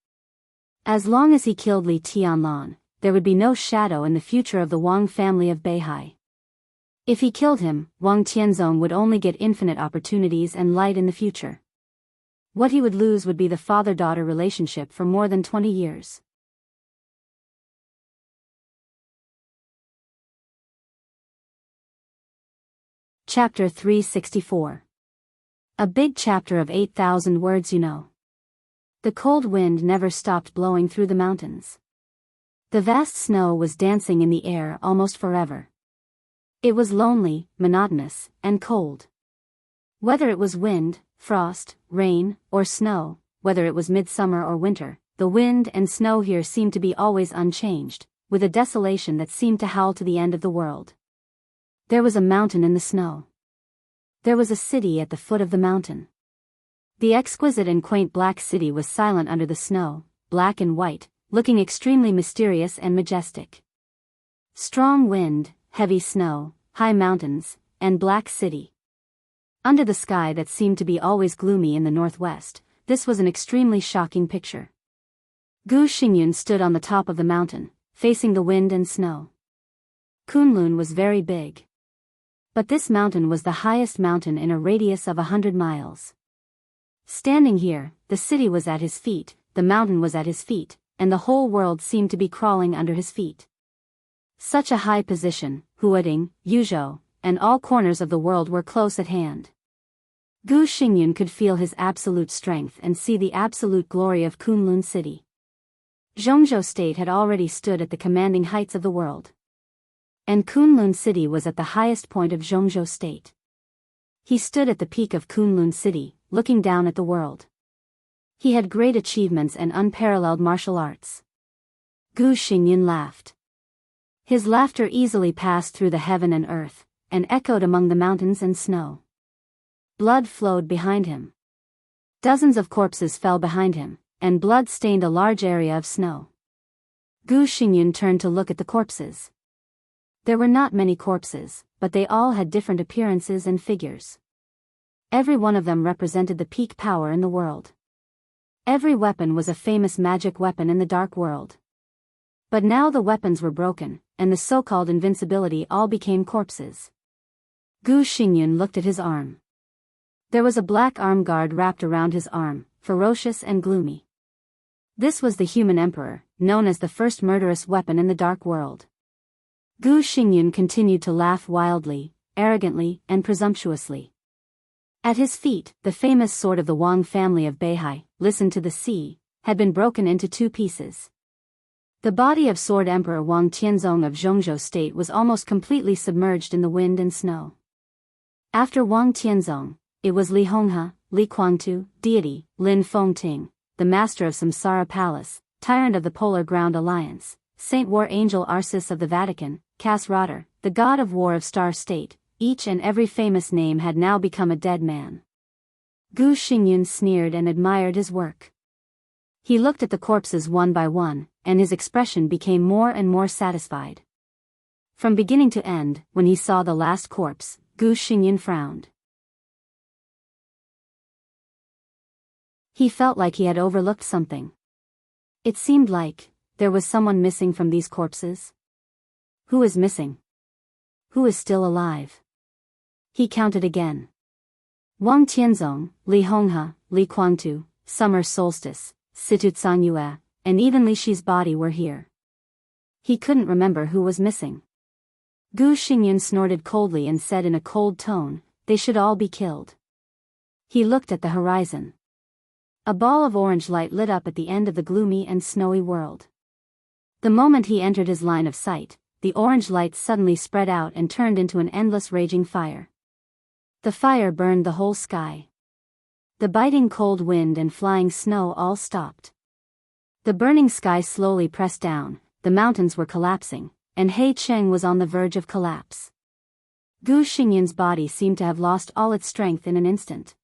S1: As long as he killed Li Tianlan, there would be no shadow in the future of the Wang family of Beihai. If he killed him, Wang Tianzong would only get infinite opportunities and light in the future. What he would lose would be the father-daughter relationship for more than 20 years. Chapter 364. A big chapter of 8,000 words, you know. The cold wind never stopped blowing through the mountains. The vast snow was dancing in the air almost forever. It was lonely, monotonous, and cold. Whether it was wind, frost, rain, or snow, whether it was midsummer or winter, the wind and snow here seemed to be always unchanged, with a desolation that seemed to howl to the end of the world. There was a mountain in the snow. There was a city at the foot of the mountain. The exquisite and quaint black city was silent under the snow, black and white, looking extremely mysterious and majestic. Strong wind, heavy snow, high mountains, and black city. Under the sky that seemed to be always gloomy in the northwest, this was an extremely shocking picture. Gu Xingyun stood on the top of the mountain, facing the wind and snow. Kunlun was very big. But this mountain was the highest mountain in a radius of 100 miles. Standing here, the city was at his feet, the mountain was at his feet, and the whole world seemed to be crawling under his feet. Such a high position, Huading, Yuzhou, and all corners of the world were close at hand. Gu Xingyun could feel his absolute strength and see the absolute glory of Kunlun City. Zhongzhou State had already stood at the commanding heights of the world. And Kunlun City was at the highest point of Zhongzhou State. He stood at the peak of Kunlun City, looking down at the world. He had great achievements and unparalleled martial arts. Gu Xingyin laughed. His laughter easily passed through the heaven and earth, and echoed among the mountains and snow. Blood flowed behind him. Dozens of corpses fell behind him, and blood stained a large area of snow. Gu Xingyin turned to look at the corpses. There were not many corpses, but they all had different appearances and figures. Every one of them represented the peak power in the world. Every weapon was a famous magic weapon in the dark world. But now the weapons were broken, and the so-called invincibility all became corpses. Gu Xingyin looked at his arm. There was a black arm guard wrapped around his arm, ferocious and gloomy. This was the human emperor, known as the first murderous weapon in the dark world. Gu Xingyin continued to laugh wildly, arrogantly, and presumptuously. At his feet, the famous sword of the Wang family of Beihai, Listen to the Sea, had been broken into 2 pieces. The body of Sword Emperor Wang Tianzong of Zhongzhou State was almost completely submerged in the wind and snow. After Wang Tianzong, it was Li Honghe, Li Guangtu, deity, Lin Fengting, the master of Samsara Palace, tyrant of the Polar Ground Alliance, Saint War Angel Arcis of the Vatican, Cass Rotter, the god of war of Star State. Each and every famous name had now become a dead man. Gu Xingyin sneered and admired his work. He looked at the corpses one by one, and his expression became more and more satisfied. From beginning to end, when he saw the last corpse, Gu Xingyin frowned. He felt like he had overlooked something. It seemed like there was someone missing from these corpses. Who is missing? Who is still alive? He counted again. Wang Tianzong, Li Honghe, Li Guangtu, Summer Solstice, Situ Tsanyue, and even Li Shi's body were here. He couldn't remember who was missing. Gu Xingyin snorted coldly and said in a cold tone, "They should all be killed." He looked at the horizon. A ball of orange light lit up at the end of the gloomy and snowy world. The moment he entered his line of sight, the orange light suddenly spread out and turned into an endless raging fire. The fire burned the whole sky. The biting cold wind and flying snow all stopped. The burning sky slowly pressed down, the mountains were collapsing, and Heicheng was on the verge of collapse. Gu Xingyin's body seemed to have lost all its strength in an instant.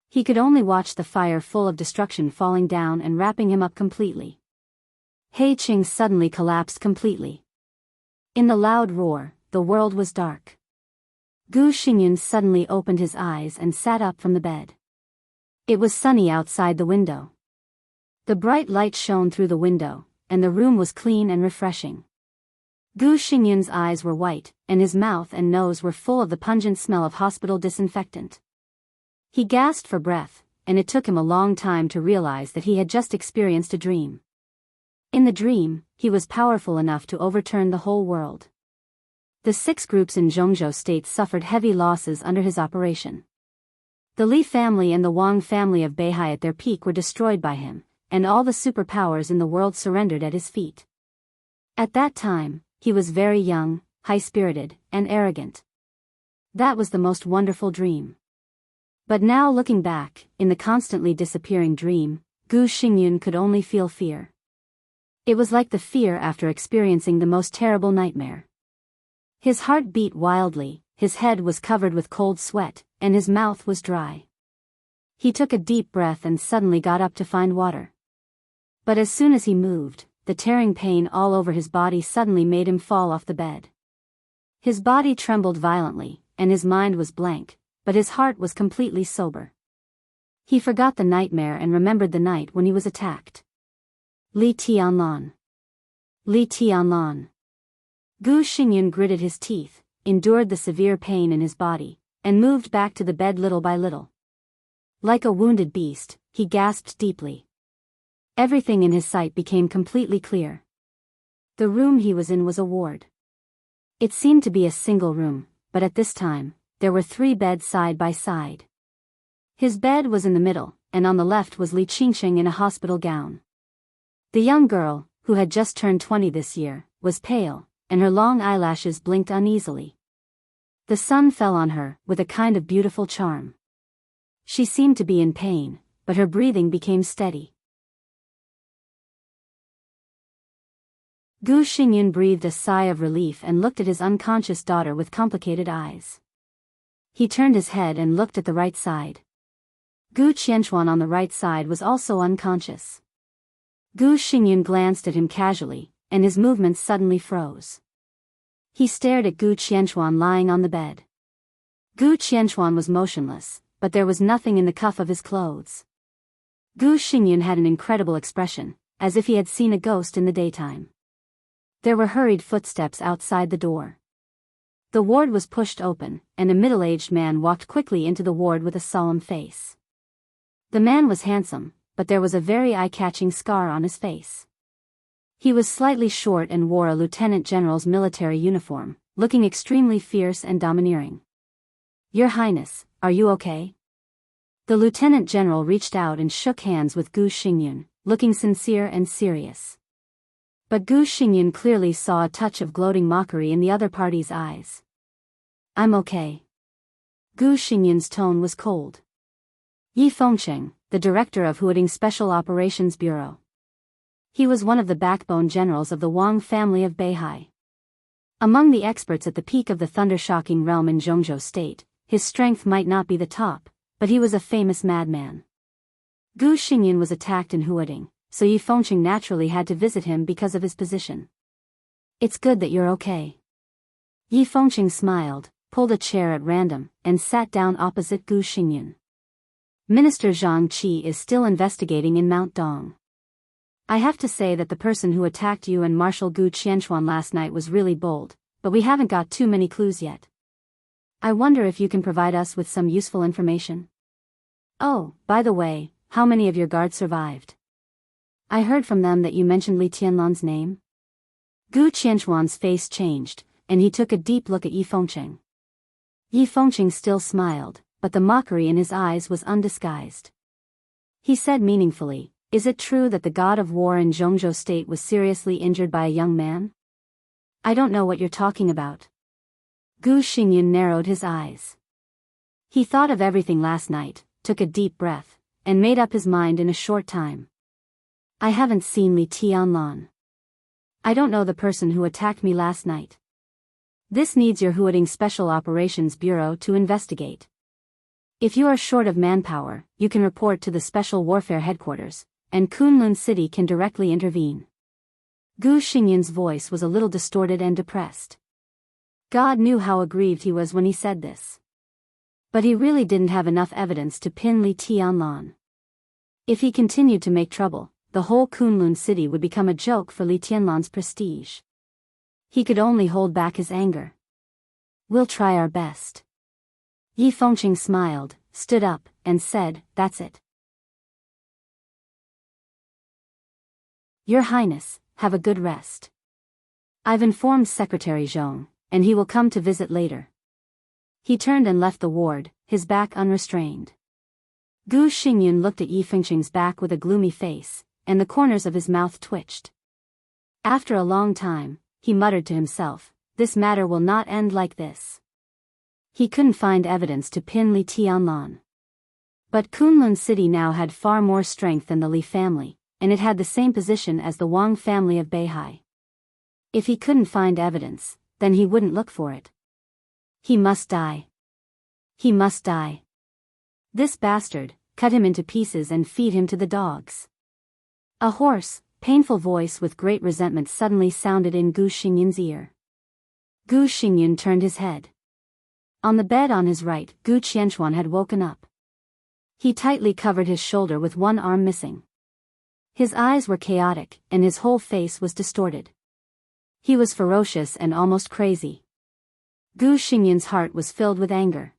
S1: He could only watch the fire full of destruction falling down and wrapping him up completely. Heicheng suddenly collapsed completely. In the loud roar, the world was dark. Gu Xingyin suddenly opened his eyes and sat up from the bed. It was sunny outside the window. The bright light shone through the window, and the room was clean and refreshing. Gu Xingyin's eyes were white, and his mouth and nose were full of the pungent smell of hospital disinfectant. He gasped for breath, and it took him a long time to realize that he had just experienced a dream. In the dream, he was powerful enough to overturn the whole world. The 6 groups in Zhongzhou State suffered heavy losses under his operation. The Li family and the Wang family of Beihai at their peak were destroyed by him, and all the superpowers in the world surrendered at his feet. At that time, he was very young, high-spirited, and arrogant. That was the most wonderful dream. But now looking back, in the constantly disappearing dream, Gu Xingyin could only feel fear. It was like the fear after experiencing the most terrible nightmare. His heart beat wildly, his head was covered with cold sweat, and his mouth was dry. He took a deep breath and suddenly got up to find water. But as soon as he moved, the tearing pain all over his body suddenly made him fall off the bed. His body trembled violently, and his mind was blank, but his heart was completely sober. He forgot the nightmare and remembered the night when he was attacked. Li Tianlan. Li Tianlan. Gu Xingyin gritted his teeth, endured the severe pain in his body, and moved back to the bed little by little. Like a wounded beast, he gasped deeply. Everything in his sight became completely clear. The room he was in was a ward. It seemed to be a single room, but at this time, there were 3 beds side by side. His bed was in the middle, and on the left was Li Qingsheng in a hospital gown. The young girl, who had just turned 20 this year, was pale, and her long eyelashes blinked uneasily. The sun fell on her with a kind of beautiful charm. She seemed to be in pain, but her breathing became steady. Gu Xingyun breathed a sigh of relief and looked at his unconscious daughter with complicated eyes. He turned his head and looked at the right side. Gu Qianchuan on the right side was also unconscious. Gu Xingyun glanced at him casually, and his movements suddenly froze. He stared at Gu Qianchuan lying on the bed. Gu Qianchuan was motionless, but there was nothing in the cuff of his clothes. Gu Xingyun had an incredible expression, as if he had seen a ghost in the daytime. There were hurried footsteps outside the door. The ward was pushed open, and a middle-aged man walked quickly into the ward with a solemn face. The man was handsome, but there was a very eye-catching scar on his face. He was slightly short and wore a lieutenant general's military uniform, looking extremely fierce and domineering. "Your Highness, are you okay?" The lieutenant general reached out and shook hands with Gu Xingyun, looking sincere and serious. But Gu Xingyun clearly saw a touch of gloating mockery in the other party's eyes. "I'm okay." Gu Xingyun's tone was cold. Yi Fengcheng, the director of Heartwarming Special Operations Bureau. He was one of the backbone generals of the Wang family of Beihai. Among the experts at the peak of the thunder-shocking realm in Zhongzhou State, his strength might not be the top, but he was a famous madman. Gu Xingyun was attacked in Heartwarming, so Yi Fengcheng naturally had to visit him because of his position. "It's good that you're okay." Yi Fengcheng smiled, pulled a chair at random, and sat down opposite Gu Xingyun. "Minister Zhang Qi is still investigating in Mount Dong. I have to say that the person who attacked you and Marshal Gu Qianchuan last night was really bold, but we haven't got too many clues yet. I wonder if you can provide us with some useful information. Oh, by the way, how many of your guards survived? I heard from them that you mentioned Li Tianlan's name." Gu Qianchuan's face changed, and he took a deep look at Yi Fengcheng. Yi Fengcheng still smiled, but the mockery in his eyes was undisguised. He said meaningfully, "Is it true that the god of war in Zhongzhou State was seriously injured by a young man?" "I don't know what you're talking about." Gu Xingyun narrowed his eyes. He thought of everything last night, took a deep breath, and made up his mind in a short time. "I haven't seen Li Tianlan. I don't know the person who attacked me last night. This needs your Heartwarming Special Operations Bureau to investigate. If you are short of manpower, you can report to the Special Warfare Headquarters, and Kunlun City can directly intervene." Gu Xingyun's voice was a little distorted and depressed. God knew how aggrieved he was when he said this. But he really didn't have enough evidence to pin Li Tianlan. If he continued to make trouble, the whole Kunlun City would become a joke for Li Tianlan's prestige. He could only hold back his anger. "We'll try our best." Yi Fengcheng smiled, stood up, and said, "That's it. Your Highness, have a good rest. I've informed Secretary Zhong, and he will come to visit later." He turned and left the ward, his back unrestrained. Gu Xingyun looked at Yi Fengcheng's back with a gloomy face, and the corners of his mouth twitched. After a long time, he muttered to himself, "This matter will not end like this." He couldn't find evidence to pin Li Tianlan. But Kunlun City now had far more strength than the Li family, and it had the same position as the Wang family of Beihai. If he couldn't find evidence, then he wouldn't look for it. He must die. He must die. This bastard, cut him into pieces and feed him to the dogs. A hoarse, painful voice with great resentment suddenly sounded in Gu Xingyun's ear. Gu Xingyun turned his head. On the bed on his right, Gu Qianchuan had woken up. He tightly covered his shoulder with one arm missing. His eyes were chaotic, and his whole face was distorted. He was ferocious and almost crazy. Gu Xingyun's heart was filled with anger.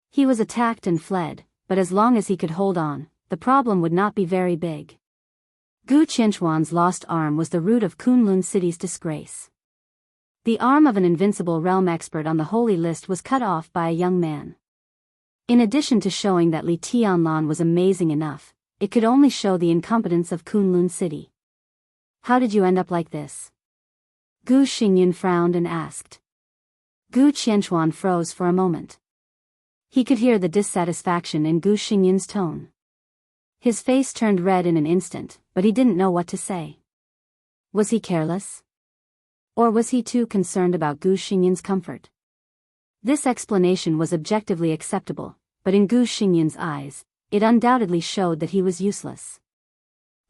S1: He was attacked and fled, but as long as he could hold on, the problem would not be very big. Gu Qianchuan's lost arm was the root of Kunlun City's disgrace. The arm of an invincible realm expert on the holy list was cut off by a young man. In addition to showing that Li Tianlan was amazing enough, it could only show the incompetence of Kunlun City. How did you end up like this? Gu Xingyan frowned and asked. Gu Qianchuan froze for a moment. He could hear the dissatisfaction in Gu Xingyan's tone. His face turned red in an instant, but he didn't know what to say. Was he careless? Or was he too concerned about Gu Xingyan's comfort? This explanation was objectively acceptable, but in Gu Xingyan's eyes, it undoubtedly showed that he was useless.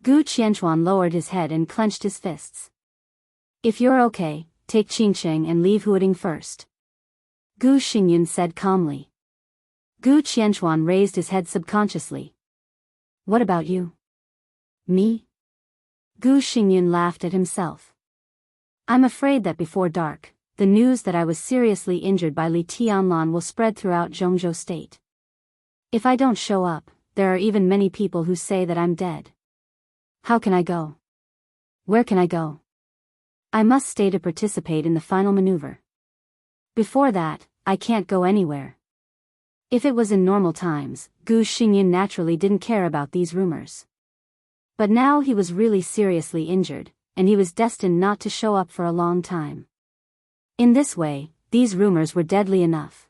S1: Gu Qianchuan lowered his head and clenched his fists. If you're okay, take Qingcheng and leave Huading first. Gu Xingyan said calmly. Gu Qianchuan raised his head subconsciously. What about you? Me? Gu Xingyan laughed at himself. I'm afraid that before dark, the news that I was seriously injured by Li Tianlan will spread throughout Zhongzhou state. If I don't show up, there are even many people who say that I'm dead. How can I go? Where can I go? I must stay to participate in the final maneuver. Before that, I can't go anywhere. If it was in normal times, Gu Xingyan naturally didn't care about these rumors. But now he was really seriously injured, and he was destined not to show up for a long time. In this way, these rumors were deadly enough.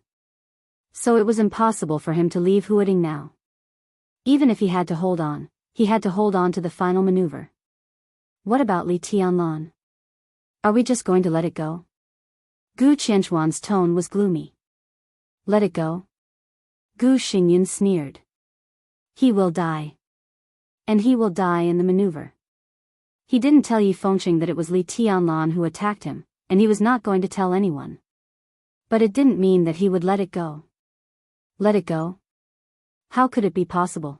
S1: So it was impossible for him to leave Huading now. Even if he had to hold on to the final maneuver. What about Li Tianlan? Are we just going to let it go? Gu Qianchuan's tone was gloomy. Let it go? Gu Xingyan sneered. He will die. And he will die in the maneuver. He didn't tell Yi Fengqing that it was Li Tianlan who attacked him, and he was not going to tell anyone. But it didn't mean that he would let it go. Let it go? How could it be possible?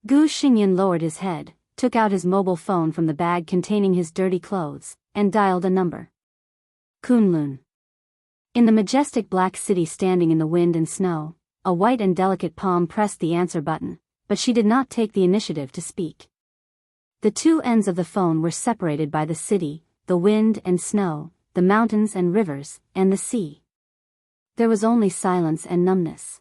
S1: Gu Xingyan lowered his head, took out his mobile phone from the bag containing his dirty clothes, and dialed a number. Kunlun. In the majestic black city standing in the wind and snow, a white and delicate palm pressed the answer button, but she did not take the initiative to speak. The two ends of the phone were separated by the city, the wind and snow, the mountains and rivers, and the sea. There was only silence and numbness.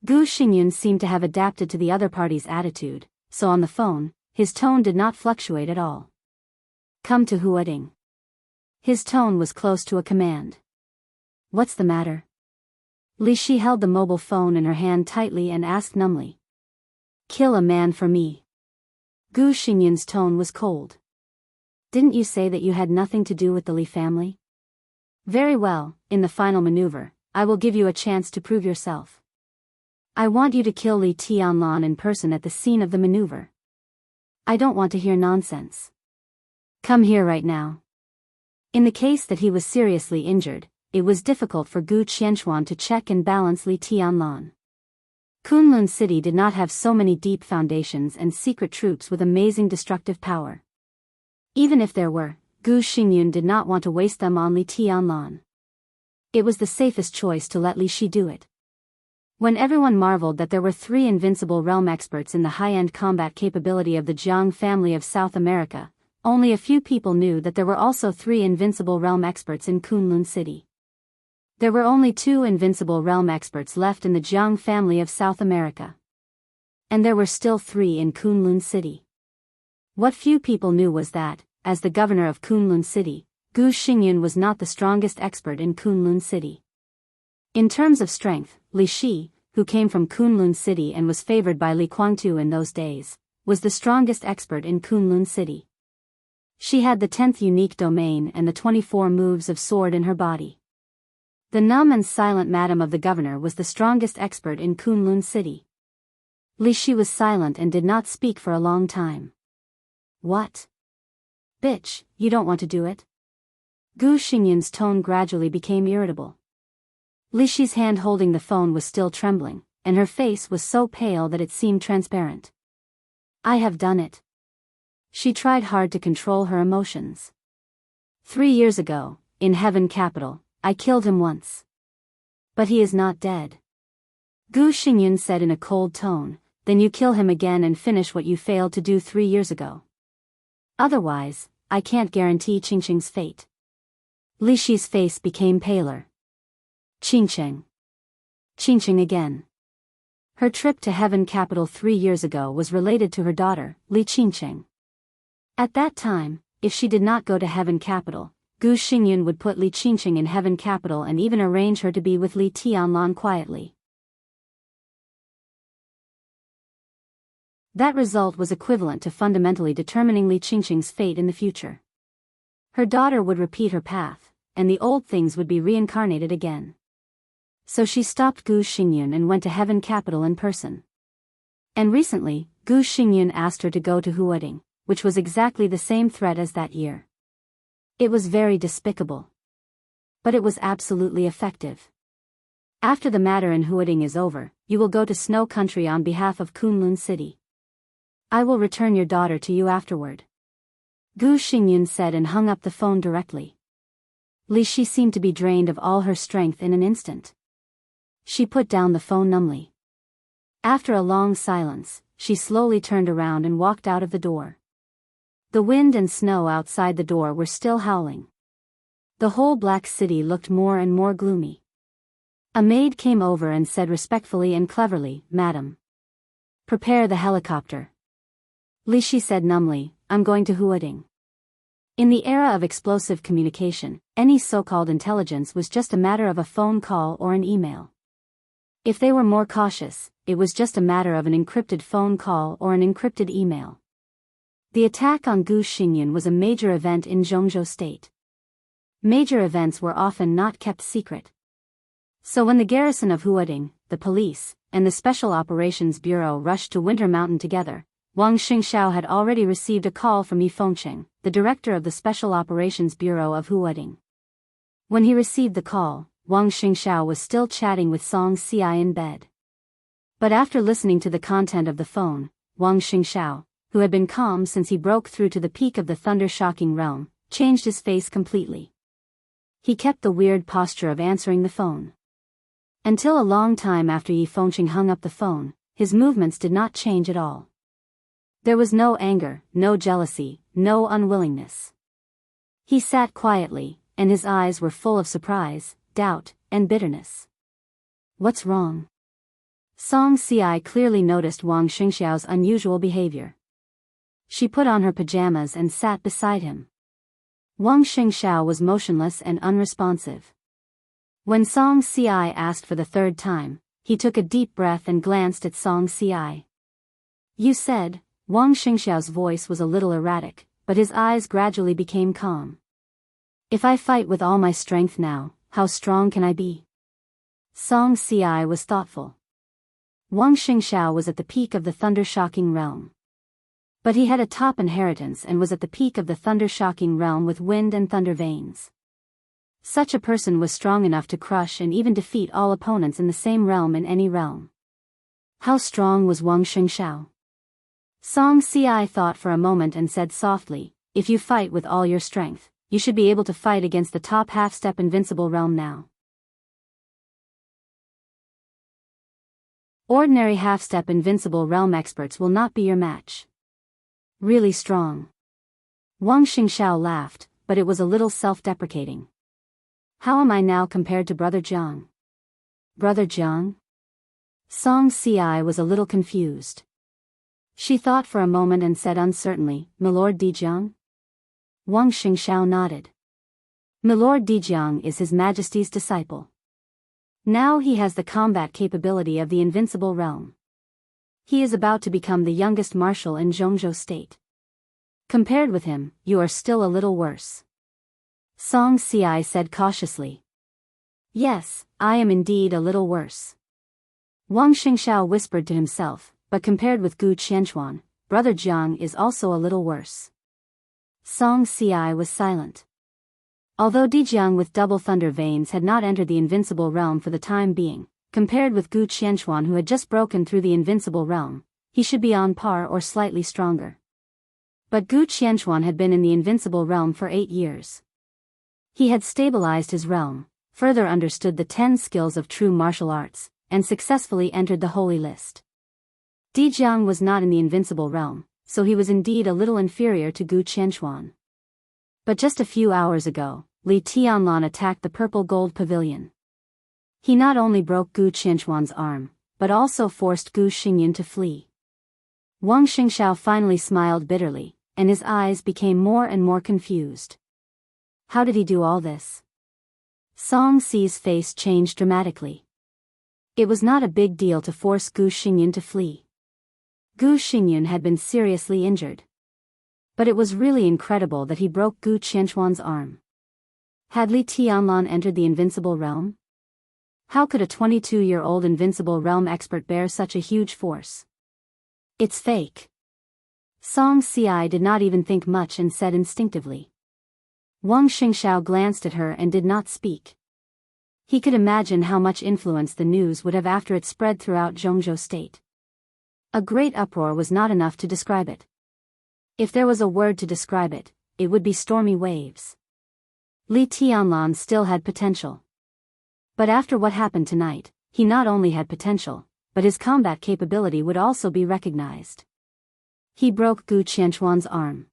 S1: Gu Xingyan seemed to have adapted to the other party's attitude, so on the phone, his tone did not fluctuate at all. Come to Huading. His tone was close to a command. What's the matter? Li Shi held the mobile phone in her hand tightly and asked numbly. Kill a man for me. Gu Xingyan's tone was cold. Didn't you say that you had nothing to do with the Li family? Very well, in the final maneuver, I will give you a chance to prove yourself. I want you to kill Li Tianlan in person at the scene of the maneuver. I don't want to hear nonsense. Come here right now. In the case that he was seriously injured, it was difficult for Gu Qianchuan to check and balance Li Tianlan. Kunlun City did not have so many deep foundations and secret troops with amazing destructive power. Even if there were, Gu Xingyan did not want to waste them on Li Tianlan. It was the safest choice to let Li Shi do it. When everyone marveled that there were 3 invincible realm experts in the high-end combat capability of the Jiang family of South America, only a few people knew that there were also 3 invincible realm experts in Kunlun City. There were only 2 invincible realm experts left in the Jiang family of South America. And there were still 3 in Kunlun City. What few people knew was that, as the governor of Kunlun City, Gu Xingyan was not the strongest expert in Kunlun City. In terms of strength, Li Shi, who came from Kunlun City and was favored by Li Guangtu in those days, was the strongest expert in Kunlun City. She had the 10th unique domain and the 24 moves of sword in her body. The numb and silent madam of the governor was the strongest expert in Kunlun City. Li Shi was silent and did not speak for a long time. What? Bitch, you don't want to do it? Gu Xingyan's tone gradually became irritable. Li Shi's hand holding the phone was still trembling, and her face was so pale that it seemed transparent. I have done it. She tried hard to control her emotions. 3 years ago, in Heaven Capital, I killed him once. But he is not dead. Gu Xingyan said in a cold tone, then you kill him again and finish what you failed to do 3 years ago. Otherwise, I can't guarantee Qingqing's fate. Li Shi's face became paler. Qingqing. Qingqing again. Her trip to Heaven Capital 3 years ago was related to her daughter, Li Qingqing. At that time, if she did not go to Heaven Capital, Gu Xingyun would put Li Qingqing in Heaven Capital and even arrange her to be with Li Tianlan quietly. That result was equivalent to fundamentally determining Li Qingqing's fate in the future. Her daughter would repeat her path, and the old things would be reincarnated again. So she stopped Gu Xingyun and went to Heaven Capital in person. And recently, Gu Xingyun asked her to go to Huading, which was exactly the same threat as that year. It was very despicable. But it was absolutely effective. After the matter in Huading is over, you will go to Snow Country on behalf of Kunlun City. I will return your daughter to you afterward. Gu Xingyun said and hung up the phone directly. Li Shi seemed to be drained of all her strength in an instant. She put down the phone numbly. After a long silence, she slowly turned around and walked out of the door. The wind and snow outside the door were still howling. The whole black city looked more and more gloomy. A maid came over and said respectfully and cleverly, "Madam, prepare the helicopter." Li Shi said numbly, "I'm going to Huading." In the era of explosive communication, any so-called intelligence was just a matter of a phone call or an email. If they were more cautious, it was just a matter of an encrypted phone call or an encrypted email. The attack on Gu Xingyun was a major event in Zhongzhou State. Major events were often not kept secret. So when the garrison of Huading, the police, and the Special Operations Bureau rushed to Winter Mountain together, Wang Xingxiao had already received a call from Yi Fengcheng, the director of the Special Operations Bureau of Huading. When he received the call, Wang Xingxiao was still chatting with Song Xiai in bed. But after listening to the content of the phone, Wang Xingxiao, who had been calm since he broke through to the peak of the thunder-shocking realm, changed his face completely. He kept the weird posture of answering the phone. Until a long time after Yi Fengcheng hung up the phone, his movements did not change at all. There was no anger, no jealousy, no unwillingness. He sat quietly, and his eyes were full of surprise, doubt, and bitterness. What's wrong? Song Xiai clearly noticed Wang Xingxiao's unusual behavior. She put on her pajamas and sat beside him. Wang Xingxiao was motionless and unresponsive. When Song Xiai asked for the third time, he took a deep breath and glanced at Song Xiai. "You said," Wang Xingxiao's voice was a little erratic, but his eyes gradually became calm. "If I fight with all my strength now, how strong can I be?" Song Xiai was thoughtful. Wang Xingxiao was at the peak of the thunder-shocking realm. But he had a top inheritance and was at the peak of the thunder-shocking realm with wind and thunder veins. Such a person was strong enough to crush and even defeat all opponents in the same realm in any realm. How strong was Wang Xingxiao? Song Xiai thought for a moment and said softly, "If you fight with all your strength, you should be able to fight against the top half-step invincible realm now." Ordinary half-step invincible realm experts will not be your match. Really strong. Wang Xingxiao laughed, but it was a little self-deprecating. "How am I now compared to Brother Jiang?" "Brother Jiang?" Song Xiai was a little confused. She thought for a moment and said uncertainly, "Milord Dijiang?" Wang Xingxiao nodded. "Milord Dijiang is His Majesty's disciple. Now he has the combat capability of the invincible realm. He is about to become the youngest marshal in Zhongzhou State. Compared with him, you are still a little worse." Song Xiai said cautiously. "Yes, I am indeed a little worse." Wang Xingxiao whispered to himself, "But compared with Gu Qianchuan, Brother Jiang is also a little worse." Song Xiai was silent. Although Dijiang with double thunder veins had not entered the invincible realm for the time being, compared with Gu Qianchuan who had just broken through the invincible realm, he should be on par or slightly stronger. But Gu Qianchuan had been in the invincible realm for 8 years. He had stabilized his realm, further understood the 10 skills of true martial arts, and successfully entered the holy list. Dijiang was not in the invincible realm, so he was indeed a little inferior to Gu Qianchuan. But just a few hours ago, Li Tianlan attacked the purple gold pavilion. He not only broke Gu Qianchuan's arm, but also forced Gu Xingyan to flee. Wang Xingxiao finally smiled bitterly, and his eyes became more and more confused. How did he do all this? Song Si's face changed dramatically. It was not a big deal to force Gu Xingyan to flee. Gu Xingyan had been seriously injured. But it was really incredible that he broke Gu Qianchuan's arm. Had Li Tianlan entered the invincible realm? How could a 22-year-old invincible realm expert bear such a huge force? It's fake. Song Si did not even think much and said instinctively. Wang Xingxiao glanced at her and did not speak. He could imagine how much influence the news would have after it spread throughout Zhongzhou state. A great uproar was not enough to describe it. If there was a word to describe it, it would be stormy waves. Li Tianlan still had potential. But after what happened tonight, he not only had potential, but his combat capability would also be recognized. He broke Gu Qianchuan's arm.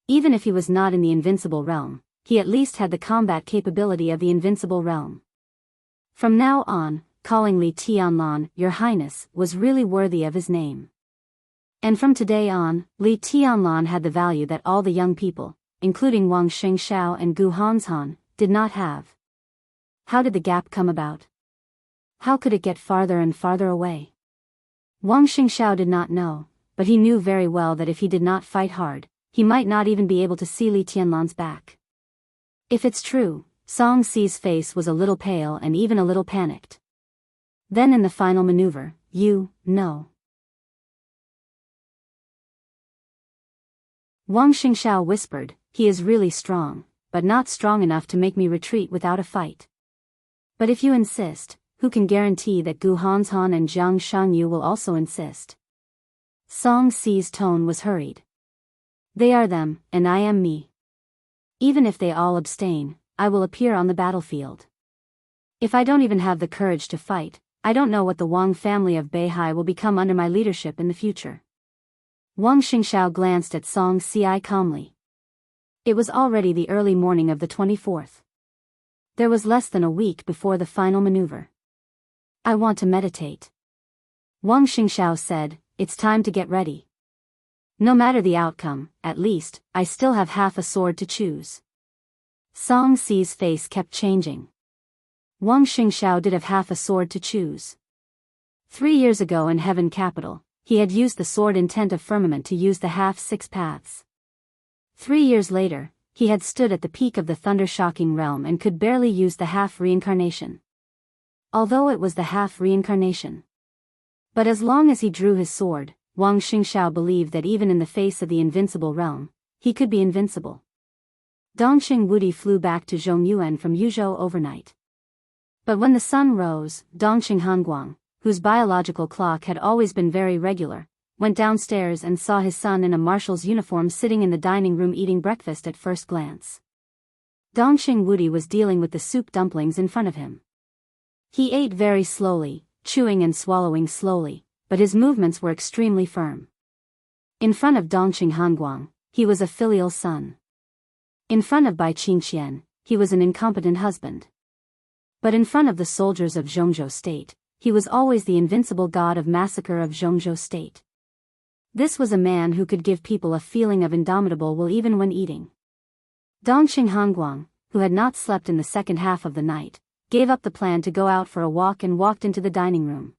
S1: Even if he was not in the invincible realm, he at least had the combat capability of the invincible realm. From now on, calling Li Tianlan, Your Highness, was really worthy of his name. And from today on, Li Tianlan had the value that all the young people, including Wang Xingxiao and Gu Hanzhan, did not have. How did the gap come about? How could it get farther and farther away? Wang Xingxiao did not know, but he knew very well that if he did not fight hard, he might not even be able to see Li Tianlan's back. If it's true, Song Si's face was a little pale and even a little panicked. Then in the final maneuver, you know. Wang Xingxiao whispered, he is really strong, but not strong enough to make me retreat without a fight. But if you insist, who can guarantee that Gu Hanzhan and Jiang Shangyu will also insist? Song Si's tone was hurried. They are them, and I am me. Even if they all abstain, I will appear on the battlefield. If I don't even have the courage to fight, I don't know what the Wang family of Beihai will become under my leadership in the future. Wang Xingxiao glanced at Song Si calmly. It was already the early morning of the 24th. There was less than a week before the final maneuver. I want to meditate. Wang Xingxiao said, it's time to get ready. No matter the outcome, at least, I still have half a sword to choose. Song Si's face kept changing. Wang Xingxiao did have half a sword to choose. 3 years ago in Heaven Capital, he had used the sword intent of firmament to use the half-six paths. 3 years later, he had stood at the peak of the thunder-shocking realm and could barely use the half-reincarnation. Although it was the half-reincarnation. But as long as he drew his sword, Wang Xingxiao believed that even in the face of the invincible realm, he could be invincible. Dongxing Wudi flew back to Zhongyuan from Yuzhou overnight. But when the sun rose, Dongxing Hanguang, whose biological clock had always been very regular, went downstairs and saw his son in a marshal's uniform sitting in the dining room eating breakfast at first glance. Dongxing Wudi was dealing with the soup dumplings in front of him. He ate very slowly, chewing and swallowing slowly, but his movements were extremely firm. In front of Dongxing Hanguang, he was a filial son. In front of Bai Qingqian, he was an incompetent husband. But in front of the soldiers of Zhongzhou state, he was always the invincible god of massacre of Zhongzhou state. This was a man who could give people a feeling of indomitable will even when eating. Dongxing Hanguang, who had not slept in the second half of the night, gave up the plan to go out for a walk and walked into the dining room.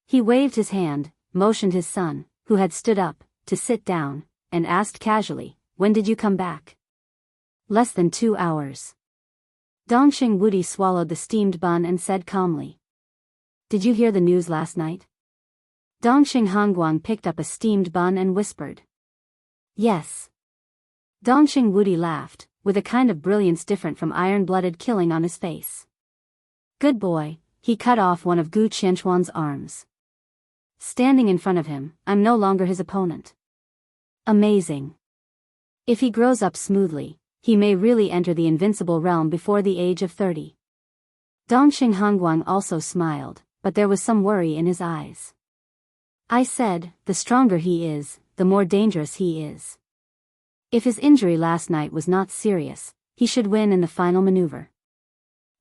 S1: He waved his hand, motioned his son, who had stood up, to sit down, and asked casually, "When did you come back?" "Less than 2 hours." Dongxing Wudi swallowed the steamed bun and said calmly, "Did you hear the news last night?" Dongxing Hanguang picked up a steamed bun and whispered, "Yes." Dongxing Wudi laughed, with a kind of brilliance different from iron-blooded killing on his face. "Good boy," he cut off one of Gu Qianchuan's arms. Standing in front of him, I'm no longer his opponent. Amazing. If he grows up smoothly, he may really enter the invincible realm before the age of 30. Dongxing Hanguang also smiled, but there was some worry in his eyes. I said, the stronger he is, the more dangerous he is. If his injury last night was not serious, he should win in the final maneuver.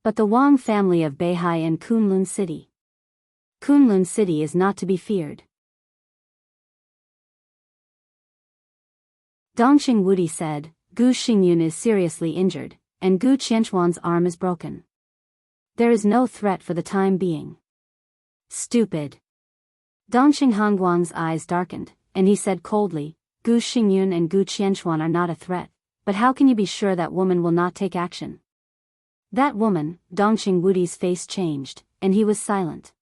S1: But the Wang family of Beihai and Kunlun City. Kunlun City is not to be feared. Dongxing Wudi said, Gu Xingyun is seriously injured, and Gu Qianchuan's arm is broken. There is no threat for the time being. Stupid. Dongxing Hongguang's eyes darkened, and he said coldly, Gu Xingyun and Gu Qianchuan are not a threat, but how can you be sure that woman will not take action? That woman, Dongxing Wudi's face changed, and he was silent.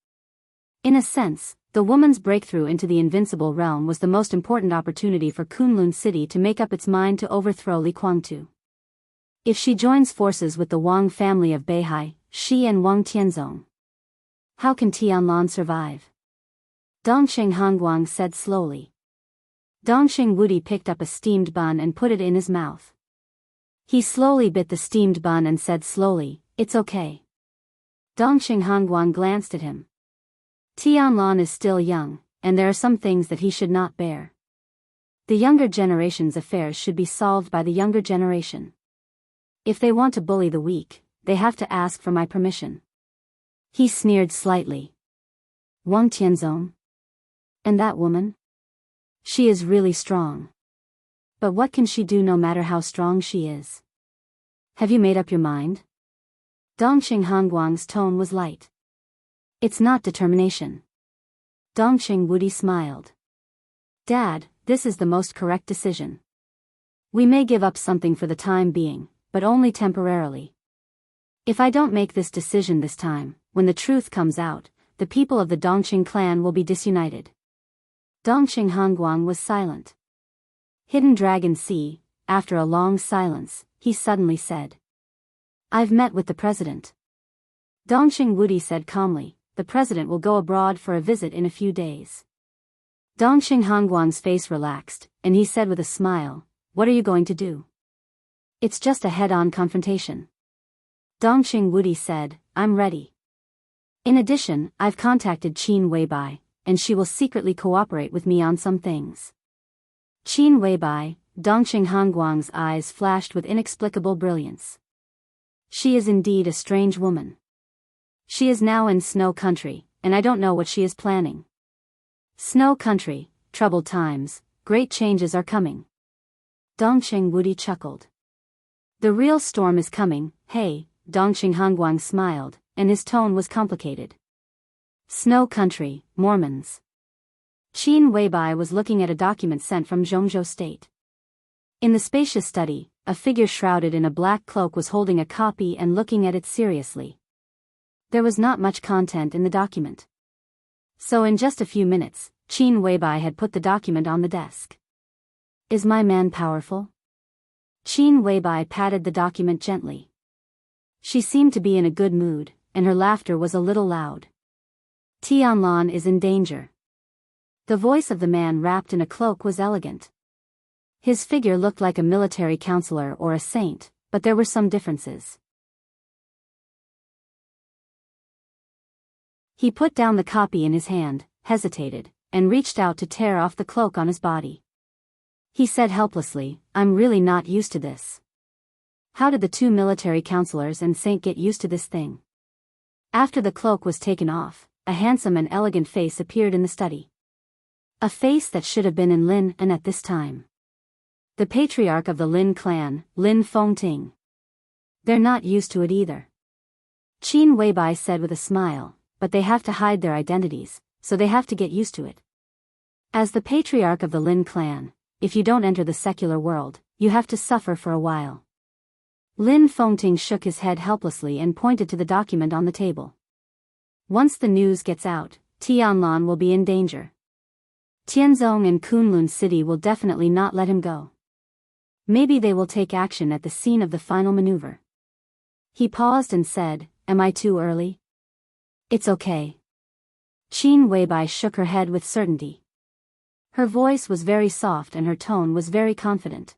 S1: In a sense, the woman's breakthrough into the invincible realm was the most important opportunity for Kunlun City to make up its mind to overthrow Li Kuangtu. If she joins forces with the Wang family of Beihai, she and Wang Tianzong, how can Tianlan survive? Dongxing Hongguang said slowly. Dongxing Wudi picked up a steamed bun and put it in his mouth. He slowly bit the steamed bun and said slowly, It's okay. Dongxing Hongguang glanced at him. Tianlan is still young, and there are some things that he should not bear. The younger generation's affairs should be solved by the younger generation. If they want to bully the weak, they have to ask for my permission. He sneered slightly. Wang Tianzong? And that woman? She is really strong. But what can she do no matter how strong she is? Have you made up your mind? Dongxing Hongguang's tone was light. It's not determination. Dongxing Wudi smiled. Dad, this is the most correct decision. We may give up something for the time being, but only temporarily. If I don't make this decision this time, when the truth comes out, the people of the Dongxing clan will be disunited. Dongxing Hongguang was silent. Hidden Dragon Sea, after a long silence, he suddenly said. I've met with the president. Dongxing Wudi said calmly, the president will go abroad for a visit in a few days. Dongxing Hongguang's face relaxed, and he said with a smile, What are you going to do? It's just a head-on confrontation. Dongxing Wudi said, I'm ready. In addition, I've contacted Qin Weibai, and she will secretly cooperate with me on some things. Qin Weibai, Dongxing Hongguang's eyes flashed with inexplicable brilliance. She is indeed a strange woman. She is now in Snow Country, and I don't know what she is planning. Snow Country, troubled times, great changes are coming. Dongxing Wudi chuckled. The real storm is coming, hey, Dongxing Hongguang smiled, and his tone was complicated. Snow Country, Mormons. Qin Weibai was looking at a document sent from Zhongzhou State. In the spacious study, a figure shrouded in a black cloak was holding a copy and looking at it seriously. There was not much content in the document. So in just a few minutes, Qin Weibai had put the document on the desk. Is my man powerful? Qin Weibai patted the document gently. She seemed to be in a good mood, and her laughter was a little loud. Tianlan is in danger. The voice of the man wrapped in a cloak was elegant. His figure looked like a military counselor or a saint, but there were some differences. He put down the copy in his hand, hesitated, and reached out to tear off the cloak on his body. He said helplessly, I'm really not used to this. How did the two military counselors and saint get used to this thing? After the cloak was taken off, a handsome and elegant face appeared in the study. A face that should have been in Lin and at this time. The patriarch of the Lin clan, Lin Fengting. They're not used to it either. Qin Weibai said with a smile, but they have to hide their identities, so they have to get used to it. As the patriarch of the Lin clan, if you don't enter the secular world, you have to suffer for a while. Lin Fengting shook his head helplessly and pointed to the document on the table. Once the news gets out, Tianlan will be in danger. Tianzong and Kunlun City will definitely not let him go. Maybe they will take action at the scene of the final maneuver. He paused and said, Am I too early? It's okay. Qin Weibai shook her head with certainty. Her voice was very soft and her tone was very confident.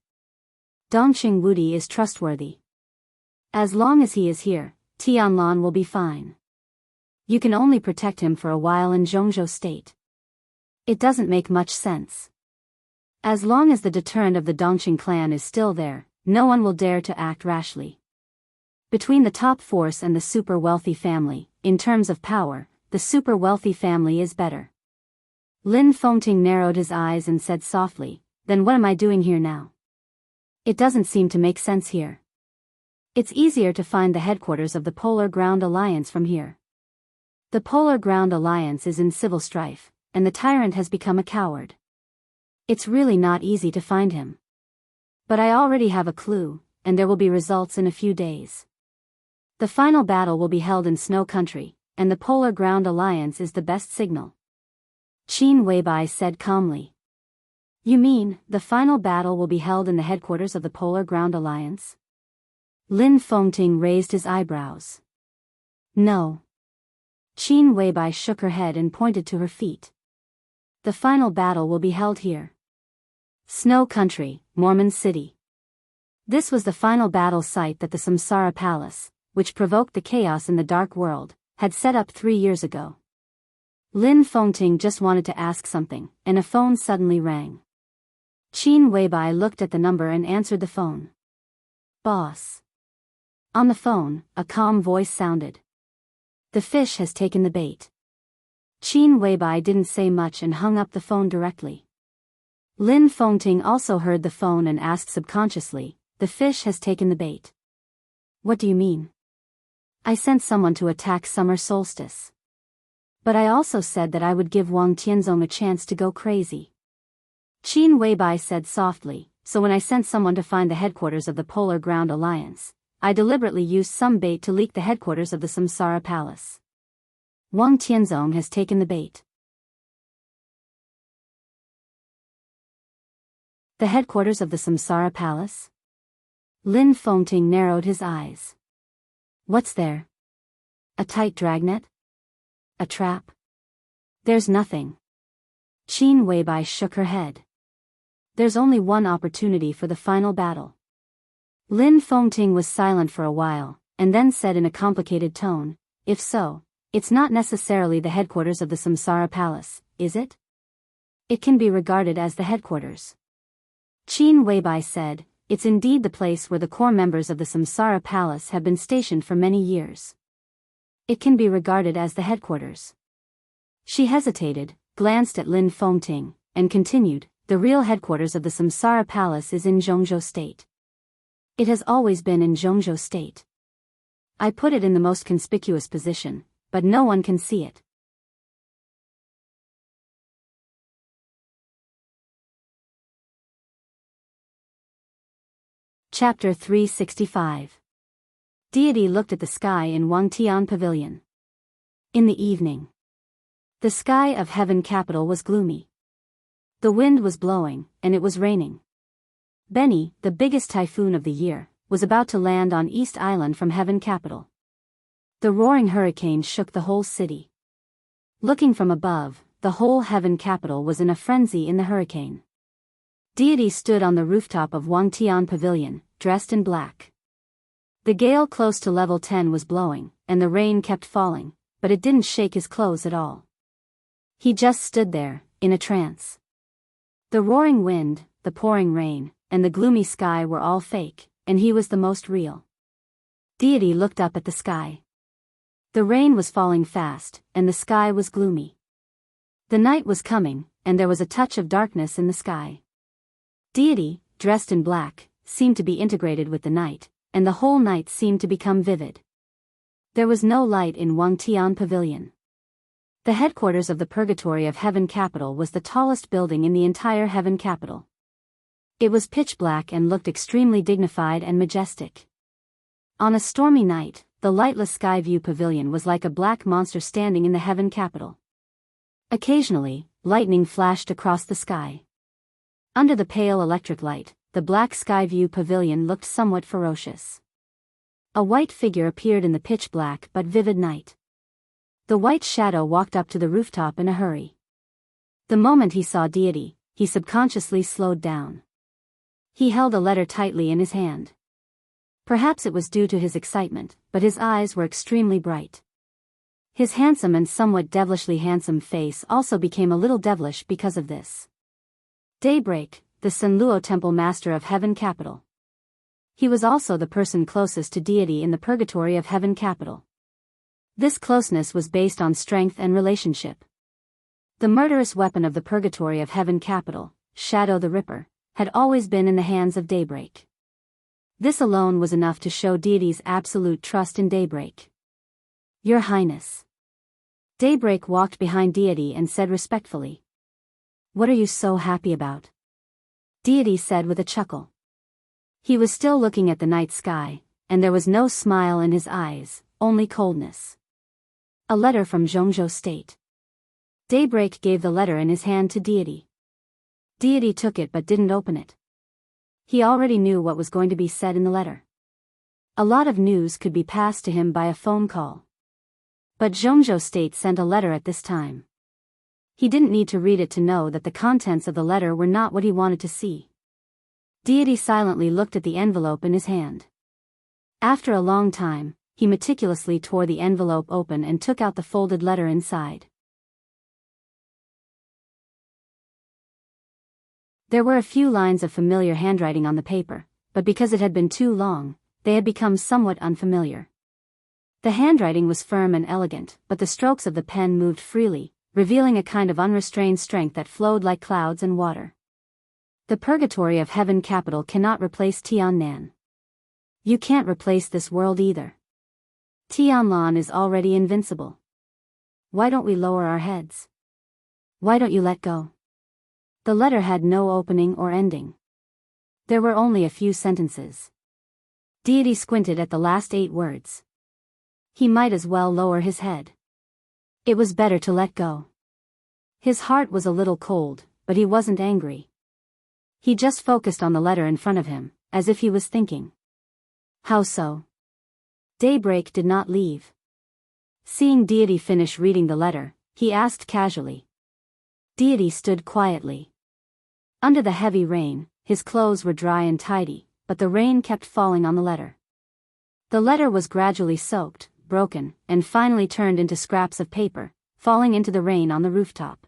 S1: Dongxing Wudi is trustworthy. As long as he is here, Tianlan will be fine. You can only protect him for a while in Zhongzhou State. It doesn't make much sense. As long as the deterrent of the Dongxing clan is still there, no one will dare to act rashly. Between the top force and the super wealthy family, in terms of power, the the super wealthy family is better. Lin Fengting narrowed his eyes and said softly, then what am I doing here now? It doesn't seem to make sense here. It's easier to find the headquarters of the Polar Ground Alliance from here. The Polar Ground Alliance is in civil strife, and the tyrant has become a coward. It's really not easy to find him. But I already have a clue, and there will be results in a few days. The final battle will be held in Snow Country, and the Polar Ground Alliance is the best signal. Qin Weibai said calmly. You mean, the final battle will be held in the headquarters of the Polar Ground Alliance? Lin Fengting raised his eyebrows. No. Qin Weibai shook her head and pointed to her feet. The final battle will be held here. Snow Country, Mormon City. This was the final battle site that the Samsara Palace, which provoked the chaos in the Dark World, had set up 3 years ago. Lin Fengting just wanted to ask something, and a phone suddenly rang. Qin Weibai looked at the number and answered the phone. Boss. On the phone, a calm voice sounded. The fish has taken the bait. Qin Weibai didn't say much and hung up the phone directly. Lin Fengting also heard the phone and asked subconsciously, the fish has taken the bait. What do you mean? I sent someone to attack summer solstice. But I also said that I would give Wang Tianzong a chance to go crazy. Qin Weibai said softly, so when I sent someone to find the headquarters of the Polar Ground Alliance, I deliberately used some bait to leak the headquarters of the Samsara Palace. Wang Tianzong has taken the bait. The headquarters of the Samsara Palace? Lin Fengting narrowed his eyes. What's there? A tight dragnet? A trap? There's nothing. Qin Weibai shook her head. There's only one opportunity for the final battle. Lin Fengting was silent for a while, and then said in a complicated tone, if so, it's not necessarily the headquarters of the Samsara Palace, is it? It can be regarded as the headquarters. Qin Weibai said, it's indeed the place where the core members of the Samsara Palace have been stationed for many years. It can be regarded as the headquarters. She hesitated, glanced at Lin Fengting, and continued, the real headquarters of the Samsara Palace is in Zhongzhou State. It has always been in Zhongzhou State. I put it in the most conspicuous position, but no one can see it. Chapter 365. Deity looked at the sky in Wangtian Pavilion. In the evening. The sky of Heaven Capital was gloomy. The wind was blowing, and it was raining. Benny, the biggest typhoon of the year, was about to land on East Island from Heaven Capital. The roaring hurricane shook the whole city. Looking from above, the whole Heaven Capital was in a frenzy in the hurricane. Deity stood on the rooftop of Wangtian Pavilion, dressed in black. The gale close to level 10 was blowing, and the rain kept falling, but it didn't shake his clothes at all. He just stood there, in a trance. The roaring wind, the pouring rain, and the gloomy sky were all fake, and he was the most real. Deity looked up at the sky. The rain was falling fast, and the sky was gloomy. The night was coming, and there was a touch of darkness in the sky. Deity, dressed in black, seemed to be integrated with the night, and the whole night seemed to become vivid. There was no light in Wangtian Pavilion. The headquarters of the Purgatory of Heaven Capital was the tallest building in the entire Heaven Capital. It was pitch black and looked extremely dignified and majestic. On a stormy night, the lightless Skyview Pavilion was like a black monster standing in the Heaven Capital. Occasionally, lightning flashed across the sky. Under the pale electric light, the black Skyview Pavilion looked somewhat ferocious. A white figure appeared in the pitch black but vivid night. The white shadow walked up to the rooftop in a hurry. The moment he saw Deity, he subconsciously slowed down. He held a letter tightly in his hand. Perhaps it was due to his excitement, but his eyes were extremely bright. His handsome and somewhat devilishly handsome face also became a little devilish because of this. Daybreak, the Senluo Temple Master of Heaven Capital. He was also the person closest to Deity in the Purgatory of Heaven Capital. This closeness was based on strength and relationship. The murderous weapon of the purgatory of heaven capital, Shadow the Ripper, had always been in the hands of Daybreak. This alone was enough to show deity's absolute trust in Daybreak. Your Highness. Daybreak walked behind deity and said respectfully. What are you so happy about? Deity said with a chuckle. He was still looking at the night sky, and there was no smile in his eyes, only coldness. A letter from Zhongzhou State. Daybreak gave the letter in his hand to deity. Deity took it but didn't open it. He already knew what was going to be said in the letter. A lot of news could be passed to him by a phone call. But Zhongzhou State sent a letter at this time. He didn't need to read it to know that the contents of the letter were not what he wanted to see. Deity silently looked at the envelope in his hand. After a long time, he meticulously tore the envelope open and took out the folded letter inside. There were a few lines of familiar handwriting on the paper, but because it had been too long, they had become somewhat unfamiliar. The handwriting was firm and elegant, but the strokes of the pen moved freely, revealing a kind of unrestrained strength that flowed like clouds and water. The purgatory of heaven capital cannot replace Tiannan. You can't replace this world either. Tianlan is already invincible. Why don't we lower our heads? Why don't you let go? The letter had no opening or ending. There were only a few sentences. Deity squinted at the last 8 words. He might as well lower his head. It was better to let go. His heart was a little cold, but he wasn't angry. He just focused on the letter in front of him, as if he was thinking. How so? Daybreak did not leave. Seeing Deity finish reading the letter, he asked casually. Deity stood quietly. Under the heavy rain, his clothes were dry and tidy, but the rain kept falling on the letter. The letter was gradually soaked, broken, and finally turned into scraps of paper, falling into the rain on the rooftop.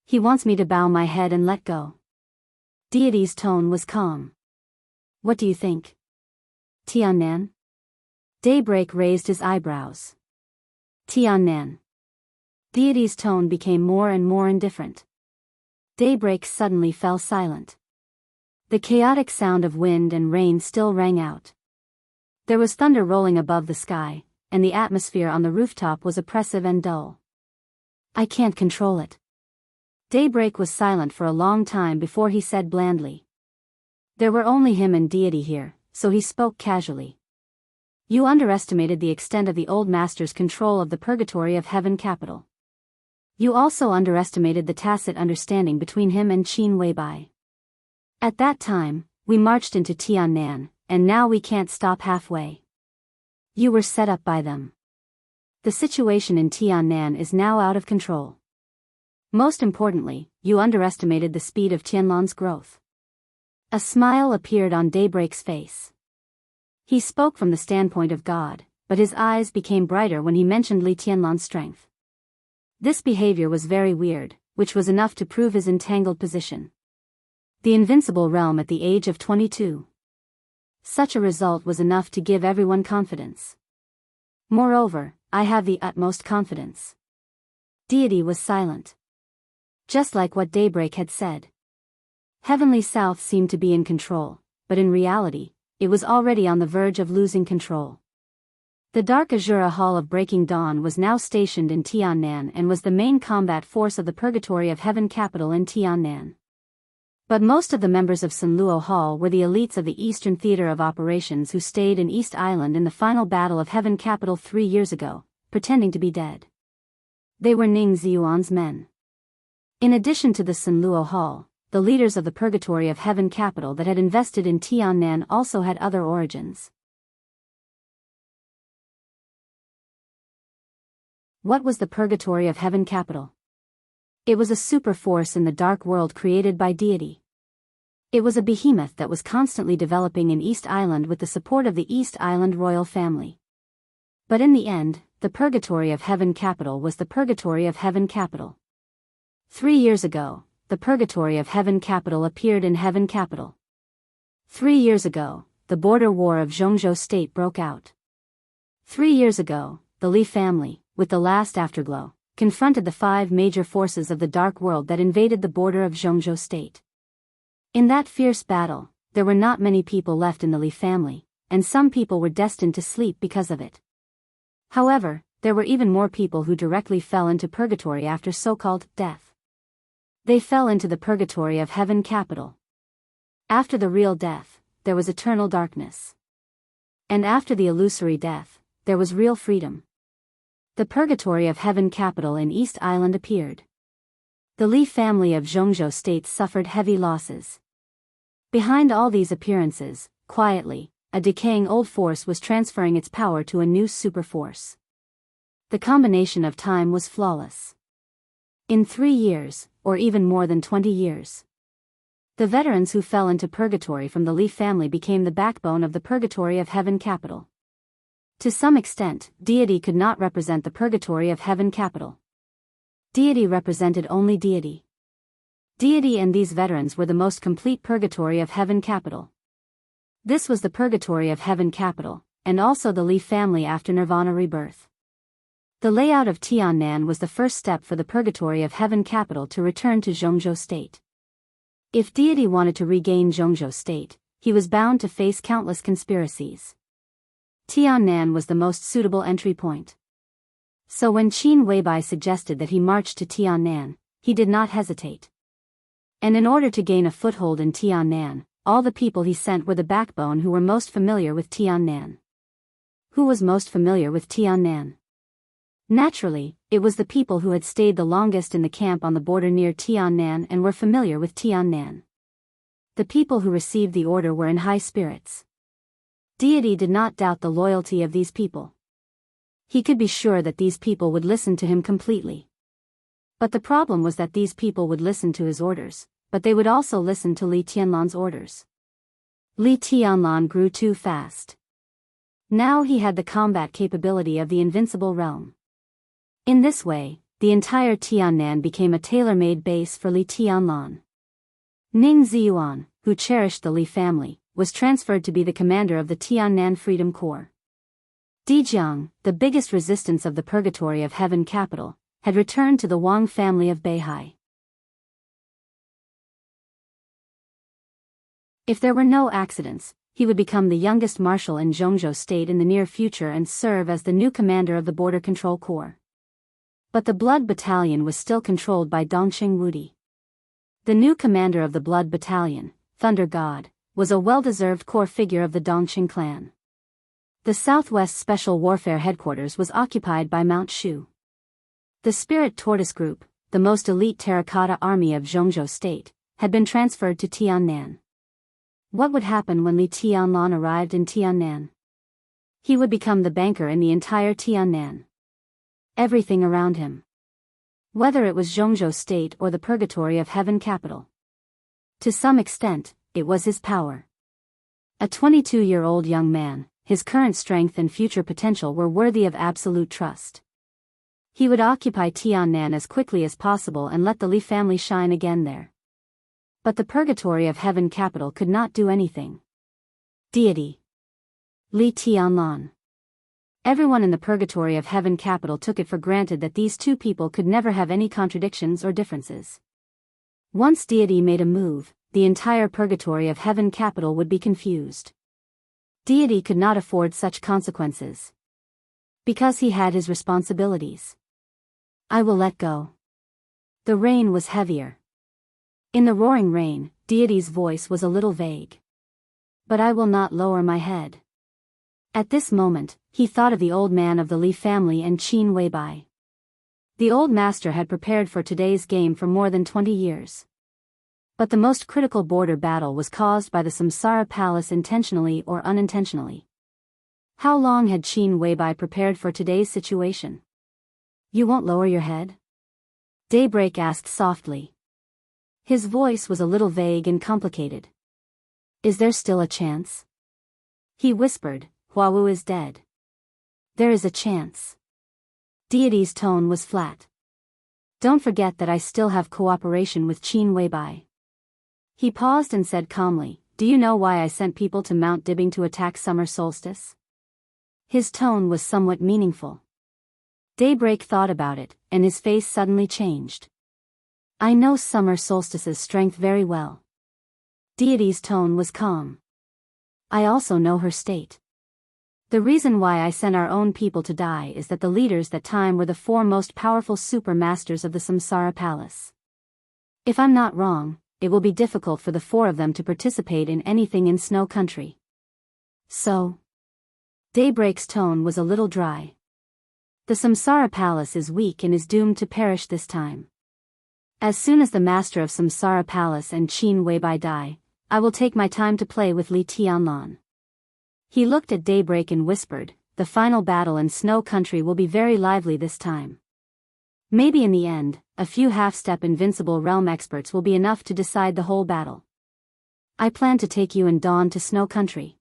S1: He wants me to bow my head and let go. Deity's tone was calm. What do you think? Tiannan? Daybreak raised his eyebrows. Tiannan. Deity's tone became more and more indifferent. Daybreak suddenly fell silent. The chaotic sound of wind and rain still rang out. There was thunder rolling above the sky, and the atmosphere on the rooftop was oppressive and dull. I can't control it. Daybreak was silent for a long time before he said blandly. There were only him and Deity here, so he spoke casually. You underestimated the extent of the old master's control of the purgatory of heaven capital. You also underestimated the tacit understanding between him and Qin Weibai. At that time, we marched into Tiannan, and now we can't stop halfway. You were set up by them. The situation in Tiannan is now out of control. Most importantly, you underestimated the speed of Tianlan's growth. A smile appeared on Daybreak's face. He spoke from the standpoint of God, but his eyes became brighter when he mentioned Li Tianlan's strength. This behavior was very weird, which was enough to prove his entangled position. The invincible realm at the age of 22. Such a result was enough to give everyone confidence. Moreover, I have the utmost confidence. Deity was silent. Just like what Daybreak had said. Heavenly South seemed to be in control, but in reality, it was already on the verge of losing control. The Dark Azura Hall of Breaking Dawn was now stationed in Tiannan and was the main combat force of the Purgatory of Heaven capital in Tiannan. But most of the members of Sunluo Hall were the elites of the Eastern Theater of Operations who stayed in East Island in the final battle of Heaven capital 3 years ago, pretending to be dead. They were Ning Ziyuan's men. In addition to the Sunluo Hall, the leaders of the Purgatory of Heaven capital that had invested in Tiannan also had other origins. What was the Purgatory of Heaven capital? It was a super force in the dark world created by Deity. It was a behemoth that was constantly developing in East Island with the support of the East Island royal family. But in the end, the Purgatory of Heaven capital was the Purgatory of Heaven capital. 3 years ago, the Purgatory of Heaven capital appeared in Heaven capital. 3 years ago, the border war of Zhongzhou State broke out. 3 years ago, the Li family, with the last afterglow, confronted the 5 major forces of the dark world that invaded the border of Zhongzhou state. In that fierce battle, there were not many people left in the Li family, and some people were destined to sleep because of it. However, there were even more people who directly fell into purgatory after so-called death. They fell into the purgatory of heaven capital. After the real death, there was eternal darkness. And after the illusory death, there was real freedom. The purgatory of heaven capital in East Island appeared. The Li family of Zhongzhou state suffered heavy losses. Behind all these appearances, quietly, a decaying old force was transferring its power to a new superforce. The combination of time was flawless. In 3 years, or even more than 20 years, the veterans who fell into purgatory from the Li family became the backbone of the purgatory of heaven capital. To some extent, deity could not represent the purgatory of heaven capital. Deity represented only deity. Deity and these veterans were the most complete purgatory of heaven capital. This was the purgatory of heaven capital, and also the Li family after nirvana rebirth. The layout of Tiannan was the first step for the purgatory of heaven capital to return to Zhongzhou state. If deity wanted to regain Zhongzhou state, he was bound to face countless conspiracies. Tiannan was the most suitable entry point. So when Qin Weibai suggested that he march to Tiannan, he did not hesitate. And in order to gain a foothold in Tiannan, all the people he sent were the backbone who were most familiar with Tiannan. Who was most familiar with Tiannan? Naturally, it was the people who had stayed the longest in the camp on the border near Tiannan and were familiar with Tiannan. The people who received the order were in high spirits. Deity did not doubt the loyalty of these people. He could be sure that these people would listen to him completely. But the problem was that these people would listen to his orders, but they would also listen to Li Tianlan's orders. Li Tianlan grew too fast. Now he had the combat capability of the invincible realm. In this way, the entire Tiannan became a tailor-made base for Li Tianlan. Ning Ziyuan, who cherished the Li family, was transferred to be the commander of the Tiannan Freedom Corps. Dijiang, the biggest resistance of the purgatory of heaven capital, had returned to the Wang family of Beihai. If there were no accidents, he would become the youngest marshal in Zhongzhou state in the near future and serve as the new commander of the Border Control Corps. But the Blood Battalion was still controlled by Dongqing Wudi. The new commander of the Blood Battalion, Thunder God, was a well-deserved core figure of the Dongqing clan. The Southwest Special Warfare Headquarters was occupied by Mount Shu. The Spirit Tortoise Group, the most elite terracotta army of Zhongzhou state, had been transferred to Tiannan. What would happen when Li Tianlan arrived in Tiannan? He would become the banker in the entire Tiannan. Everything around him. Whether it was Zhongzhou state or the purgatory of heaven capital. To some extent, it was his power. A 22-year-old young man, his current strength and future potential were worthy of absolute trust. He would occupy Tiannan as quickly as possible and let the Li family shine again there. But the purgatory of heaven capital could not do anything. Deity. Li Tianlan. Everyone in the purgatory of heaven capital took it for granted that these two people could never have any contradictions or differences. Once deity made a move, the entire purgatory of heaven capital would be confused. Deity could not afford such consequences. Because he had his responsibilities. I will let go. The rain was heavier. In the roaring rain, deity's voice was a little vague. But I will not lower my head. At this moment, he thought of the old man of the Li family and Qin Weibai. The old master had prepared for today's game for more than 20 years. But the most critical border battle was caused by the Samsara Palace intentionally or unintentionally. How long had Qin Weibai prepared for today's situation? You won't lower your head? Daybreak asked softly. His voice was a little vague and complicated. Is there still a chance? He whispered, Huawu is dead. There is a chance. Deity's tone was flat. Don't forget that I still have cooperation with Qin Weibai. He paused and said calmly, Do you know why I sent people to Mount Dibbing to attack summer solstice? His tone was somewhat meaningful. Daybreak thought about it, and his face suddenly changed. I know summer solstice's strength very well. Deity's tone was calm. I also know her state. The reason why I sent our own people to die is that the leaders that time were the four most powerful super masters of the Samsara Palace. If I'm not wrong, it will be difficult for the four of them to participate in anything in Snow Country. So? Daybreak's tone was a little dry. The Samsara Palace is weak and is doomed to perish this time. As soon as the master of Samsara Palace and Qin Weibai die, I will take my time to play with Li Tianlan. He looked at Daybreak and whispered, the final battle in Snow Country will be very lively this time. Maybe in the end, a few half-step invincible realm experts will be enough to decide the whole battle. I plan to take you and Dawn to Snow Country.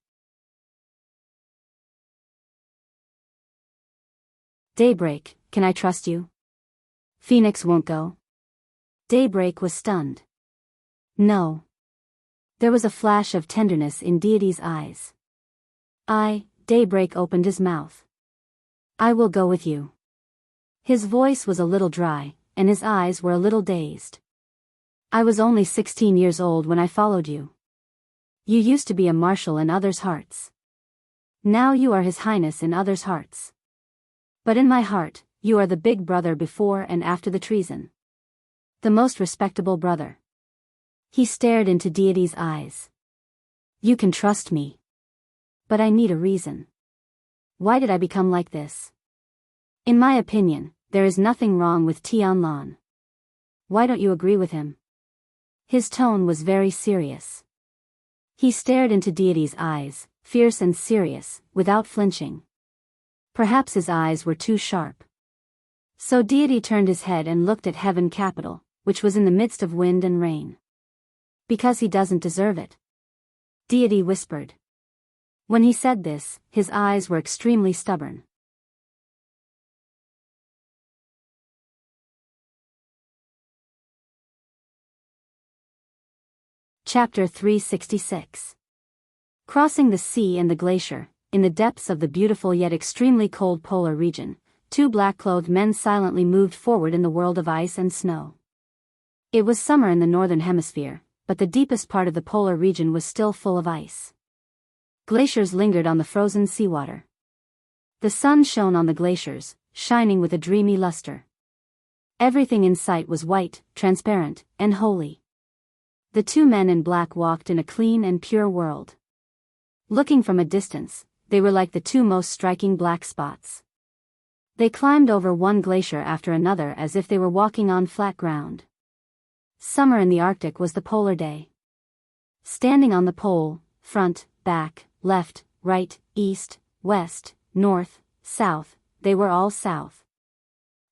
S1: Daybreak, can I trust you? Phoenix won't go. Daybreak was stunned. No. There was a flash of tenderness in Deity's eyes. Daybreak opened his mouth. I will go with you. His voice was a little dry, and his eyes were a little dazed. I was only 16 years old when I followed you. You used to be a marshal in others' hearts. Now you are His Highness in others' hearts. But in my heart, you are the big brother before and after the treason. The most respectable brother. He stared into Deity's eyes. You can trust me. But I need a reason. Why did I become like this? In my opinion, there is nothing wrong with Tianlan. Why don't you agree with him? His tone was very serious. He stared into Deity's eyes, fierce and serious, without flinching. Perhaps his eyes were too sharp. So Deity turned his head and looked at Heaven Capital, which was in the midst of wind and rain. Because he doesn't deserve it. Deity whispered. When he said this, his eyes were extremely stubborn. Chapter 366. Crossing the sea and the glacier, in the depths of the beautiful yet extremely cold polar region, two black-clothed men silently moved forward in the world of ice and snow. It was summer in the northern hemisphere, but the deepest part of the polar region was still full of ice. Glaciers lingered on the frozen seawater. The sun shone on the glaciers, shining with a dreamy luster. Everything in sight was white, transparent, and holy. The two men in black walked in a clean and pure world. Looking from a distance, they were like the two most striking black spots. They climbed over one glacier after another as if they were walking on flat ground. Summer in the Arctic was the polar day. Standing on the pole, front, back, left, right, east, west, north, south, they were all south.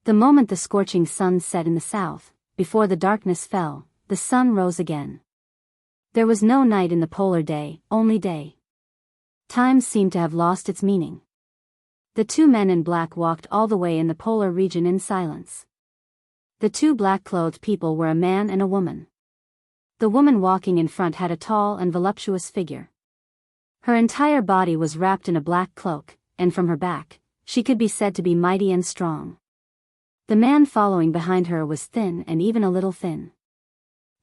S1: The moment the scorching sun set in the south, before the darkness fell, the sun rose again. There was no night in the polar day, only day. Time seemed to have lost its meaning. The two men in black walked all the way in the polar region in silence. The two black-clothed people were a man and a woman. The woman walking in front had a tall and voluptuous figure. Her entire body was wrapped in a black cloak, and from her back, she could be said to be mighty and strong. The man following behind her was thin and even a little thin.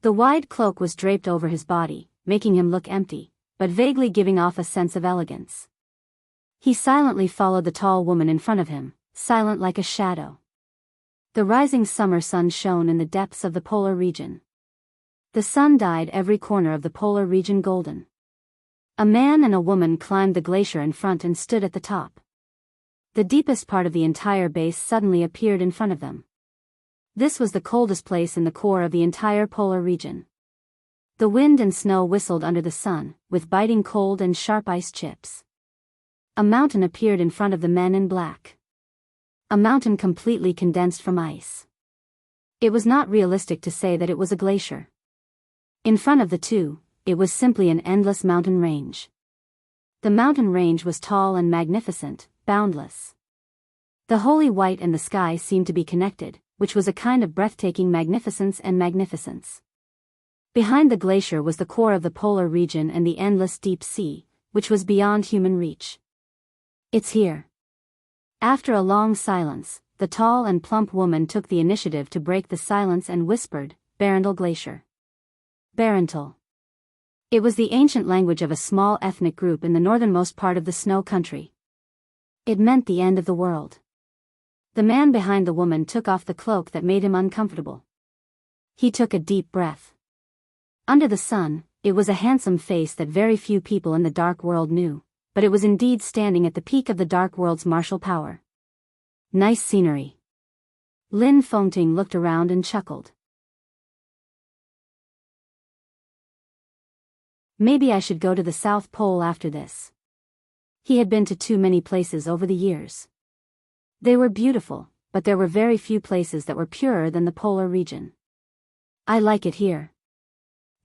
S1: The wide cloak was draped over his body, making him look empty, but vaguely giving off a sense of elegance. He silently followed the tall woman in front of him, silent like a shadow. The rising summer sun shone in the depths of the polar region. The sun dyed every corner of the polar region golden. A man and a woman climbed the glacier in front and stood at the top. The deepest part of the entire base suddenly appeared in front of them. This was the coldest place in the core of the entire polar region. The wind and snow whistled under the sun, with biting cold and sharp ice chips. A mountain appeared in front of the men in black. A mountain completely condensed from ice. It was not realistic to say that it was a glacier. In front of the two, it was simply an endless mountain range. The mountain range was tall and magnificent, boundless. The holy white and the sky seemed to be connected, which was a kind of breathtaking magnificence and magnificence. Behind the glacier was the core of the polar region and the endless deep sea, which was beyond human reach. It's here. After a long silence, the tall and plump woman took the initiative to break the silence and whispered, Barandal Glacier. Barandal. It was the ancient language of a small ethnic group in the northernmost part of the snow country. It meant the end of the world. The man behind the woman took off the cloak that made him uncomfortable. He took a deep breath. Under the sun, it was a handsome face that very few people in the dark world knew, but it was indeed standing at the peak of the dark world's martial power. Nice scenery. Lin Fengting looked around and chuckled. Maybe I should go to the South Pole after this. He had been to too many places over the years. They were beautiful, but there were very few places that were purer than the polar region. I like it here.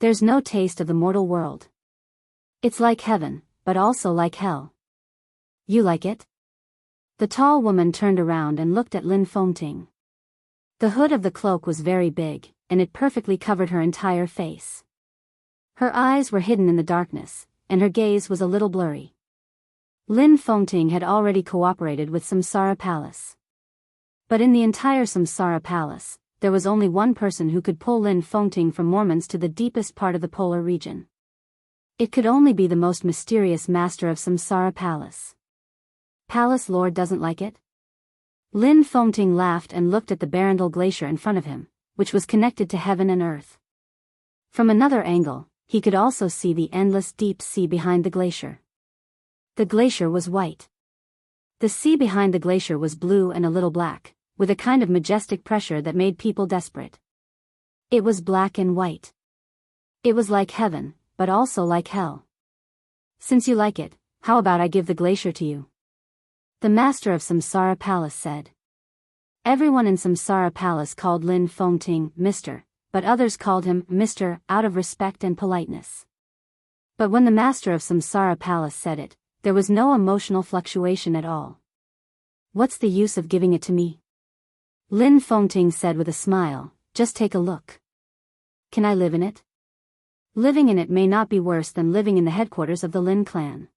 S1: There's no taste of the mortal world. It's like heaven, but also like hell. You like it? The tall woman turned around and looked at Lin Fengting. The hood of the cloak was very big, and it perfectly covered her entire face. Her eyes were hidden in the darkness, and her gaze was a little blurry. Lin Fengting had already cooperated with Samsara Palace. But in the entire Samsara Palace, there was only one person who could pull Lin Fengting from Mormons to the deepest part of the polar region. It could only be the most mysterious master of Samsara Palace. Palace Lord doesn't like it? Lin Fengting laughed and looked at the Barandal Glacier in front of him, which was connected to heaven and earth. From another angle, he could also see the endless deep sea behind the glacier. The glacier was white. The sea behind the glacier was blue and a little black, with a kind of majestic pressure that made people desperate. It was black and white. It was like heaven, but also like hell. Since you like it, how about I give the glacier to you? The master of Samsara Palace said. Everyone in Samsara Palace called Lin Fengting Mr., but others called him Mr. out of respect and politeness. But when the master of Samsara Palace said it, there was no emotional fluctuation at all. What's the use of giving it to me? Lin Fengting said with a smile, just take a look. Can I live in it? Living in it may not be worse than living in the headquarters of the Lin clan.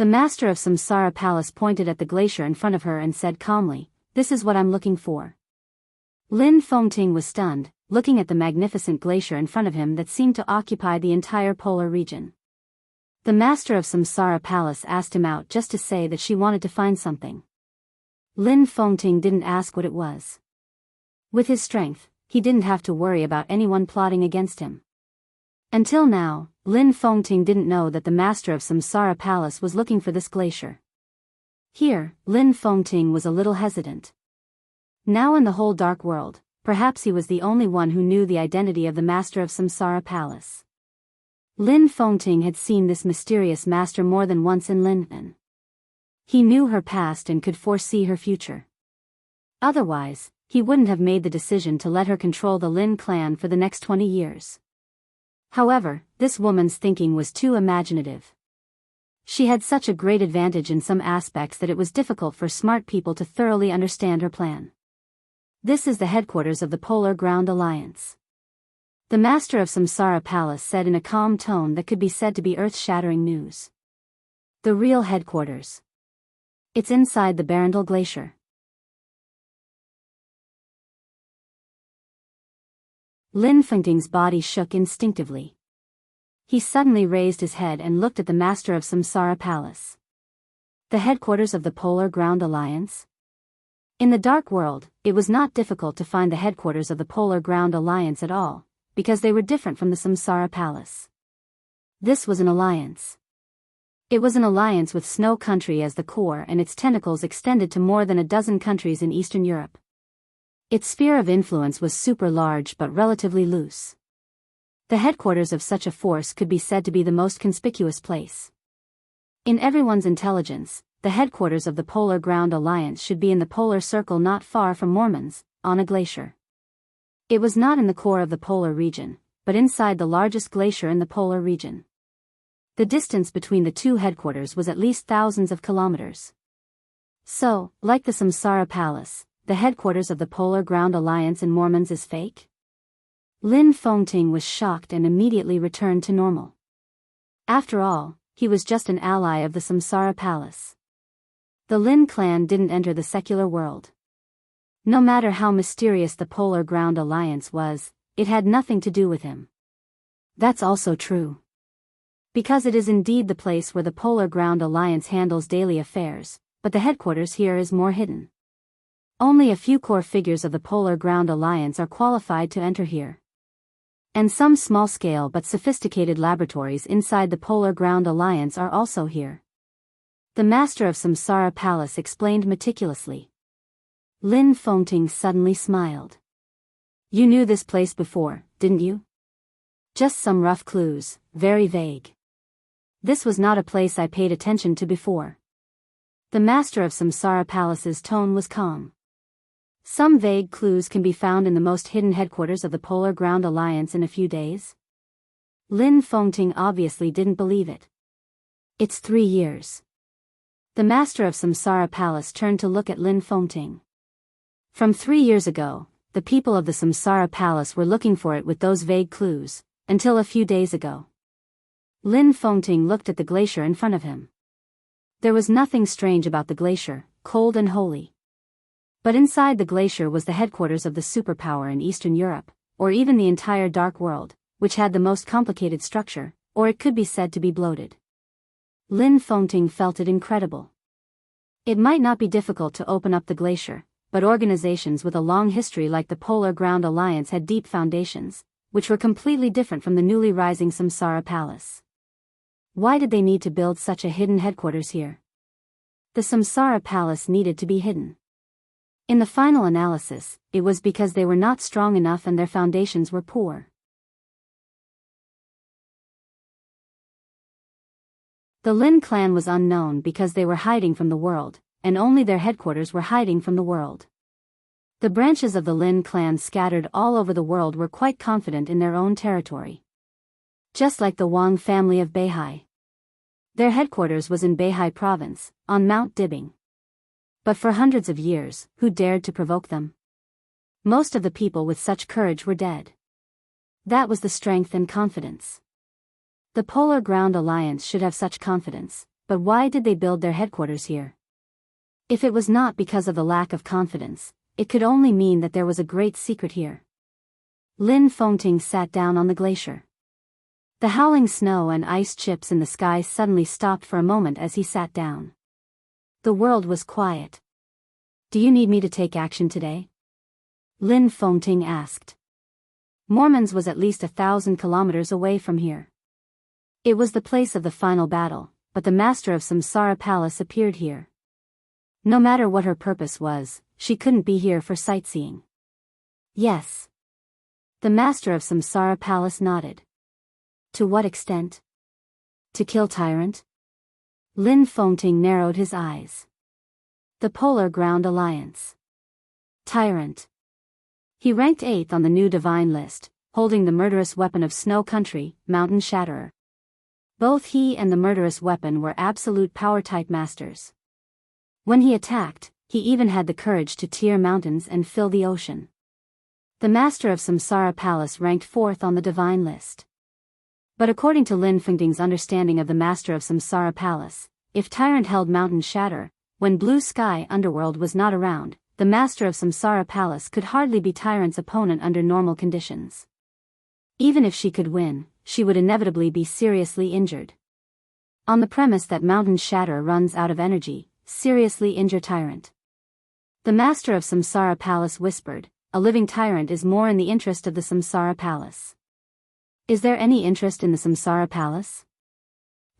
S1: The master of Samsara Palace pointed at the glacier in front of her and said calmly, this is what I'm looking for. Lin Fengting was stunned, looking at the magnificent glacier in front of him that seemed to occupy the entire polar region. The master of Samsara Palace asked him out just to say that she wanted to find something. Lin Fengting didn't ask what it was. With his strength, he didn't have to worry about anyone plotting against him. Until now, Lin Fengting didn't know that the master of Samsara Palace was looking for this glacier. Here, Lin Fengting was a little hesitant. Now in the whole dark world, perhaps he was the only one who knew the identity of the master of Samsara Palace. Lin Fengting had seen this mysterious master more than once in Lin'an. He knew her past and could foresee her future. Otherwise, he wouldn't have made the decision to let her control the Lin clan for the next 20 years. However, this woman's thinking was too imaginative. She had such a great advantage in some aspects that it was difficult for smart people to thoroughly understand her plan. This is the headquarters of the Polar Ground Alliance. The master of Samsara Palace said in a calm tone that could be said to be earth-shattering news. The real headquarters. It's inside the Barandal Glacier. Lin Fengting's body shook instinctively. He suddenly raised his head and looked at the master of Samsara Palace. The headquarters of the Polar Ground Alliance? In the Dark World, it was not difficult to find the headquarters of the Polar Ground Alliance at all, because they were different from the Samsara Palace. This was an alliance. It was an alliance with Snow Country as the core, and its tentacles extended to more than a dozen countries in Eastern Europe. Its sphere of influence was super large but relatively loose. The headquarters of such a force could be said to be the most conspicuous place. In everyone's intelligence, the headquarters of the Polar Ground Alliance should be in the polar circle not far from Mormons, on a glacier. It was not in the core of the polar region, but inside the largest glacier in the polar region. The distance between the two headquarters was at least thousands of kilometers. So, like the Samsara Palace, the headquarters of the Polar Ground Alliance in Mormons is fake? Lin Fengting was shocked and immediately returned to normal. After all, he was just an ally of the Samsara Palace. The Lin clan didn't enter the secular world. No matter how mysterious the Polar Ground Alliance was, it had nothing to do with him. That's also true. Because it is indeed the place where the Polar Ground Alliance handles daily affairs, but the headquarters here is more hidden. Only a few core figures of the Polar Ground Alliance are qualified to enter here. And some small-scale but sophisticated laboratories inside the Polar Ground Alliance are also here. The Master of Samsara Palace explained meticulously. Lin Fengting suddenly smiled. You knew this place before, didn't you? Just some rough clues, very vague. This was not a place I paid attention to before. The Master of Samsara Palace's tone was calm. Some vague clues can be found in the most hidden headquarters of the Polar Ground Alliance in a few days. Lin Fengting obviously didn't believe it. It's 3 years. The Master of Samsara Palace turned to look at Lin Fengting. From 3 years ago, the people of the Samsara Palace were looking for it with those vague clues, until a few days ago. Lin Fengting looked at the glacier in front of him. There was nothing strange about the glacier, cold and holy. But inside the glacier was the headquarters of the superpower in Eastern Europe, or even the entire Dark World, which had the most complicated structure, or it could be said to be bloated. Lin Fengting felt it incredible. It might not be difficult to open up the glacier, but organizations with a long history like the Polar Ground Alliance had deep foundations, which were completely different from the newly rising Samsara Palace. Why did they need to build such a hidden headquarters here? The Samsara Palace needed to be hidden. In the final analysis, it was because they were not strong enough and their foundations were poor. The Lin clan was unknown because they were hiding from the world, and only their headquarters were hiding from the world. The branches of the Lin clan scattered all over the world were quite confident in their own territory. Just like the Wang family of Beihai. Their headquarters was in Beihai province, on Mount Dibing. But for hundreds of years, who dared to provoke them? Most of the people with such courage were dead. That was the strength and confidence. The Polar Ground Alliance should have such confidence, but why did they build their headquarters here? If it was not because of the lack of confidence, it could only mean that there was a great secret here. Lin Fengting sat down on the glacier. The howling snow and ice chips in the sky suddenly stopped for a moment as he sat down. The world was quiet. Do you need me to take action today? Lin Fengting asked. Mormons was at least 1,000 kilometers away from here. It was the place of the final battle, but the Master of Samsara Palace appeared here. No matter what her purpose was, she couldn't be here for sightseeing. Yes. The Master of Samsara Palace nodded. To what extent? To kill Tyrant? Lin Fengting narrowed his eyes. The Polar Ground Alliance. Tyrant. He ranked 8th on the new divine list, holding the murderous weapon of Snow Country, Mountain Shatterer. Both he and the murderous weapon were absolute power-type masters. When he attacked, he even had the courage to tear mountains and fill the ocean. The Master of Samsara Palace ranked 4th on the divine list. But according to Lin Fengting's understanding of the Master of Samsara Palace, if Tyrant held Mountain Shatter, when Blue Sky Underworld was not around, the Master of Samsara Palace could hardly be Tyrant's opponent under normal conditions. Even if she could win, she would inevitably be seriously injured. On the premise that Mountain Shatter runs out of energy, seriously injure Tyrant. The Master of Samsara Palace whispered, a living Tyrant is more in the interest of the Samsara Palace. Is there any interest in the Samsara Palace?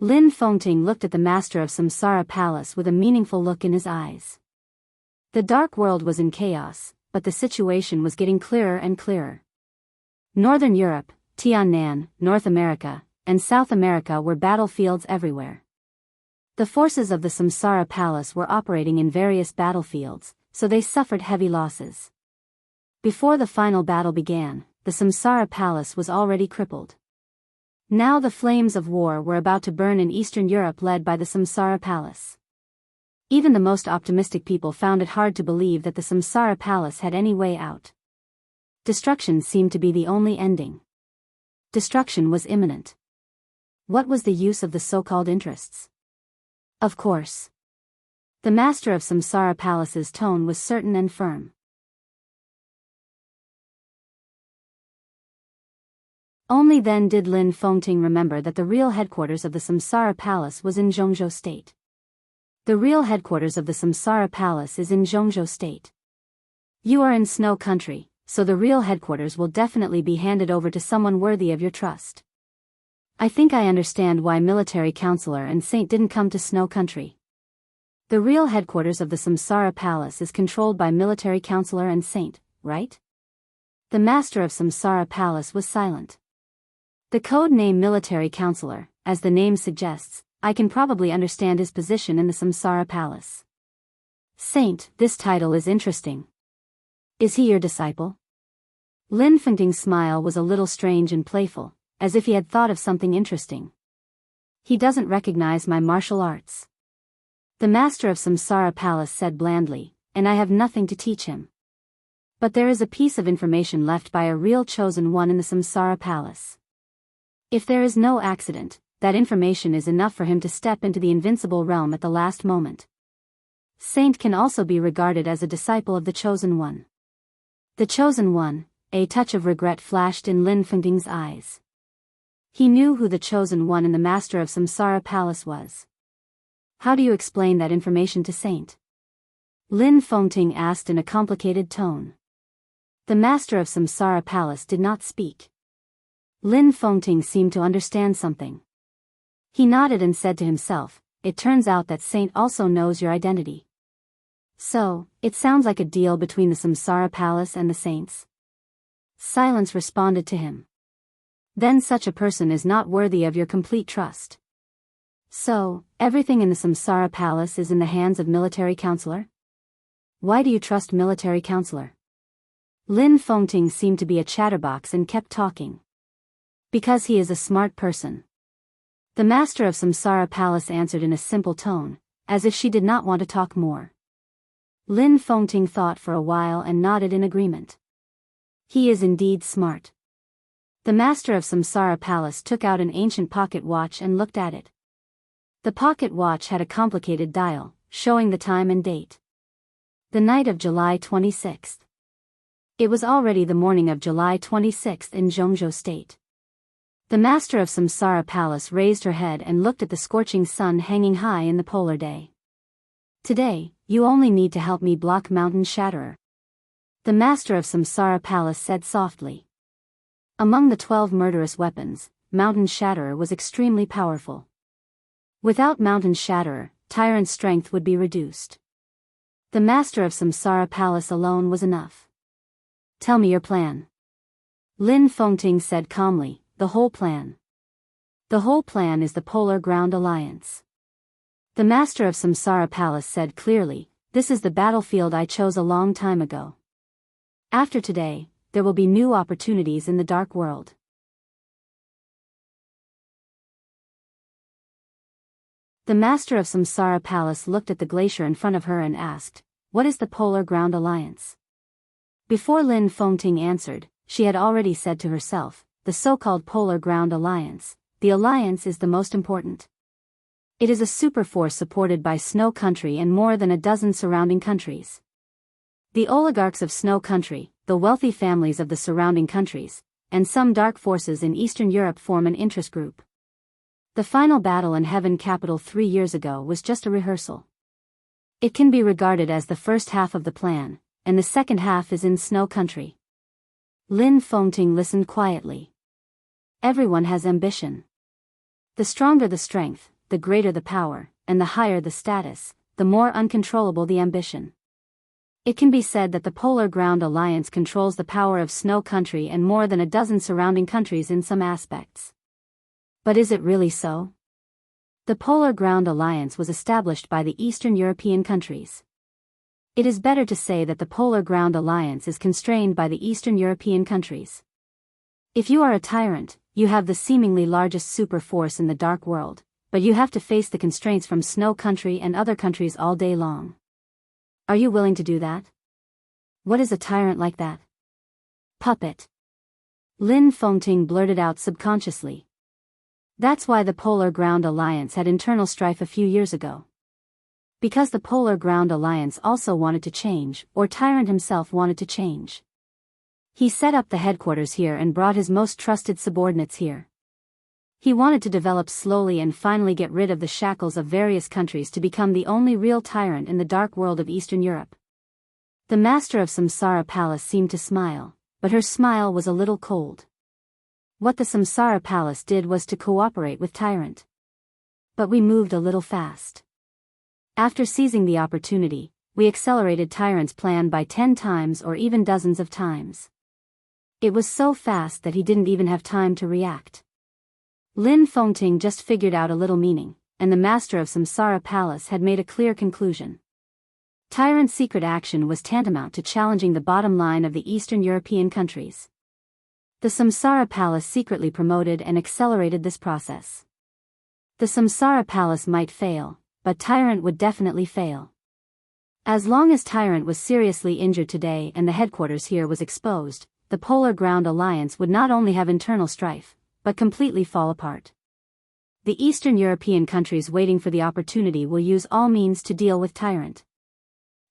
S1: Lin Fengting looked at the Master of Samsara Palace with a meaningful look in his eyes. The Dark World was in chaos, but the situation was getting clearer and clearer. Northern Europe, Tiannan, North America, and South America were battlefields everywhere. The forces of the Samsara Palace were operating in various battlefields, so they suffered heavy losses. Before the final battle began, the Samsara Palace was already crippled. Now the flames of war were about to burn in Eastern Europe led by the Samsara Palace. Even the most optimistic people found it hard to believe that the Samsara Palace had any way out. Destruction seemed to be the only ending. Destruction was imminent. What was the use of the so-called interests? Of course. The Master of Samsara Palace's tone was certain and firm. Only then did Lin Fengting remember that the real headquarters of the Samsara Palace was in Zhongzhou State. The real headquarters of the Samsara Palace is in Zhongzhou State. You are in Snow Country, so the real headquarters will definitely be handed over to someone worthy of your trust. I think I understand why military counselor and saint didn't come to Snow Country. The real headquarters of the Samsara Palace is controlled by military counselor and saint, right? The master of Samsara Palace was silent. The code name military counselor, as the name suggests, I can probably understand his position in the Samsara Palace. Saint, this title is interesting. Is he your disciple? Lin Fengting's smile was a little strange and playful, as if he had thought of something interesting. He doesn't recognize my martial arts. The master of Samsara Palace said blandly, and I have nothing to teach him. But there is a piece of information left by a real chosen one in the Samsara Palace. If there is no accident, that information is enough for him to step into the invincible realm at the last moment. Saint can also be regarded as a disciple of the chosen one. The chosen one, a touch of regret flashed in Lin Fengting's eyes. He knew who the chosen one and the master of Samsara Palace was. How do you explain that information to Saint? Lin Fengting asked in a complicated tone. The master of Samsara Palace did not speak. Lin Fengting seemed to understand something. He nodded and said to himself, it turns out that Saint also knows your identity. So, it sounds like a deal between the Samsara Palace and the saints. Silence responded to him. Then such a person is not worthy of your complete trust. So, everything in the Samsara Palace is in the hands of military counselor? Why do you trust military counselor? Lin Fengting seemed to be a chatterbox and kept talking. Because he is a smart person. The master of Samsara Palace answered in a simple tone, as if she did not want to talk more. Lin Fengting thought for a while and nodded in agreement. He is indeed smart. The master of Samsara Palace took out an ancient pocket watch and looked at it. The pocket watch had a complicated dial, showing the time and date. The night of July 26th. It was already the morning of July 26th in Zhongzhou State. The master of Samsara Palace raised her head and looked at the scorching sun hanging high in the polar day. Today, you only need to help me block Mountain Shatterer. The master of Samsara Palace said softly. Among the 12 murderous weapons, Mountain Shatterer was extremely powerful. Without Mountain Shatterer, Tyrant's strength would be reduced. The master of Samsara Palace alone was enough. Tell me your plan. Lin Fengting said calmly, the whole plan. The whole plan is the Polar Ground Alliance. The master of Samsara Palace said clearly, this is the battlefield I chose a long time ago. After today, there will be new opportunities in the dark world. The master of Samsara Palace looked at the glacier in front of her and asked, what is the Polar Ground Alliance? Before Lin Fengting answered, she had already said to herself, the so-called Polar Ground Alliance, the alliance is the most important. It is a superforce supported by Snow Country and more than a dozen surrounding countries. The oligarchs of Snow Country, the wealthy families of the surrounding countries, and some dark forces in Eastern Europe form an interest group. The final battle in Heaven Capital 3 years ago was just a rehearsal. It can be regarded as the first half of the plan, and the second half is in Snow Country. Lin Fengting listened quietly. Everyone has ambition. The stronger the strength, the greater the power, and the higher the status, the more uncontrollable the ambition. It can be said that the Polar Ground Alliance controls the power of Snow Country and more than a dozen surrounding countries in some aspects. But is it really so? The Polar Ground Alliance was established by the Eastern European countries. It is better to say that the Polar Ground Alliance is constrained by the Eastern European countries. If you are a tyrant, you have the seemingly largest super force in the dark world, but you have to face the constraints from Snow Country and other countries all day long. Are you willing to do that? What is a tyrant like that? Puppet. Lin Fengting blurted out subconsciously. That's why the Polar Ground Alliance had internal strife a few years ago. Because the Polar Ground Alliance also wanted to change, or Tyrant himself wanted to change. He set up the headquarters here and brought his most trusted subordinates here. He wanted to develop slowly and finally get rid of the shackles of various countries to become the only real tyrant in the dark world of Eastern Europe. The master of Samsara Palace seemed to smile, but her smile was a little cold. What the Samsara Palace did was to cooperate with Tyrant. But we moved a little fast. After seizing the opportunity, we accelerated Tyrant's plan by 10 times or even dozens of times. It was so fast that he didn't even have time to react. Lin Fengting just figured out a little meaning, and the master of Samsara Palace had made a clear conclusion. Tyrant's secret action was tantamount to challenging the bottom line of the Eastern European countries. The Samsara Palace secretly promoted and accelerated this process. The Samsara Palace might fail, but Tyrant would definitely fail. As long as Tyrant was seriously injured today and the headquarters here was exposed, the Polar Ground Alliance would not only have internal strife, but completely fall apart. The Eastern European countries waiting for the opportunity will use all means to deal with Tyrant.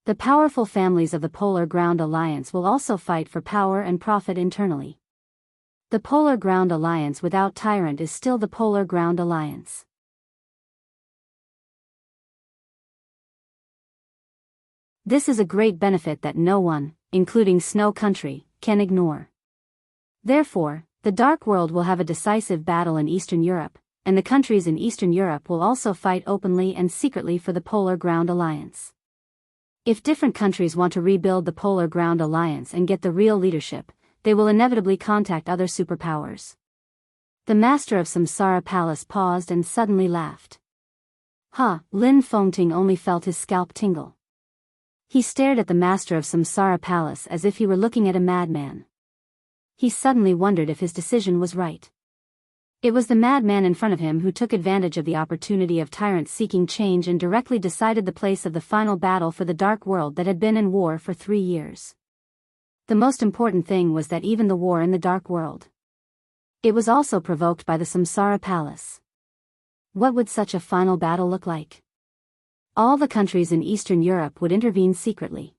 S1: The powerful families of the Polar Ground Alliance will also fight for power and profit internally. The Polar Ground Alliance without Tyrant is still the Polar Ground Alliance. This is a great benefit that no one, including Snow Country, can ignore. Therefore, the Dark World will have a decisive battle in Eastern Europe, and the countries in Eastern Europe will also fight openly and secretly for the Polar Ground Alliance. If different countries want to rebuild the Polar Ground Alliance and get the real leadership, they will inevitably contact other superpowers. The master of Samsara Palace paused and suddenly laughed. Lin Fengting only felt his scalp tingle. He stared at the master of Samsara Palace as if he were looking at a madman. He suddenly wondered if his decision was right. It was the madman in front of him who took advantage of the opportunity of tyrants seeking change and directly decided the place of the final battle for the Dark World that had been in war for 3 years. The most important thing was that even the war in the Dark World, it was also provoked by the Samsara Palace. What would such a final battle look like? All the countries in Eastern Europe would intervene secretly.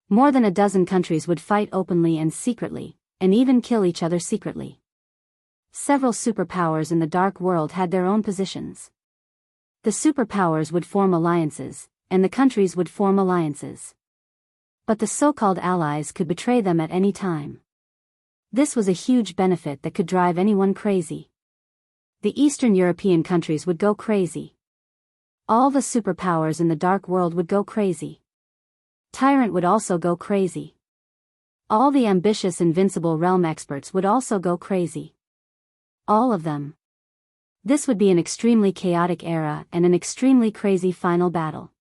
S1: More than a dozen countries would fight openly and secretly, and even kill each other secretly. Several superpowers in the Dark World had their own positions. The superpowers would form alliances, and the countries would form alliances. But the so-called allies could betray them at any time. This was a huge benefit that could drive anyone crazy. The Eastern European countries would go crazy. All the superpowers in the Dark World would go crazy. Tyrant would also go crazy. All the ambitious Invincible Realm experts would also go crazy. All of them. This would be an extremely chaotic era and an extremely crazy final battle.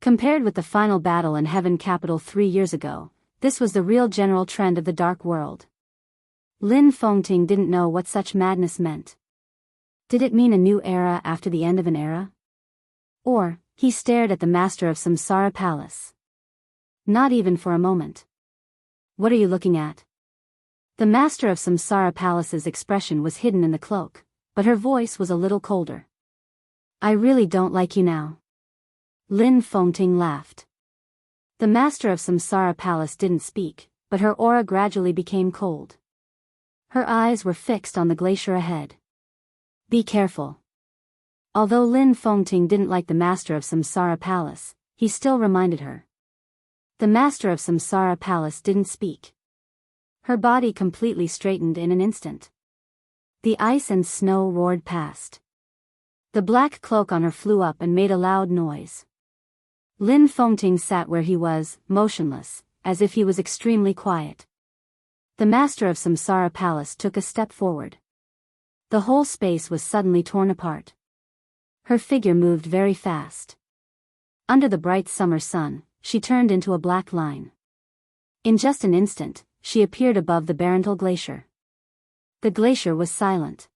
S1: Compared with the final battle in Heaven Capital 3 years ago, this was the real general trend of the Dark World. Lin Fengting didn't know what such madness meant. Did it mean a new era after the end of an era? Or, he stared at the master of Samsara Palace. Not even for a moment. What are you looking at? The master of Samsara Palace's expression was hidden in the cloak, but her voice was a little colder. I really don't like you now. Lin Fengting laughed. The master of Samsara Palace didn't speak, but her aura gradually became cold. Her eyes were fixed on the glacier ahead. Be careful. Although Lin Fengting didn't like the master of Samsara Palace, he still reminded her. The master of Samsara Palace didn't speak. Her body completely straightened in an instant. The ice and snow roared past. The black cloak on her flew up and made a loud noise. Lin Fengting sat where he was, motionless, as if he was extremely quiet. The master of Samsara Palace took a step forward. The whole space was suddenly torn apart. Her figure moved very fast. Under the bright summer sun, she turned into a black line. In just an instant, she appeared above the Barental Glacier. The glacier was silent.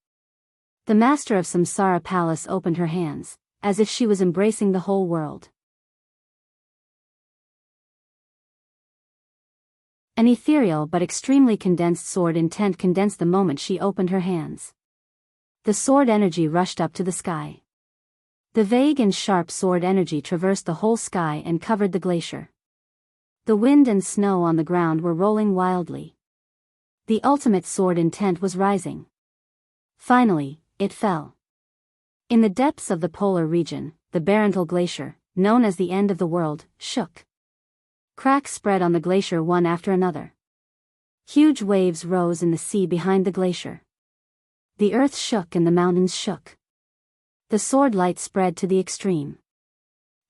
S1: The master of Samsara Palace opened her hands, as if she was embracing the whole world. An ethereal but extremely condensed sword intent condensed the moment she opened her hands. The sword energy rushed up to the sky. The vague and sharp sword energy traversed the whole sky and covered the glacier. The wind and snow on the ground were rolling wildly. The ultimate sword intent was rising. Finally, it fell. In the depths of the polar region, the Barental Glacier, known as the end of the world, shook. Cracks spread on the glacier one after another. Huge waves rose in the sea behind the glacier. The earth shook and the mountains shook. The sword light spread to the extreme.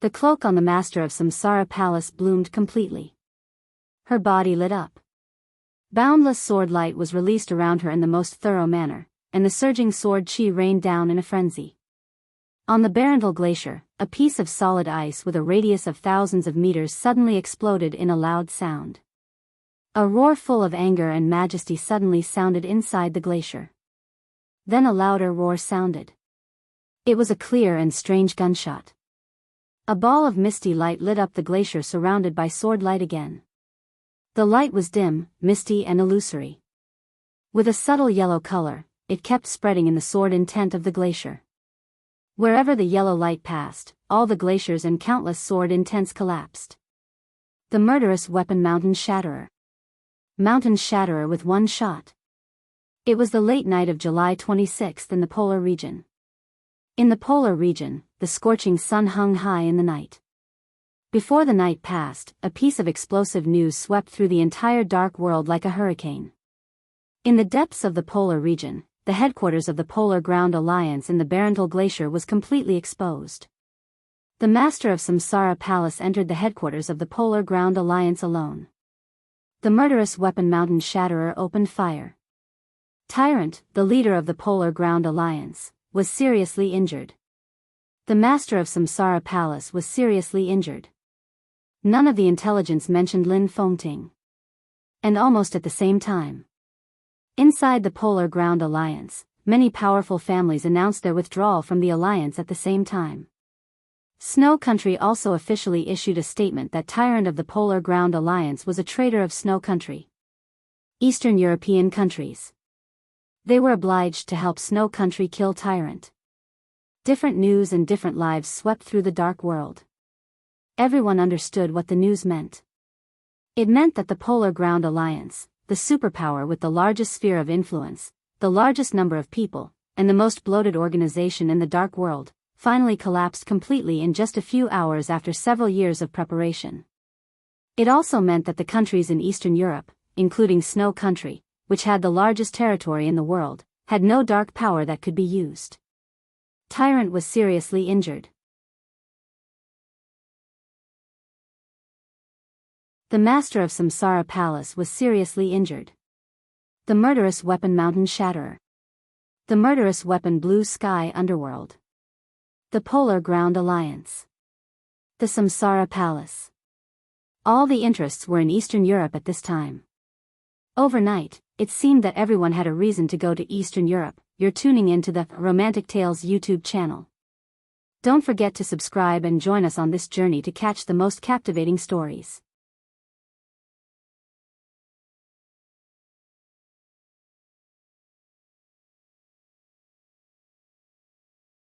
S1: The cloak on the master of Samsara Palace bloomed completely. Her body lit up. Boundless sword light was released around her in the most thorough manner, and the surging sword chi rained down in a frenzy. On the Barental Glacier, a piece of solid ice with a radius of thousands of meters suddenly exploded in a loud sound. A roar full of anger and majesty suddenly sounded inside the glacier. Then a louder roar sounded. It was a clear and strange gunshot. A ball of misty light lit up the glacier surrounded by sword light again. The light was dim, misty and illusory. With a subtle yellow color, it kept spreading in the sword intent of the glacier. Wherever the yellow light passed, all the glaciers and countless sword intents collapsed. The murderous weapon Mountain Shatterer. Mountain Shatterer with one shot. It was the late night of July 26th in the polar region. In the polar region, the scorching sun hung high in the night. Before the night passed, a piece of explosive news swept through the entire dark world like a hurricane. In the depths of the polar region, the headquarters of the Polar Ground Alliance in the Barental Glacier was completely exposed. The master of Samsara Palace entered the headquarters of the Polar Ground Alliance alone. The murderous weapon Mountain Shatterer opened fire. Tyrant, the leader of the Polar Ground Alliance, was seriously injured. The master of Samsara Palace was seriously injured. None of the intelligence mentioned Lin Fengting. And almost at the same time, inside the Polar Ground Alliance, many powerful families announced their withdrawal from the alliance at the same time. Snow Country also officially issued a statement that Tyrant of the Polar Ground Alliance was a traitor of Snow Country. Eastern European countries. They were obliged to help Snow Country kill Tyrant. Different news and different lives swept through the dark world. Everyone understood what the news meant. It meant that the Polar Ground Alliance, the superpower with the largest sphere of influence, the largest number of people, and the most bloated organization in the dark world, finally collapsed completely in just a few hours after several years of preparation. It also meant that the countries in Eastern Europe, including Snow Country, which had the largest territory in the world, had no dark power that could be used. Tyrant was seriously injured. The master of Samsara Palace was seriously injured. The murderous weapon Mountain Shatterer. The murderous weapon Blue Sky Underworld. The Polar Ground Alliance. The Samsara Palace. All the interests were in Eastern Europe at this time. Overnight, it seemed that everyone had a reason to go to Eastern Europe. You're tuning in to the Romantic Tales YouTube channel. Don't forget to subscribe and join us on this journey to catch the most captivating stories.